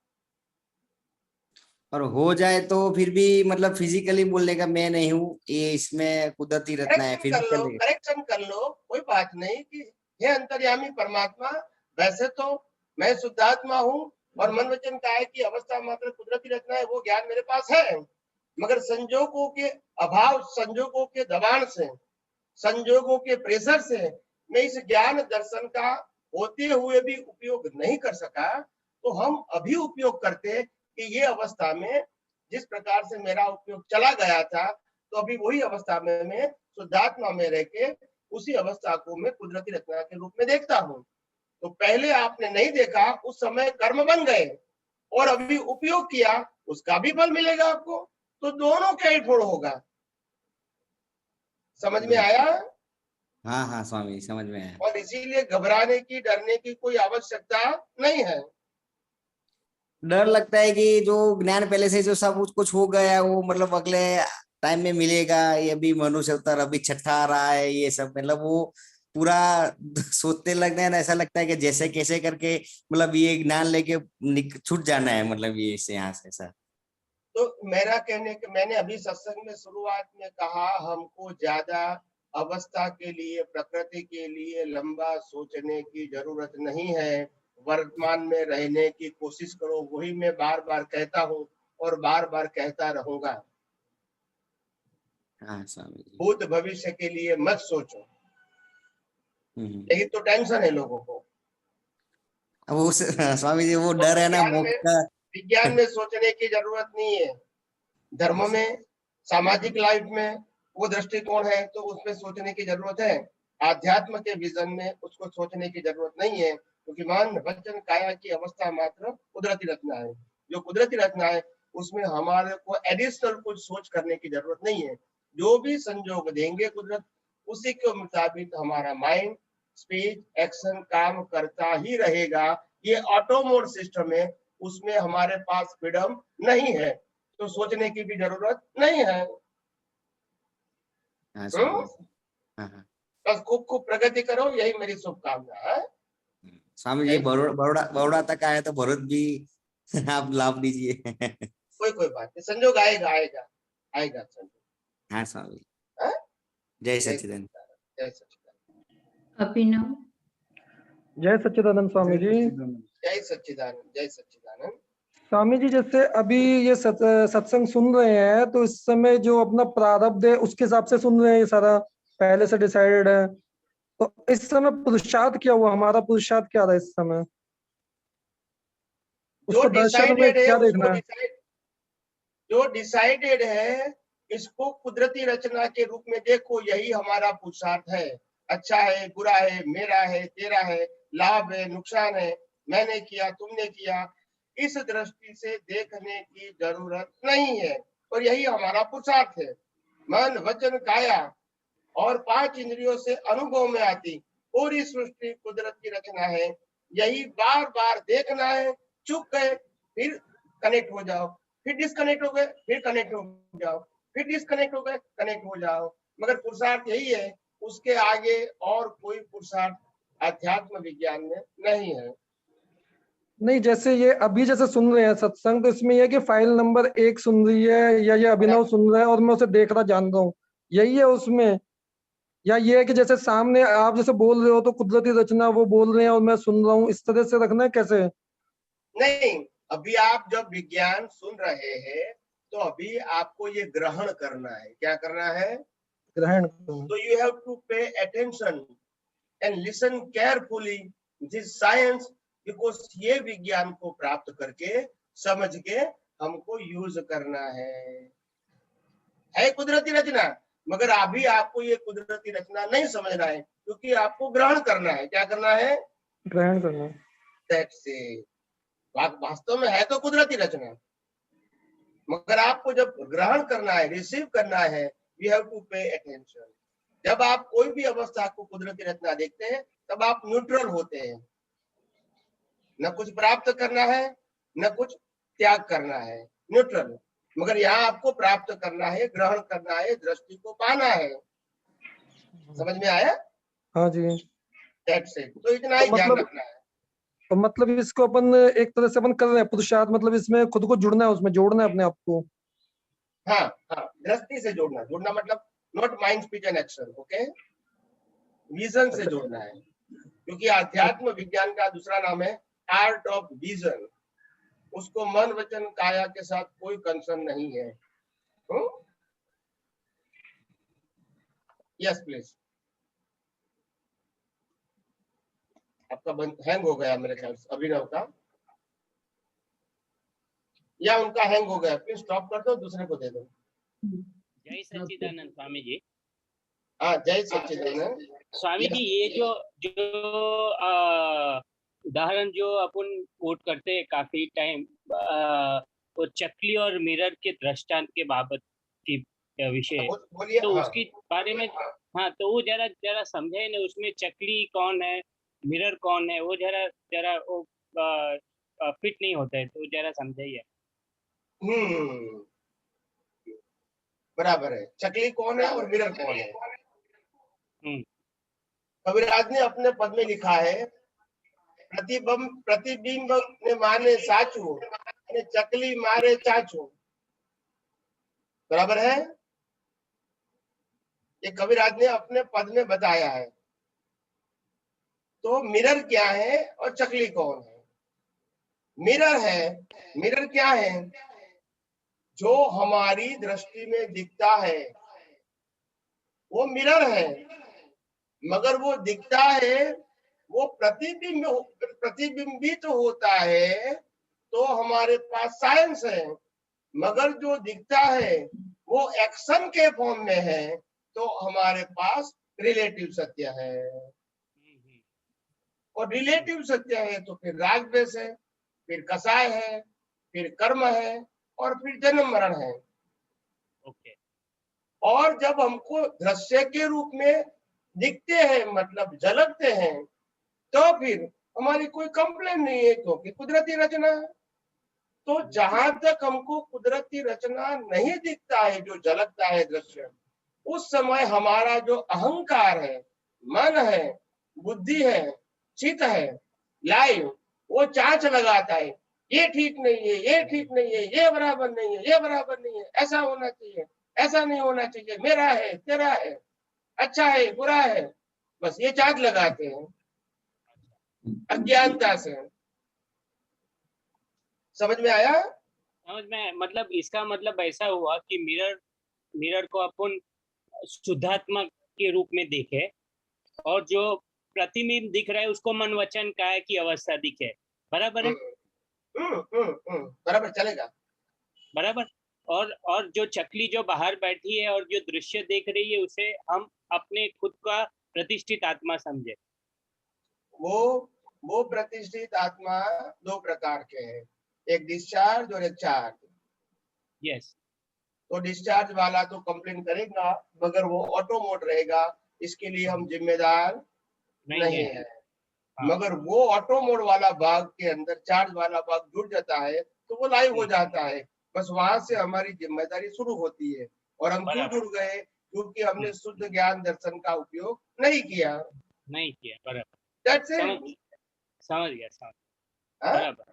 और हो जाए तो फिर भी मतलब फिजिकली बोलने का मैं नहीं हूँ, ये इसमें कुदरती रत्ना है, फिजिकली करेक्शन कर लो, कोई बात नहीं कि हे अंतर्यामी परमात्मा, वैसे तो मैं शुद्धात्मा हूँ और मन वचन का है कि अवस्था मात्र कुदरती रत्ना है, वो ज्ञान मेरे पास है, मगर संजोगों के अभाव, संजोगों के दबाण से, संजोगों के प्रेशर से मैं इस ज्ञान दर्शन का होते हुए भी उपयोग नहीं कर सका। तो हम अभी उपयोग करते कि ये अवस्था में जिस प्रकार से मेरा उपयोग चला गया था, तो अभी वही अवस्था में मैं शुद्धात्मा में रह के उसी अवस्था को मैं कुदरती रचना के रूप में देखता हूँ। तो पहले आपने नहीं देखा, उस समय कर्म बन गए और अभी उपयोग किया, उसका भी फल मिलेगा आपको। तो दोनों का ही फल होगा। समझ में आया? हाँ हाँ स्वामी समझ में आया। और इसीलिए घबराने की, डरने की कोई आवश्यकता नहीं है। डर लगता है कि जो ज्ञान पहले से जो सब कुछ हो गया है वो मतलब अगले टाइम में मिलेगा, ये भी मनुष्य अवतार अभी छठा आ रहा है, ये सब मतलब वो पूरा सोचने लगते हैं ना, ऐसा लगता है कि जैसे कैसे करके मतलब ये ज्ञान लेके छूट जाना है, मतलब ये इससे यहाँ से ऐसा। तो मेरा कहने के, मैंने अभी सत्संग में शुरुआत में कहा, हमको ज्यादा अवस्था के लिए, प्रकृति के लिए लंबा सोचने की जरूरत नहीं है। वर्तमान में रहने की कोशिश करो, वही मैं बार बार कहता हूँ और बार बार कहता रहूंगा। हाँ स्वामी जी। भूत भविष्य के लिए मत सोचो, यही तो टेंशन है लोगों को। वो स्वामी जी वो डर है ना मोक्ष का। विज्ञान में सोचने की जरूरत नहीं है। धर्म में, सामाजिक लाइफ में वो दृष्टिकोण है तो उसमें सोचने की जरूरत है। आध्यात्म के विजन में उसको सोचने की जरूरत नहीं है, क्योंकि मन वचन काया की अवस्था मात्र कुदरती रचना है। जो कुदरती रचना है उसमें हमारे को एडिशनल कुछ सोच करने की जरूरत नहीं है। जो भी संजोग देंगे कुदरत, उसी के मुताबिक हमारा माइंड, स्पीच, एक्शन काम करता ही रहेगा। ये ऑटो मोड सिस्टम है, उसमें हमारे पास फ्रीडम नहीं है, तो सोचने की भी जरूरत नहीं है। बस खूब खूब प्रगति करो, यही मेरी शुभकामना है। स्वामी जी बड़ौदा तक आए तो भरत भी आप लाभ दीजिए। कोई बात नहीं, संजोग आएगा आएगा आएगा संजोग। हाँ स्वामी, जय सच्चिदानंद। जय सच्चिदानंद। अभिनव। जय सच्चिदानंद स्वामी जी। जय सच्चिदानंद, जय सच्चिदानंद। स्वामी जी जैसे अभी ये सत्संग सुन रहे हैं तो इस समय जो अपना प्रारब्ध है उसके हिसाब से सुन रहे हैं, ये सारा पहले से डिसाइडेड है। तो इस समय पुरुषार्थ क्या हुआ, हमारा पुरुषार्थ क्या रहा इस समय? जो डिसाइडेड है क्या देखना है? जो डिसाइडेड है इसको कुदरती रचना के रूप में देखो, यही हमारा पुरुषार्थ है। अच्छा है, बुरा है, मेरा है, तेरा है, लाभ है, नुकसान है, मैंने किया, तुमने किया, इस दृष्टि से देखने की जरूरत नहीं है। और यही हमारा पुरुषार्थ है। मन वचन काया और 5 इंद्रियों से अनुभव में आती पूरी सृष्टि कुदरत की रचना है। यही बार बार देखना है। चुप गए फिर कनेक्ट हो जाओ, फिर डिस्कनेक्ट हो गए फिर कनेक्ट हो जाओ, फिर डिस्कनेक्ट हो गए कनेक्ट हो जाओ। मगर पुरुषार्थ यही है, उसके आगे और कोई पुरुषार्थ अध्यात्म विज्ञान में नहीं है। नहीं, जैसे ये अभी जैसे सुन रहे हैं सत्संग, तो इसमें यह कि फाइल नंबर 1 सुन रही है या ये अभिनव सुन रहा है और मैं उसे देख रहा जान रहा हूँ, यही है उसमें? या ये है कि जैसे सामने आप जैसे बोल रहे हो तो कुदरती रचना वो बोल रहे हैं और मैं सुन रहा हूँ, इस तरह से रखना है कैसे? नहीं, अभी आप जब विज्ञान सुन रहे हैं तो अभी आपको ये ग्रहण करना है। क्या करना है? ग्रहण। तो you have to pay attention and listen carefully this science, because ये विज्ञान को प्राप्त करके समझ के हमको यूज करना है कुदरती रचना। मगर अभी आपको ये कुदरती रचना नहीं समझना है, क्योंकि आपको ग्रहण करना है। क्या करना है? ग्रहण करना। That's it. वास्तव में है तो कुदरती रचना, मगर आपको जब ग्रहण करना है, रिसीव करना है, you have to pay attention. जब आप कोई भी अवस्था को कुदरती रचना देखते हैं तब आप न्यूट्रल होते हैं। न कुछ प्राप्त करना है, न कुछ त्याग करना है, न्यूट्रल। मगर यहाँ आपको प्राप्त करना है, ग्रहण करना है, दृष्टि को पाना है। समझ में आया? हाँ जी। That's it। तो इतना ही ध्यान रखना है। तो मतलब इसको अपन एक तरह से अपन कर रहे हैं पुरुषार्थ, मतलब इसमें खुद को जुड़ना है, उसमें जोड़ना है अपने आप को। हाँ हाँ, दृष्टि से जोड़ना। जोड़ना मतलब not mind, speech and action, okay? Vision से जोड़ना है, क्योंकि आध्यात्म विज्ञान का दूसरा नाम है आर्ट ऑफ विजन। उसको मन वचन काया के साथ कोई कंसर्न नहीं है। Yes please. आपका हैंग हो गया मेरे ख्याल से, अभिनव का या उनका हैंग हो गया। प्लीज स्टॉप कर दो, दूसरे को दे दो। जय सच्चिदानंद स्वामी जी। हाँ, जय सच्चिदानंद स्वामी जी। ये जो उदाहरण जो अपन कोट करते हैं काफी टाइम, वो चकली और मिरर के दृष्टांत के बाबत की विषय, तो उसके बारे में हाँ, तो वो जरा समझे ना, उसमें चकली कौन है, मिरर कौन है, वो जरा वो फिट नहीं होता है, तो जरा समझाइए। बराबर है, चकली कौन है और मिरर कौन है। कबीरदास ने अपने पद में लिखा है, प्रतिबिंब ने माने साचू, चकली मारे चाचू। बराबर है, ये कबीरदास ने अपने पद में बताया है। तो मिरर क्या है और चकली कौन है। मिरर क्या है, जो हमारी दृष्टि में दिखता है वो मिरर है, मगर वो दिखता है, वो प्रतिबिंबित होता है, तो हमारे पास साइंस है। मगर जो दिखता है वो एक्शन के फॉर्म में है, तो हमारे पास रिलेटिव सत्य है। और रिलेटिव सत्य है तो फिर राग द्वेष है, फिर कसाय है, फिर कर्म है, और फिर जन्म मरण है। और जब हमको दृश्य के रूप में दिखते हैं, मतलब झलकते हैं, तो फिर हमारी कोई कंप्लेन नहीं है, क्योंकि कुदरती रचना है। तो जहां तक हमको कुदरती रचना नहीं दिखता है, जो झलकता है दृश्य, उस समय हमारा जो अहंकार है, मन है, बुद्धि है, चित्त है, लाइव, वो चांच लगाता है, ये ठीक नहीं है, ये ठीक नहीं है, ये बराबर नहीं है, ये बराबर नहीं है, ऐसा होना चाहिए, ऐसा नहीं होना चाहिए, मेरा है, तेरा है, अच्छा है, बुरा है, बस ये चार्ज लगाते हैं अज्ञानता से। समझ में आया? समझ में। मतलब इसका मतलब ऐसा हुआ कि मिरर को अपन शुद्धात्मा के रूप में देखे, और जो प्रतिबिंब दिख रहा है उसको मन वचन काया की अवस्था दिखे। बराबर है? बराबर चलेगा। बराबर। और जो चकली जो बाहर बैठी है और जो दृश्य देख रही है, उसे हम अपने खुद का प्रतिष्ठित आत्मा समझे। वो प्रतिष्ठित आत्मा दो प्रकार के हैं, एक डिस्चार्ज और एक चार्ज। यस। तो डिस्चार्ज वाला तो कंप्लेन करेगा, मगर वो ऑटो मोड रहेगा, इसके लिए हम जिम्मेदार नहीं है। मगर वो ऑटो मोड वाला भाग के अंदर चार्ज वाला भाग जुड़ जाता है, तो वो लाइव हो जाता है। बस वहां से हमारी जिम्मेदारी शुरू होती है। और हम क्यों जुड़ गए? क्योंकि हमने शुद्ध ज्ञान दर्शन का उपयोग नहीं किया। बराबर। समझ गया। बराबर।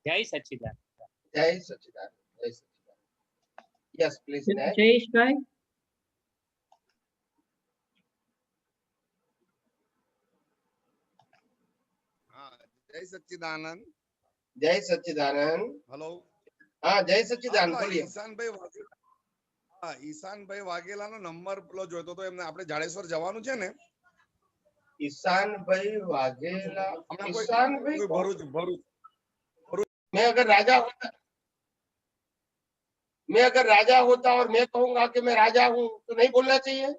जय सच्चिदानंद। जय सच्चिदानंद। जय सच्चिदानंद। Yes please. जयेश भाई। जय सच्चिदानंद। जय सच्चिदानंद। हेलो। हाँ जय सच्चिदानंद बोलिए। ઈશાનભાઈ વાઘેલાનો નંબર પેલો જોઈતો તો એમને આપણે જાડેશ્વર જવાનું છે ને? ईशानભાઈ वाघेला। ईशानભાઈ ભરૂચ। मैं अगर राजा होता और मैं कहूंगा कि मैं राजा हूँ, तो नहीं बोलना चाहिए?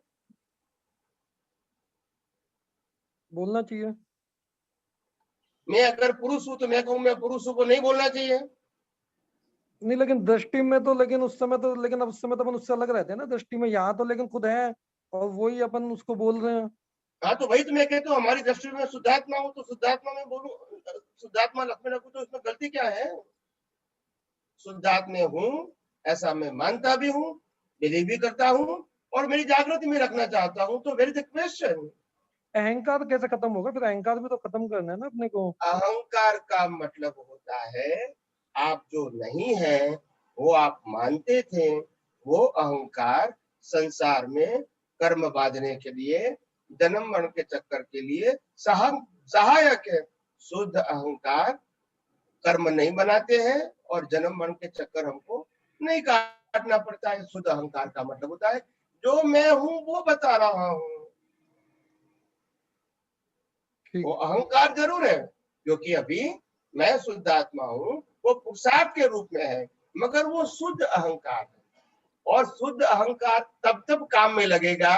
बोलना चाहिए। मैं अगर पुरुष हूँ तो मैं कहूँ मैं पुरुष हूँ, को नहीं बोलना चाहिए? नहीं, लेकिन दृष्टि में तो, लेकिन उस समय तो, लेकिन अब उस समय तो अपन उससे अलग रहते हैं ना दृष्टि में। यहाँ तो लेकिन खुद है और वही अपन उसको बोल रहे हैं। हाँ तो वही तो मैं कहता हूँ, हमारी दृष्टि में शुद्धात्मा हूँ तो शुद्धात्मा में बोलूं, शुद्धात्मा लक्ष्मी रखूं, तो उसमें गलती क्या है? शुद्धात्मा हूँ ऐसा मैं मानता भी हूँ, बिलीव भी करता हूँ, और मेरी जागृति में रखना चाहता हूँ। तो वेरी द क्वेश्चन, अहंकार कैसे खत्म होगा? फिर अहंकार भी तो खत्म करना है ना अपने को। अहंकार का मतलब होता है आप जो नहीं है वो आप मानते थे, वो अहंकार संसार में कर्म बांधने के लिए, जन्म मरण के चक्कर के लिए सहायक है। शुद्ध अहंकार कर्म नहीं बनाते हैं और जन्म मरण के चक्कर हमको नहीं काटना पड़ता है। शुद्ध अहंकार का मतलब होता है जो मैं हूं वो बता रहा हूं। वो अहंकार जरूर है, क्योंकि अभी मैं शुद्ध आत्मा हूँ, वो पुरुषार्थ के रूप में है, मगर वो शुद्ध अहंकार है। और शुद्ध अहंकार तब काम में लगेगा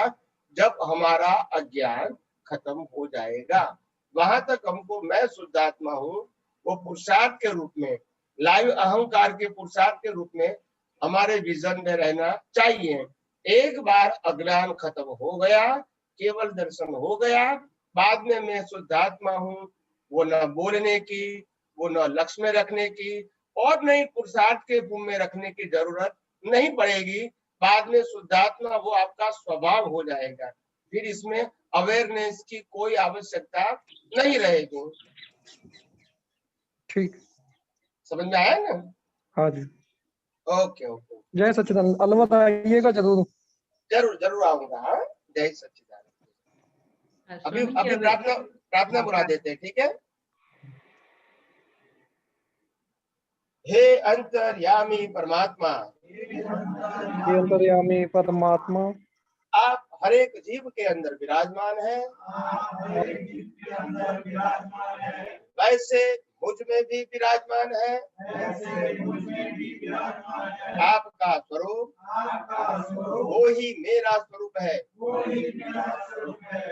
जब हमारा अज्ञान खत्म हो जाएगा। वहां तक हमको मैं शुद्धात्मा हूँ वो पुरुषार्थ के रूप में, लाइव अहंकार के पुरुषार्थ के रूप में हमारे विजन में रहना चाहिए। एक बार अज्ञान खत्म हो गया, केवल दर्शन हो गया, बाद में मैं शुद्धात्मा हूँ वो न बोलने की, वो न लक्ष्य में रखने की और नहीं पुरुषार्थ के रूप में रखने की जरूरत नहीं पड़ेगी। बाद में शुद्धात्मा वो आपका स्वभाव हो जाएगा, फिर इसमें अवेयरनेस की कोई आवश्यकता नहीं रहेगी। ठीक, समझ में आया ना? हाँ जी। ओके ओके, जय सच्चिदानंद। अलमत आइएगा जरूर। जरूर आऊंगा। हाँ, जय सच्चिदानंद। अभी प्रार्थना बुला देते हैं, ठीक है? हे अंतर्यामी परमात्मा, हे अंतर्यामी परमात्मा, आप हर एक जीव के अंदर विराजमान हैं, वैसे मुझ में भी विराजमान है। आपका स्वरूप वो ही मेरा स्वरूप है।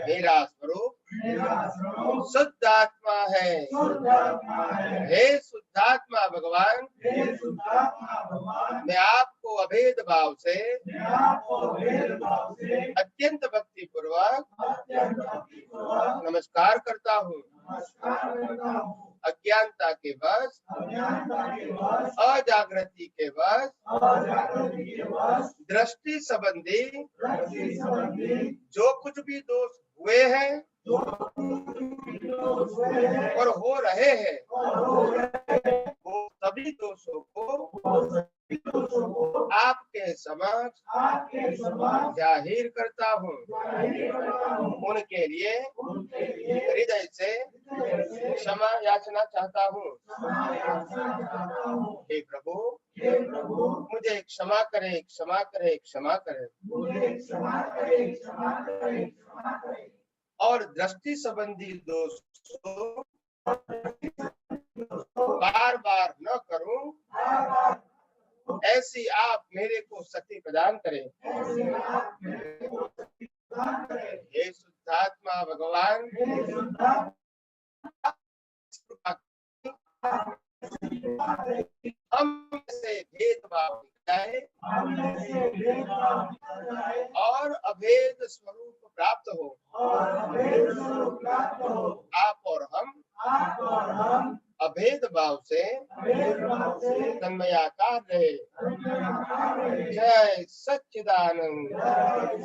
मेरा स्वरूप शुद्ध आत्मा है। हे शुद्धात्मा भगवान, मैं आपको अभेद भाव से अत्यंत भक्ति पूर्वक नमस्कार करता हूँ। अज्ञानता के वश, अजागृति के वश, दृष्टि संबंधी जो कुछ भी दोष हुए हैं और हो रहे हैं, वो सभी दोषों को आपके समक्ष जाहिर करता हूँ। उनके लिए हृदय से क्षमा याचना चाहता हूँ। हे प्रभु, मुझे क्षमा करे, क्षमा करे, क्षमा करे। और दृष्टि संबंधी दोषों बार बार न करूं, ऐसी आप मेरे को शक्ति प्रदान करें। हे शुद्धात्मा भगवान, हम से भेदभाव जाए और अभेद स्वरूप प्राप्त हो। आप और हम अभेद भाव से तन्मयाकार रहे। जय सच्चिदानंद।